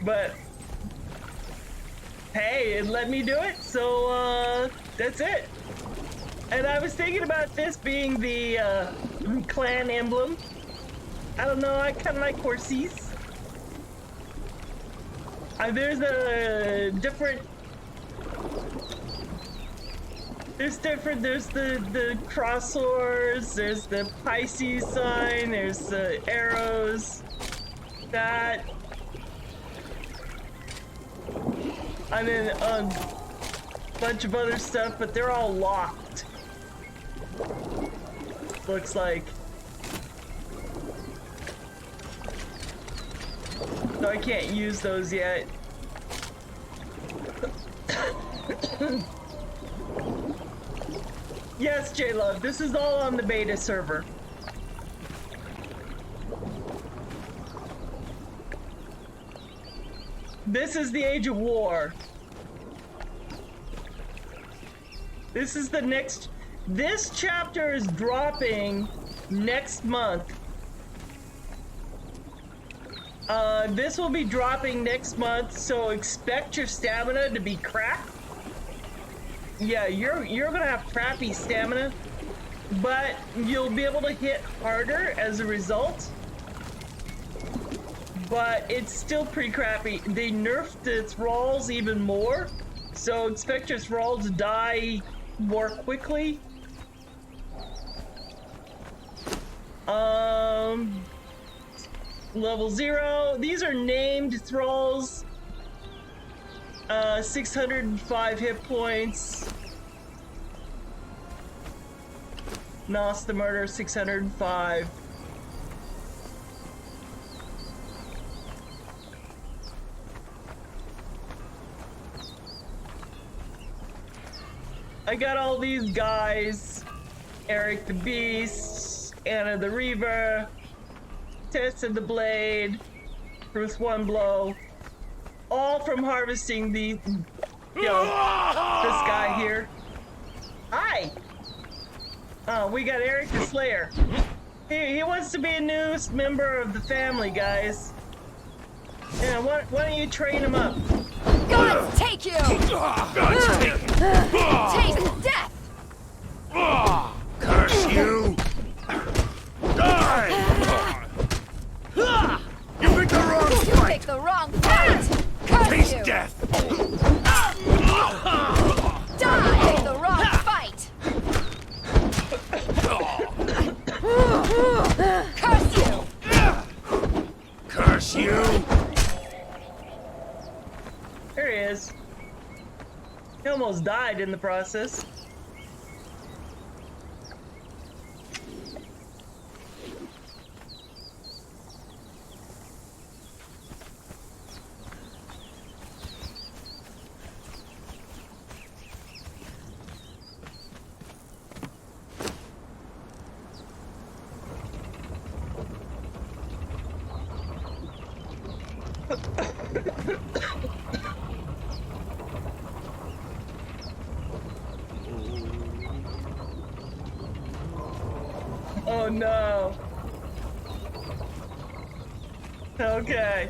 But hey, it let me do it, so that's it. And I was thinking about this being the clan emblem. I don't know, I kind of like horses. There's a different. There's the cross swords, there's the Pisces sign, there's the arrows, that. And then a bunch of other stuff, but they're all locked. Looks like. So I can't use those yet. Yes, J-Love, this is all on the beta server. This is the Age of War. This is the next... This chapter is dropping next month. This will be dropping next month, so expect your stamina to be crap. Yeah, you're gonna have crappy stamina, but you'll be able to hit harder as a result. But it's still pretty crappy. They nerfed the thralls even more, so expect your thralls to die more quickly. Level 0. These are named thralls. 605 hit points. Nos the Murder, 605. I got all these guys. Eric the Beast, Anna the Reaver, Tessa the Blade, Ruth One Blow. All from harvesting the, this guy here. Hi! We got Eric the Slayer. He wants to be a new member of the family, guys. Yeah, why don't you train him up? Gods take you! Gods take you! Taste death! Curse you! Die! You picked the wrong You fight! picked the wrong fight! Curse Taste you! death! Die! Pick the wrong fight! Curse you! Curse you! There he is. He almost died in the process. Oh no. Okay.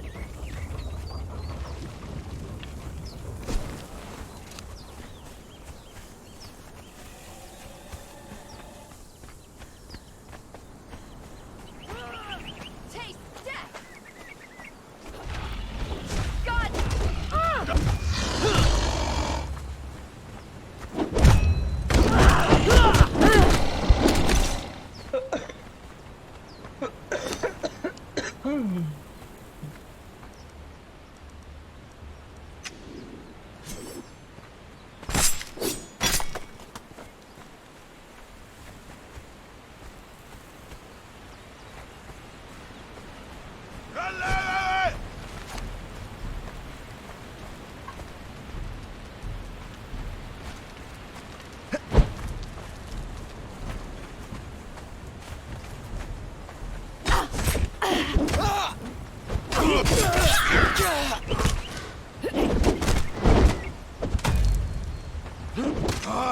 Taste death! God!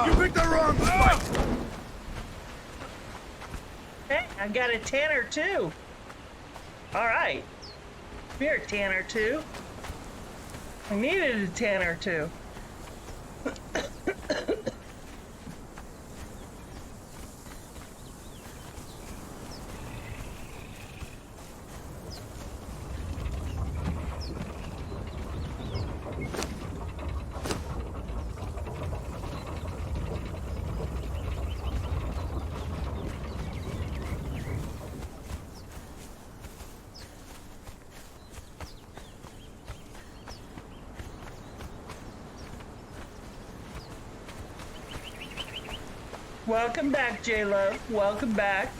You picked the wrong fight! Hey, I got a Tanner too. All right. Here, Tanner too. I needed a Tanner too. Welcome back, J-Lo. Welcome back.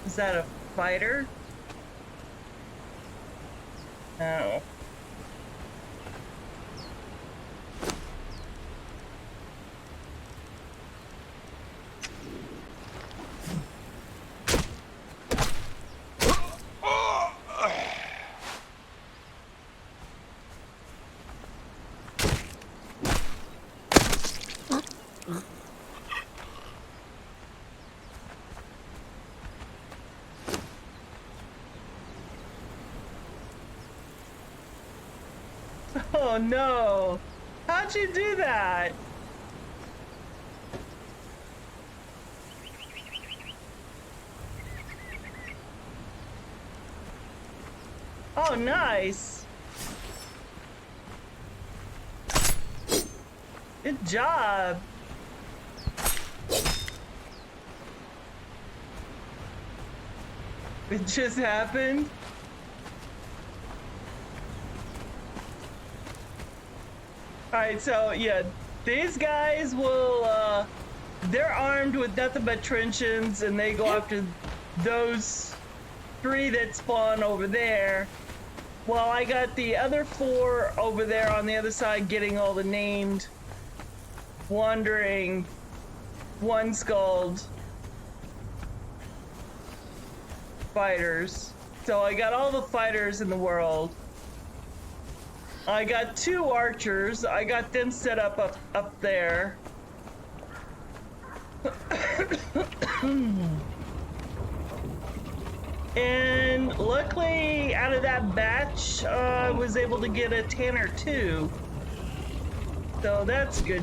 Is that a fighter? No. Oh no! How'd you do that? Oh, nice! Good job! It just happened? Alright, so yeah, these guys will, they're armed with nothing but truncheons, and they go after those 3 that spawn over there. Well, I got the other 4 over there on the other side getting all the named, wandering, one-skulled fighters. So I got all the fighters in the world. I got 2 archers. I got them set up there. And luckily, out of that batch, I was able to get a Tanner too. So that's good.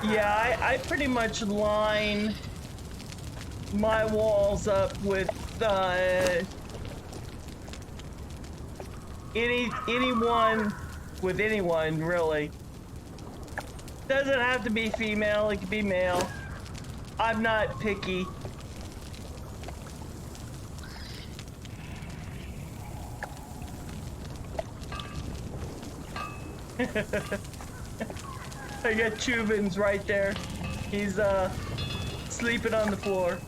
Yeah, I pretty much line my walls up with anyone really. Doesn't have to be female, it could be male. I'm not picky. I got Chooven's right there. He's sleeping on the floor.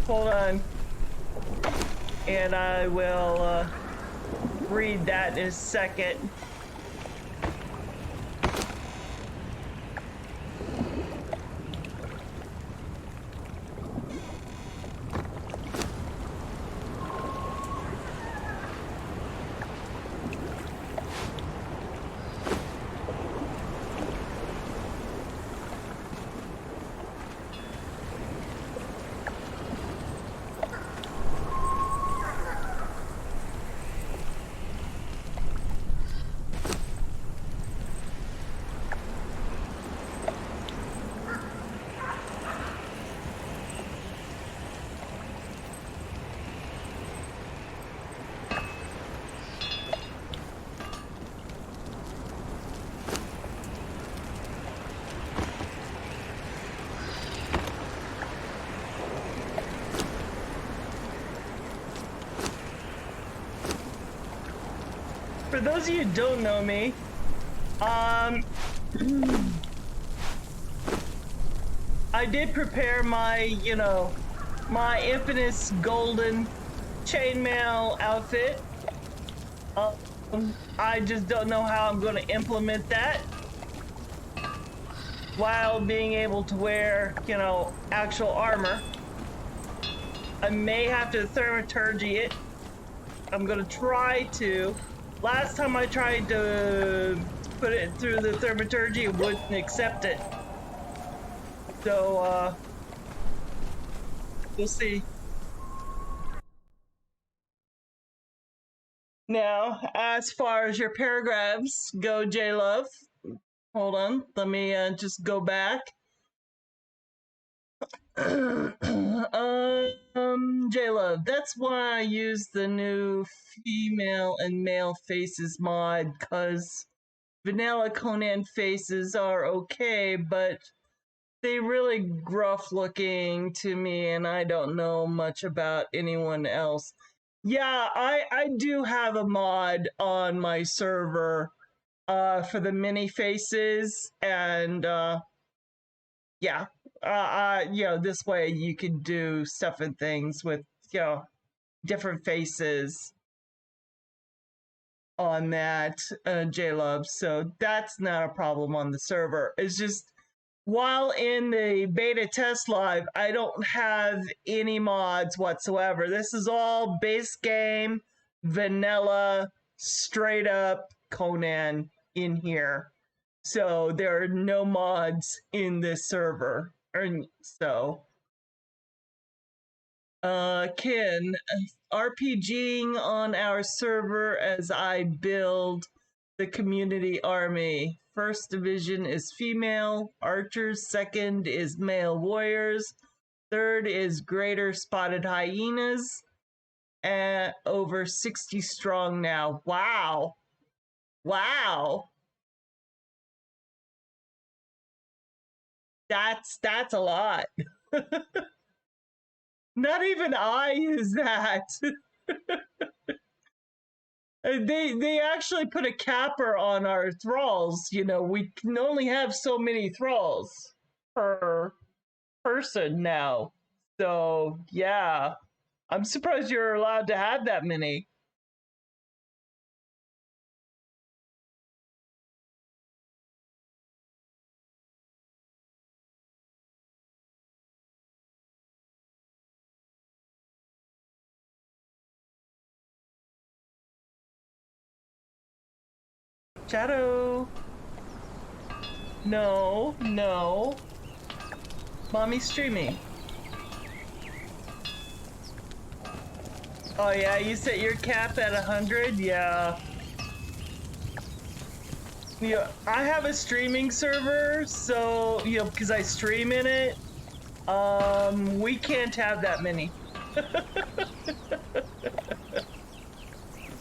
Hold on, and I will read that in a second. those of you who don't know me, I did prepare my, you know, my infamous golden chainmail outfit. I just don't know how I'm going to implement that while being able to wear, you know, actual armor. I may have to thaumaturgy it. I'm going to try to. Last time I tried to put it through the thaumaturgy, it wouldn't accept it. So, we'll see. Now, as far as your paragraphs go, J-Love, hold on, let me just go back. J-Love, that's why I use the new female and male faces mod, cause vanilla Conan faces are okay, but they really gruff looking to me, and I don't know much about anyone else. Yeah, I do have a mod on my server for the mini faces, and yeah, you know, this way you can do stuff and things with, you know, different faces on that, J-Love. So that's not a problem on the server. It's just, while in the beta test live, I don't have any mods whatsoever. This is all base game, vanilla, straight up Conan in here. So there are no mods in this server. So, Ken, RPGing on our server as I build the community army. First division is female archers, second is male warriors, third is greater spotted hyenas, and over 60 strong now. Wow. Wow. That's a lot. Not even I use that. They actually put a capper on our thralls. You know, we can only have so many thralls per person now. So, yeah. I'm surprised you're allowed to have that many. Shadow. No, no. Mommy's streaming. Oh yeah, you set your cap at 100? Yeah. You know, I have a streaming server, so, you know, because I stream in it, we can't have that many.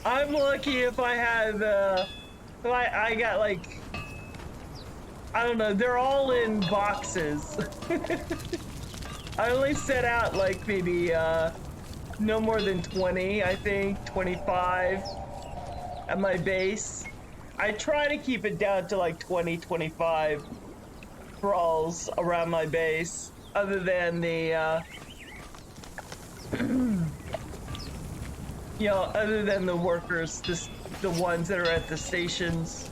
I'm lucky if I have, I got like, I don't know, they're all in boxes. I only set out like maybe, no more than 20, I think, 25 at my base. I try to keep it down to like 20, 25 thralls around my base, other than the, you know, other than the workers, just the ones that are at the stations.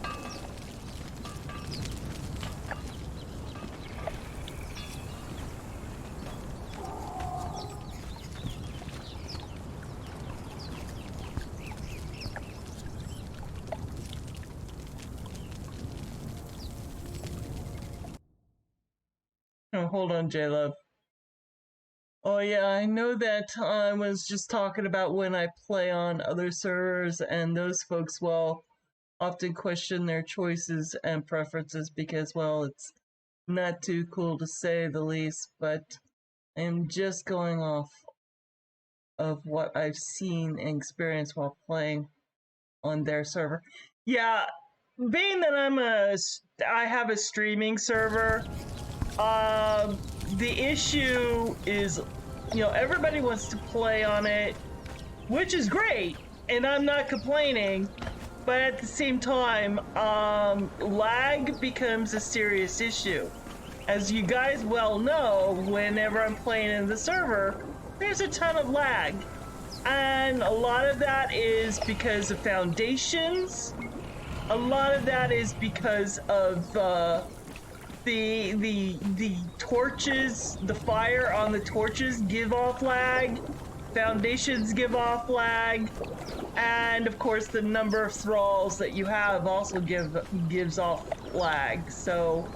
Oh, hold on, J-Love. Oh yeah, I know that I was just talking about when I play on other servers, and those folks, well, often question their choices and preferences because, well, it's not too cool to say the least, but I'm just going off of what I've seen and experienced while playing on their server. Yeah, being that I have a streaming server, the issue is, you know, everybody wants to play on it, which is great, and I'm not complaining, But at the same time, lag becomes a serious issue. As you guys well know, whenever I'm playing in the server, there's a ton of lag. And a lot of that is because of foundations. A lot of that is because of the torches, the fire on the torches give off lag. Foundations give off lag. And of course the number of thralls that you have also gives off lag. So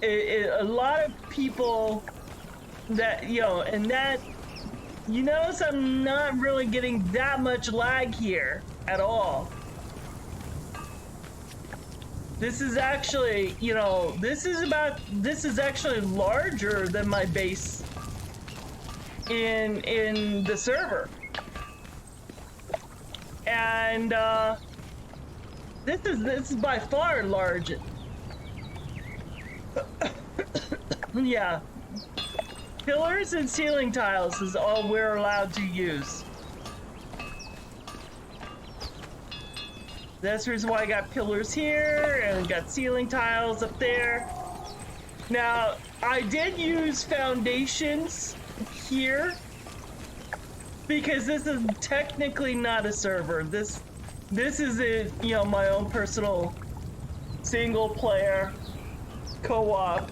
a lot of people that, you know, and that, you notice I'm not really getting that much lag here at all. This is actually, you know, this is actually larger than my base in the server. And this is by far larger. Yeah. Pillars and ceiling tiles is all we're allowed to use. That's the reason why I got pillars here and got ceiling tiles up there. Now, I did use foundations here because this is technically not a server. This is a, you know, my own personal single player co-op.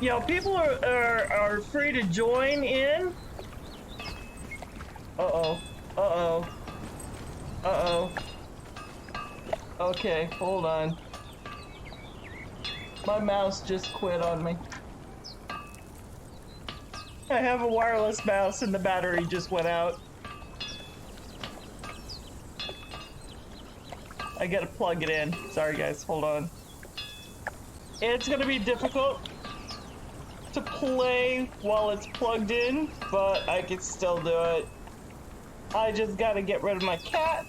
You know, people are free to join in. Uh-oh. Uh-oh. Uh-oh. Okay, hold on. My mouse just quit on me. I have a wireless mouse and the battery just went out. I gotta plug it in. Sorry guys, hold on. It's gonna be difficult to play while it's plugged in, but I can still do it. I just gotta get rid of my cat,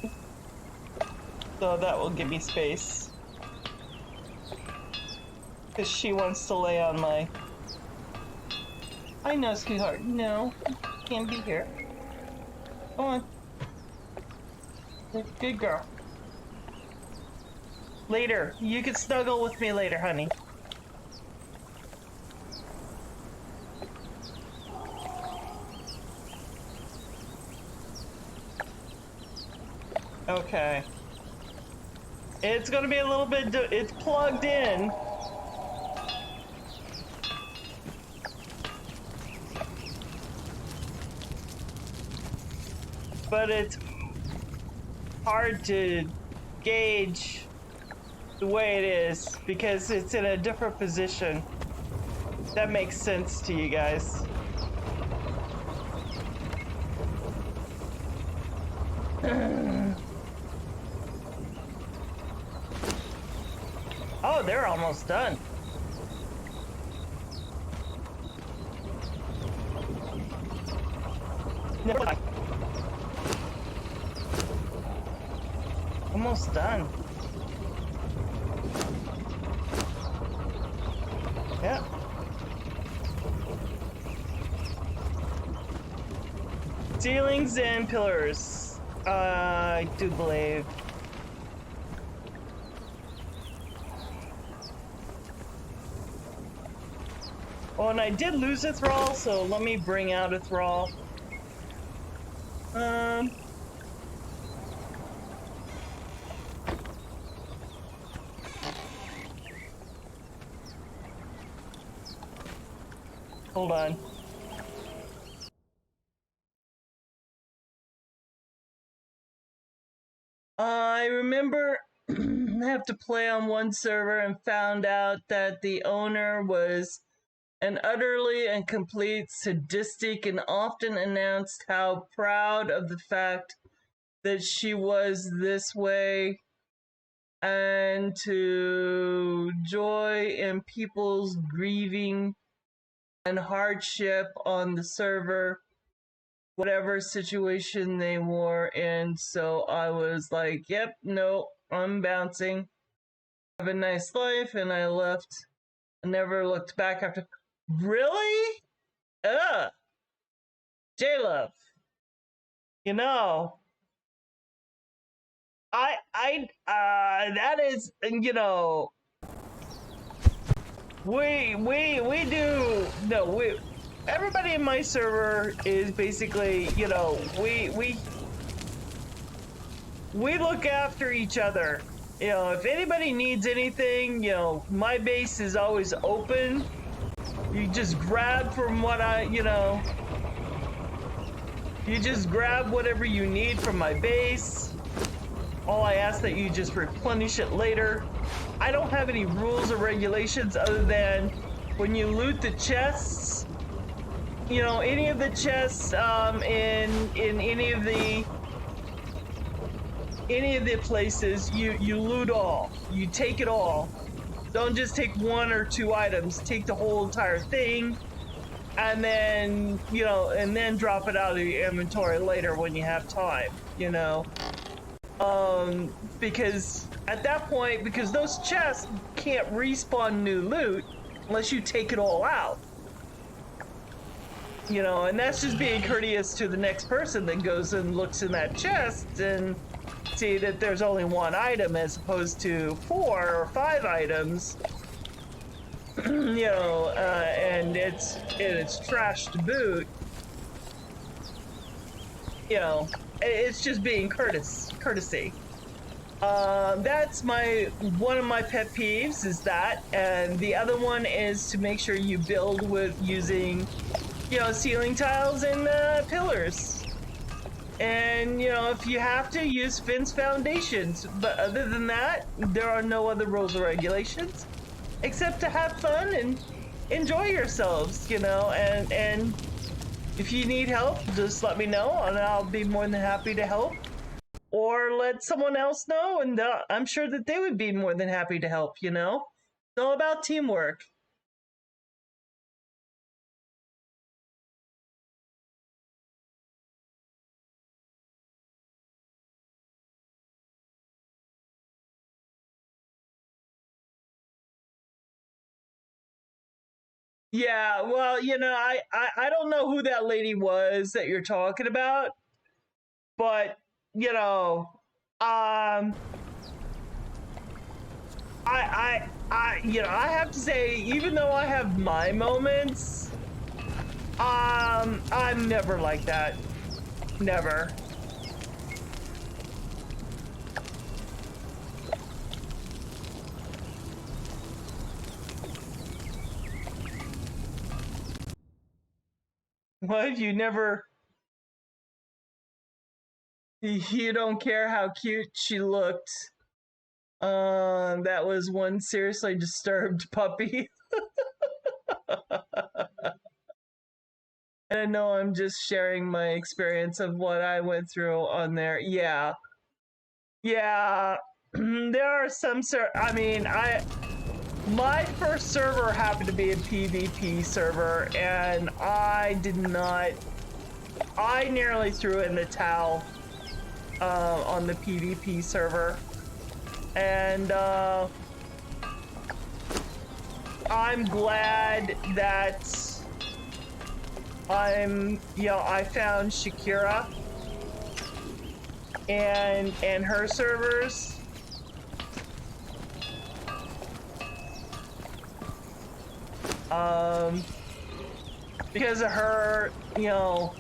so that will give me space. Because she wants to lay on my... I know, sweetheart. No, can't be here. Come on. Good girl. Later. You can snuggle with me later, honey. Okay. It's gonna be a little bit... It's plugged in. But it's hard to gauge the way it is because it's in a different position. That makes sense to you guys. Oh, they're almost done. Almost done. Yeah. Ceilings and pillars. I do believe. Oh, and I did lose a thrall, so let me bring out a thrall. Hold on. I remember I have to play on one server and found out that the owner was an utterly and complete sadistic and often announced how proud of the fact that she was this way and to joy in people's grieving and hardship on the server, whatever situation they were in. So I was like, yep, no, I'm bouncing. Have a nice life, and I left. I never looked back after. Really? Ugh. J-Love. You know, that is, you know, we do, no, everybody in my server is basically, you know, we look after each other. You know, if anybody needs anything, you know, my base is always open. You just grab from what you just grab whatever you need from my base. All I ask that you just replenish it later. I don't have any rules or regulations other than when you loot the chests, you know, any of the chests in any of the places, you loot all. You take it all. Don't just take 1 or 2 items. Take the whole entire thing, and then, you know, and then drop it out of your inventory later when you have time, you know. Because at that point, because those chests can't respawn new loot unless you take it all out. You know, and that's just being courteous to the next person that goes and looks in that chest and see that there's only 1 item as opposed to 4 or 5 items. You know, and it's trash to boot. You know, it's just being courtesy. That's one of my pet peeves is that, and the other one is to make sure you build with using, you know, ceiling tiles and pillars. And, you know, if you have to, use fence foundations. But other than that, there are no other rules or regulations except to have fun and enjoy yourselves, you know. And if you need help, just let me know and I'll be more than happy to help. Or let someone else know, and I'm sure that they would be more than happy to help, you know. It's all about teamwork. Yeah, well, you know, I don't know who that lady was that you're talking about, but, you know, you know, I have to say, even though I have my moments, I'm never like that. Never. What? You don't care how cute she looked. That was one seriously disturbed puppy. And I know I'm just sharing my experience of what I went through on there. Yeah. Yeah. There are some my first server happened to be a PvP server, and I nearly threw in the towel on the PvP server. And I'm glad that I found Shakira and her servers. Because of her, you know,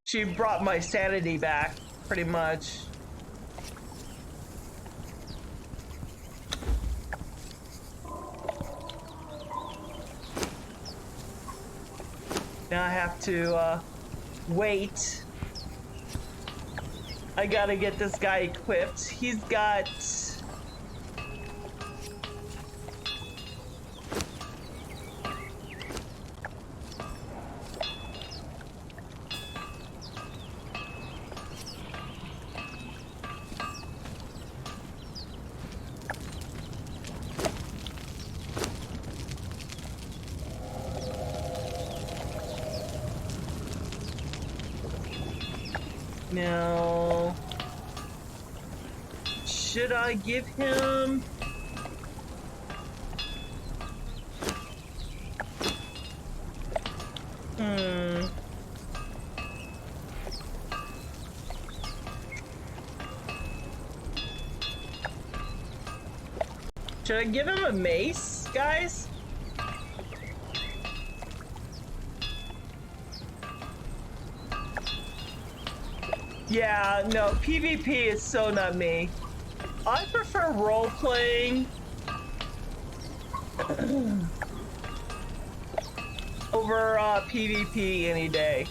she brought my sanity back, pretty much. Now I have to wait. I gotta get this guy equipped. He's got... Now, should I give him... Should I give him a mace, guys? Yeah, no, PvP is so not me. I prefer role-playing over PvP any day.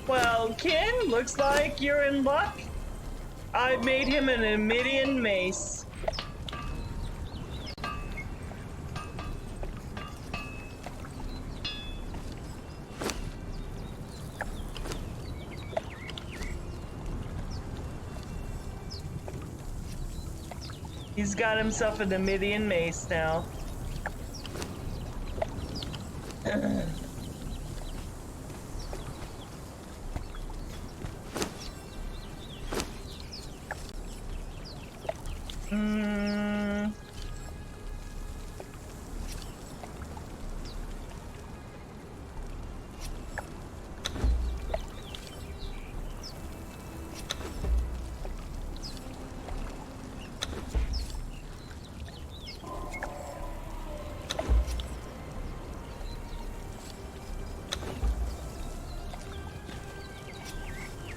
Well, Kin, looks like you're in luck. I made him an Emidian mace. He's got himself an Emidian mace now.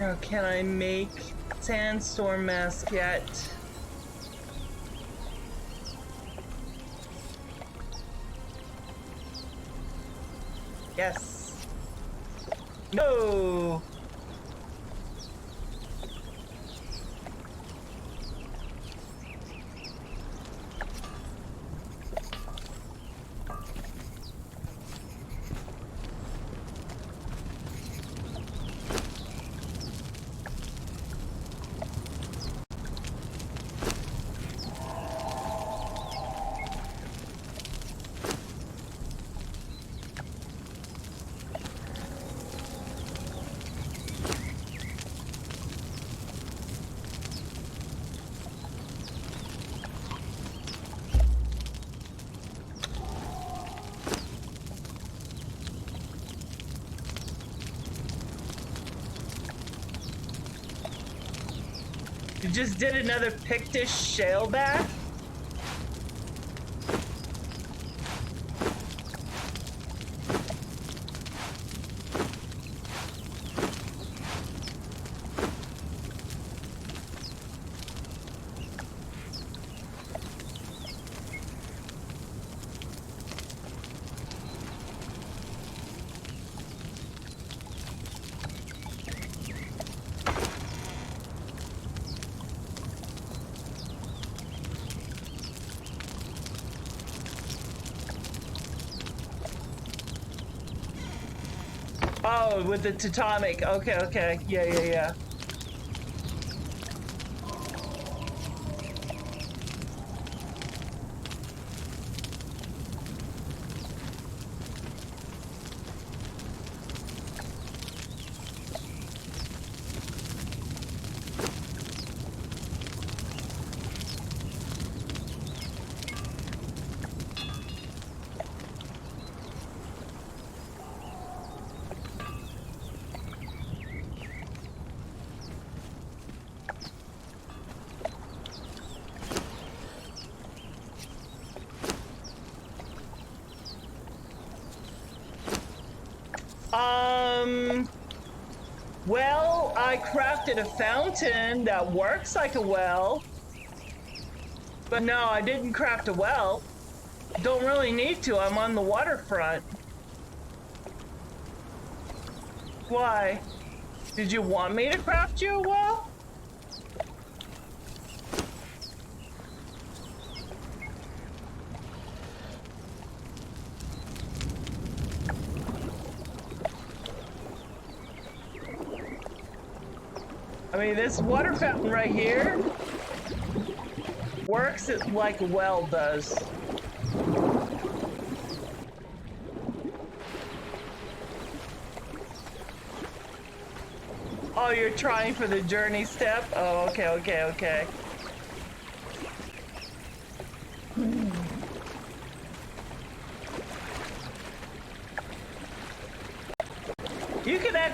Oh, can I make sandstorm mask yet? Yes. No. You just did another Pictish shale back? Oh, with the Titanic. Okay, okay. Yeah. Well, I crafted a fountain that works like a well. But no, I didn't craft a well. Don't really need to, I'm on the waterfront. Why? Did you want me to craft you a well? I mean, this water fountain right here works like a well does. Oh, you're trying for the journey step? Oh, okay.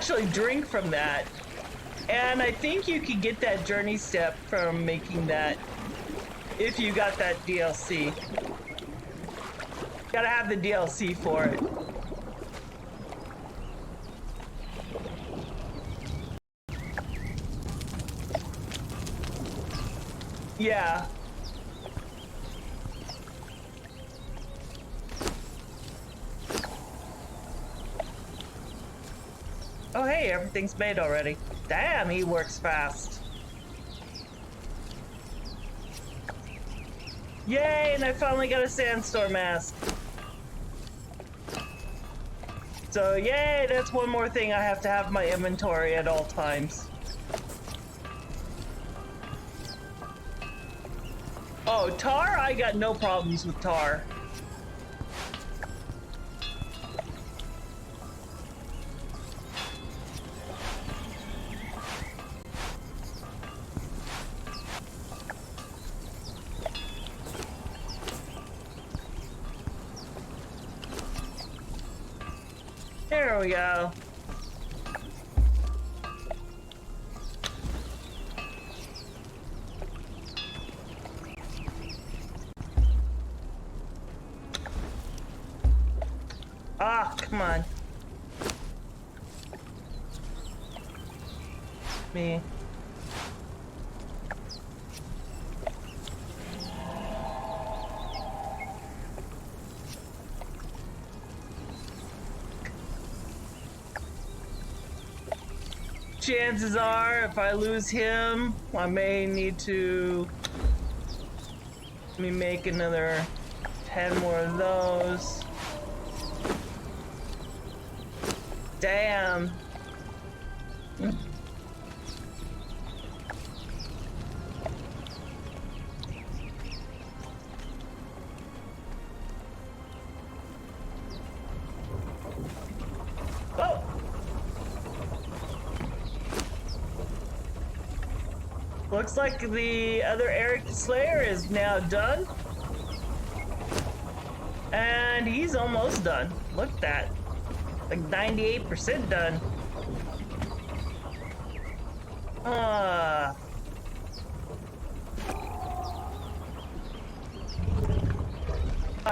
actually drink from that. And I think you could get that journey step from making that if you got that DLC. Gotta have the DLC for it. Yeah. Oh hey, everything's made already. Damn, he works fast. Yay, and I finally got a sandstorm mask. So yay, that's one more thing I have to have in my inventory at all times. Oh, tar? I got no problems with tar. There we go. Ah, come on. Me. Chances are, if I lose him, I may need to let me make another 10 more of those. Damn. Oh. Looks like the other Eric Slayer is now done. And he's almost done. Look at that. Like 98% done. I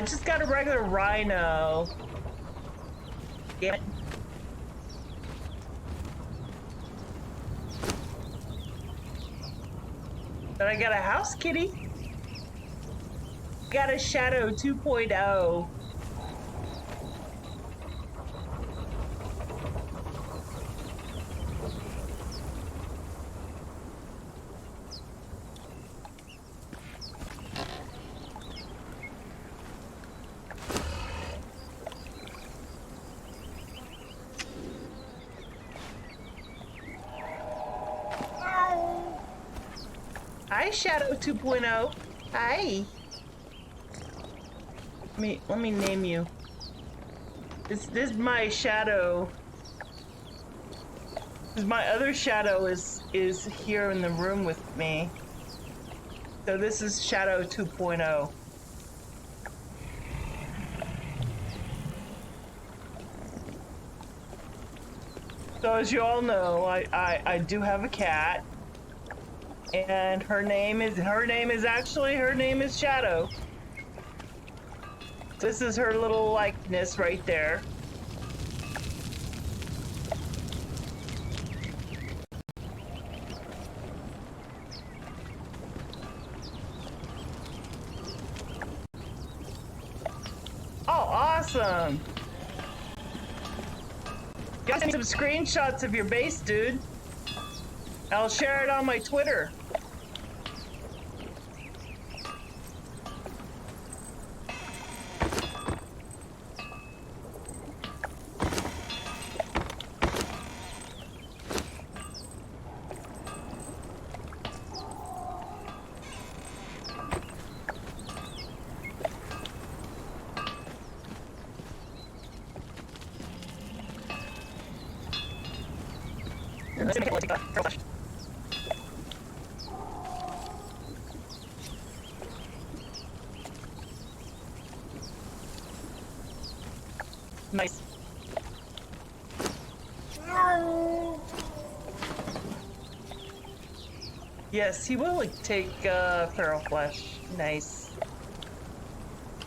just got a regular rhino. Damn it. But I got a house kitty. Got a Shadow 2.0. Hi, Shadow 2.0. Hi. Let me name you. This is my shadow. My other shadow is here in the room with me. So this is Shadow 2.0. So as you all know, I do have a cat. And her name is Shadow. This is her little likeness right there. Oh, awesome. Got some screenshots of your base, dude. I'll share it on my Twitter. Nice. 'Cause Yes, he will like, take feral flesh. Nice.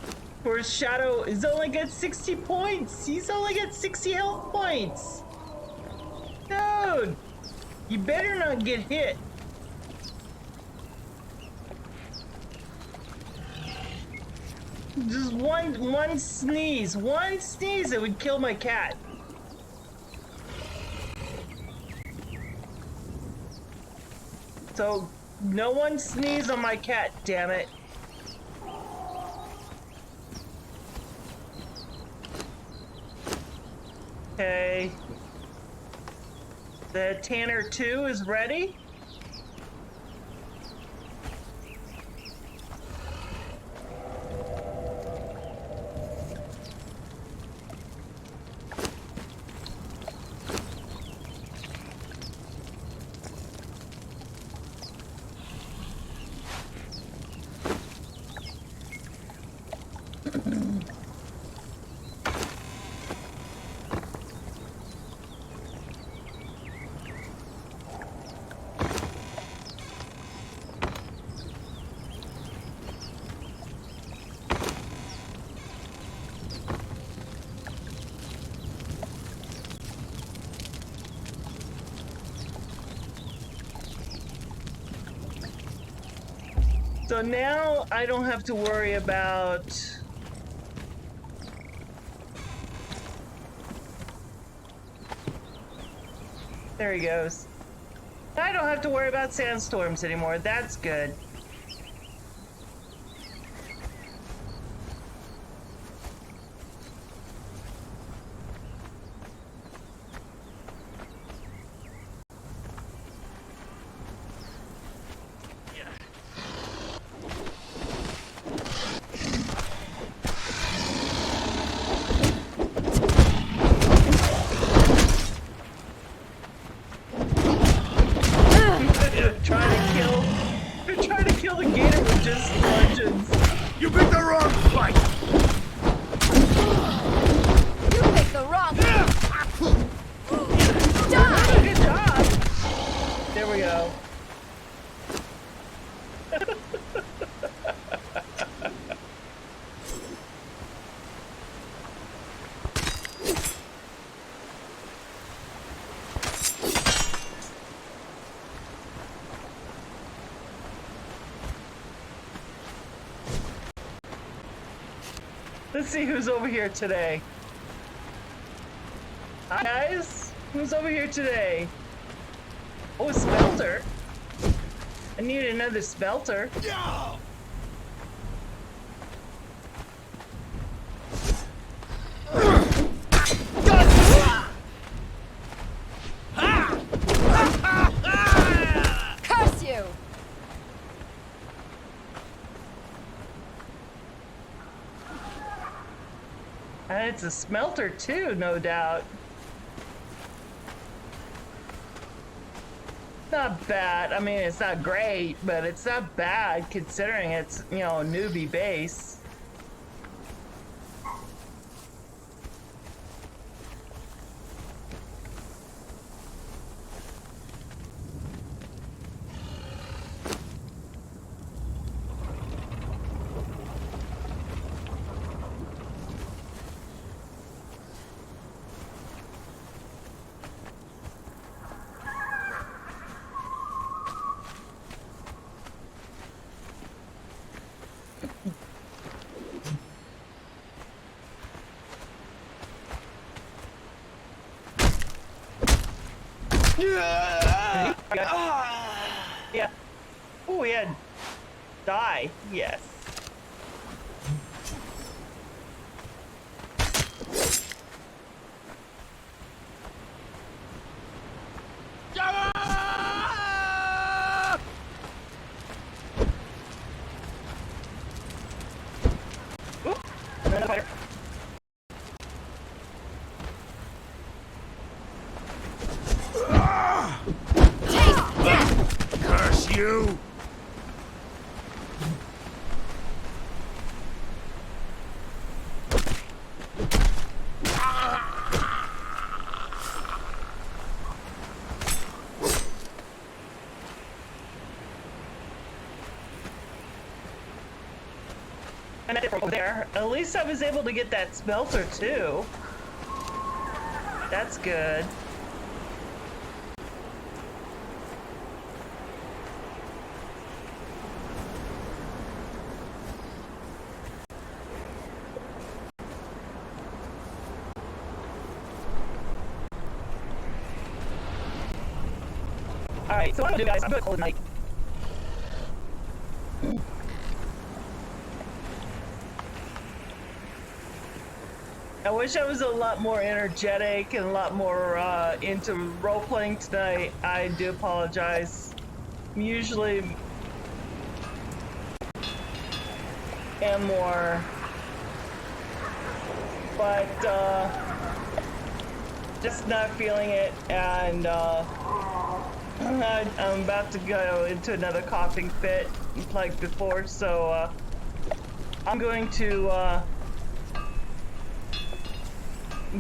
Of course, Shadow is only got 60 points. He's only got 60 health points. Dude, you better not get hit. Just one sneeze. One sneeze, it would kill my cat. So, no one sneeze on my cat, damn it. Okay. The Tanner 2 is ready. So now I don't have to worry about there he goes. I don't have to worry about sandstorms anymore. That's good. They're trying to kill the gator with just bludgeons. You picked the wrong fight! You picked the wrong Die! Good job! There we go. Let's see who's over here today. Hi guys, who's over here today? Oh, a smelter. I need another smelter. Yeah! Curse you! And it's a smelter too, no doubt. Not bad. I mean, it's not great, but it's not bad considering it's, you know, a newbie base. Yeah. Oh, we had die. Yes. Oop. Another fighter. Curse you! that's it over there. At least I was able to get that smelter too. That's good. Alright, so what I'm gonna do, guys, I'm gonna call it night. I wish I was a lot more energetic and a lot more into role-playing tonight. I do apologize. Usually am more, but just not feeling it, and I'm about to go into another coughing fit like before, so I'm going to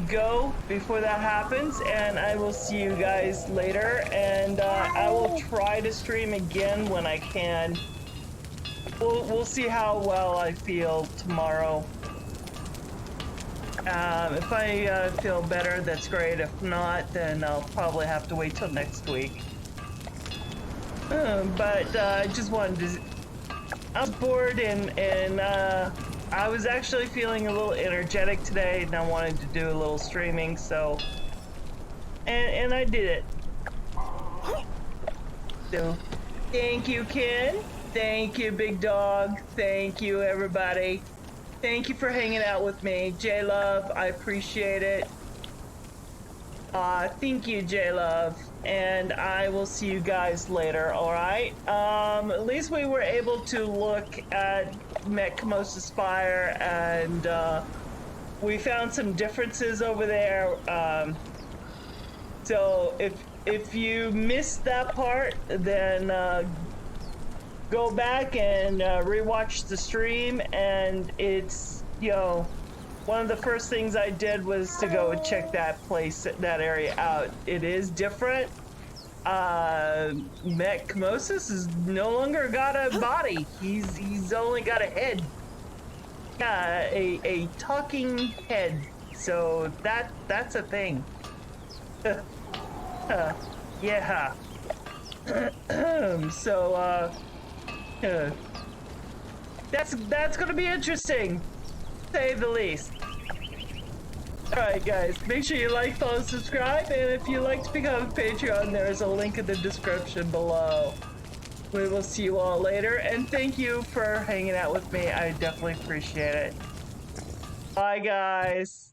go before that happens, and I will see you guys later, and I will try to stream again when I can. We'll see how well I feel tomorrow. If I feel better, that's great. If not, then I'll probably have to wait till next week. But I just wanted to... I was bored, and I was actually feeling a little energetic today, and I wanted to do a little streaming, so... And I did it. So, thank you, Ken. Thank you, Big Dog. Thank you, everybody. Thank you for hanging out with me. J-Love, I appreciate it. Thank you, J-Love. And I will see you guys later, alright? At least we were able to look at Metcamosa Spire, and we found some differences over there. So if you missed that part, then go back and rewatch the stream, and it's, you know, one of the first things I did was to go and check that place, that area out. It is different. Metcamosis is no longer got a body. He's only got a head. Yeah, a talking head. So that's a thing. Yeah. So that's gonna be interesting, to say the least. Alright guys, make sure you like, follow, subscribe, and if you'd like to become a Patreon, there is a link in the description below. We will see you all later, and thank you for hanging out with me. I definitely appreciate it. Bye guys.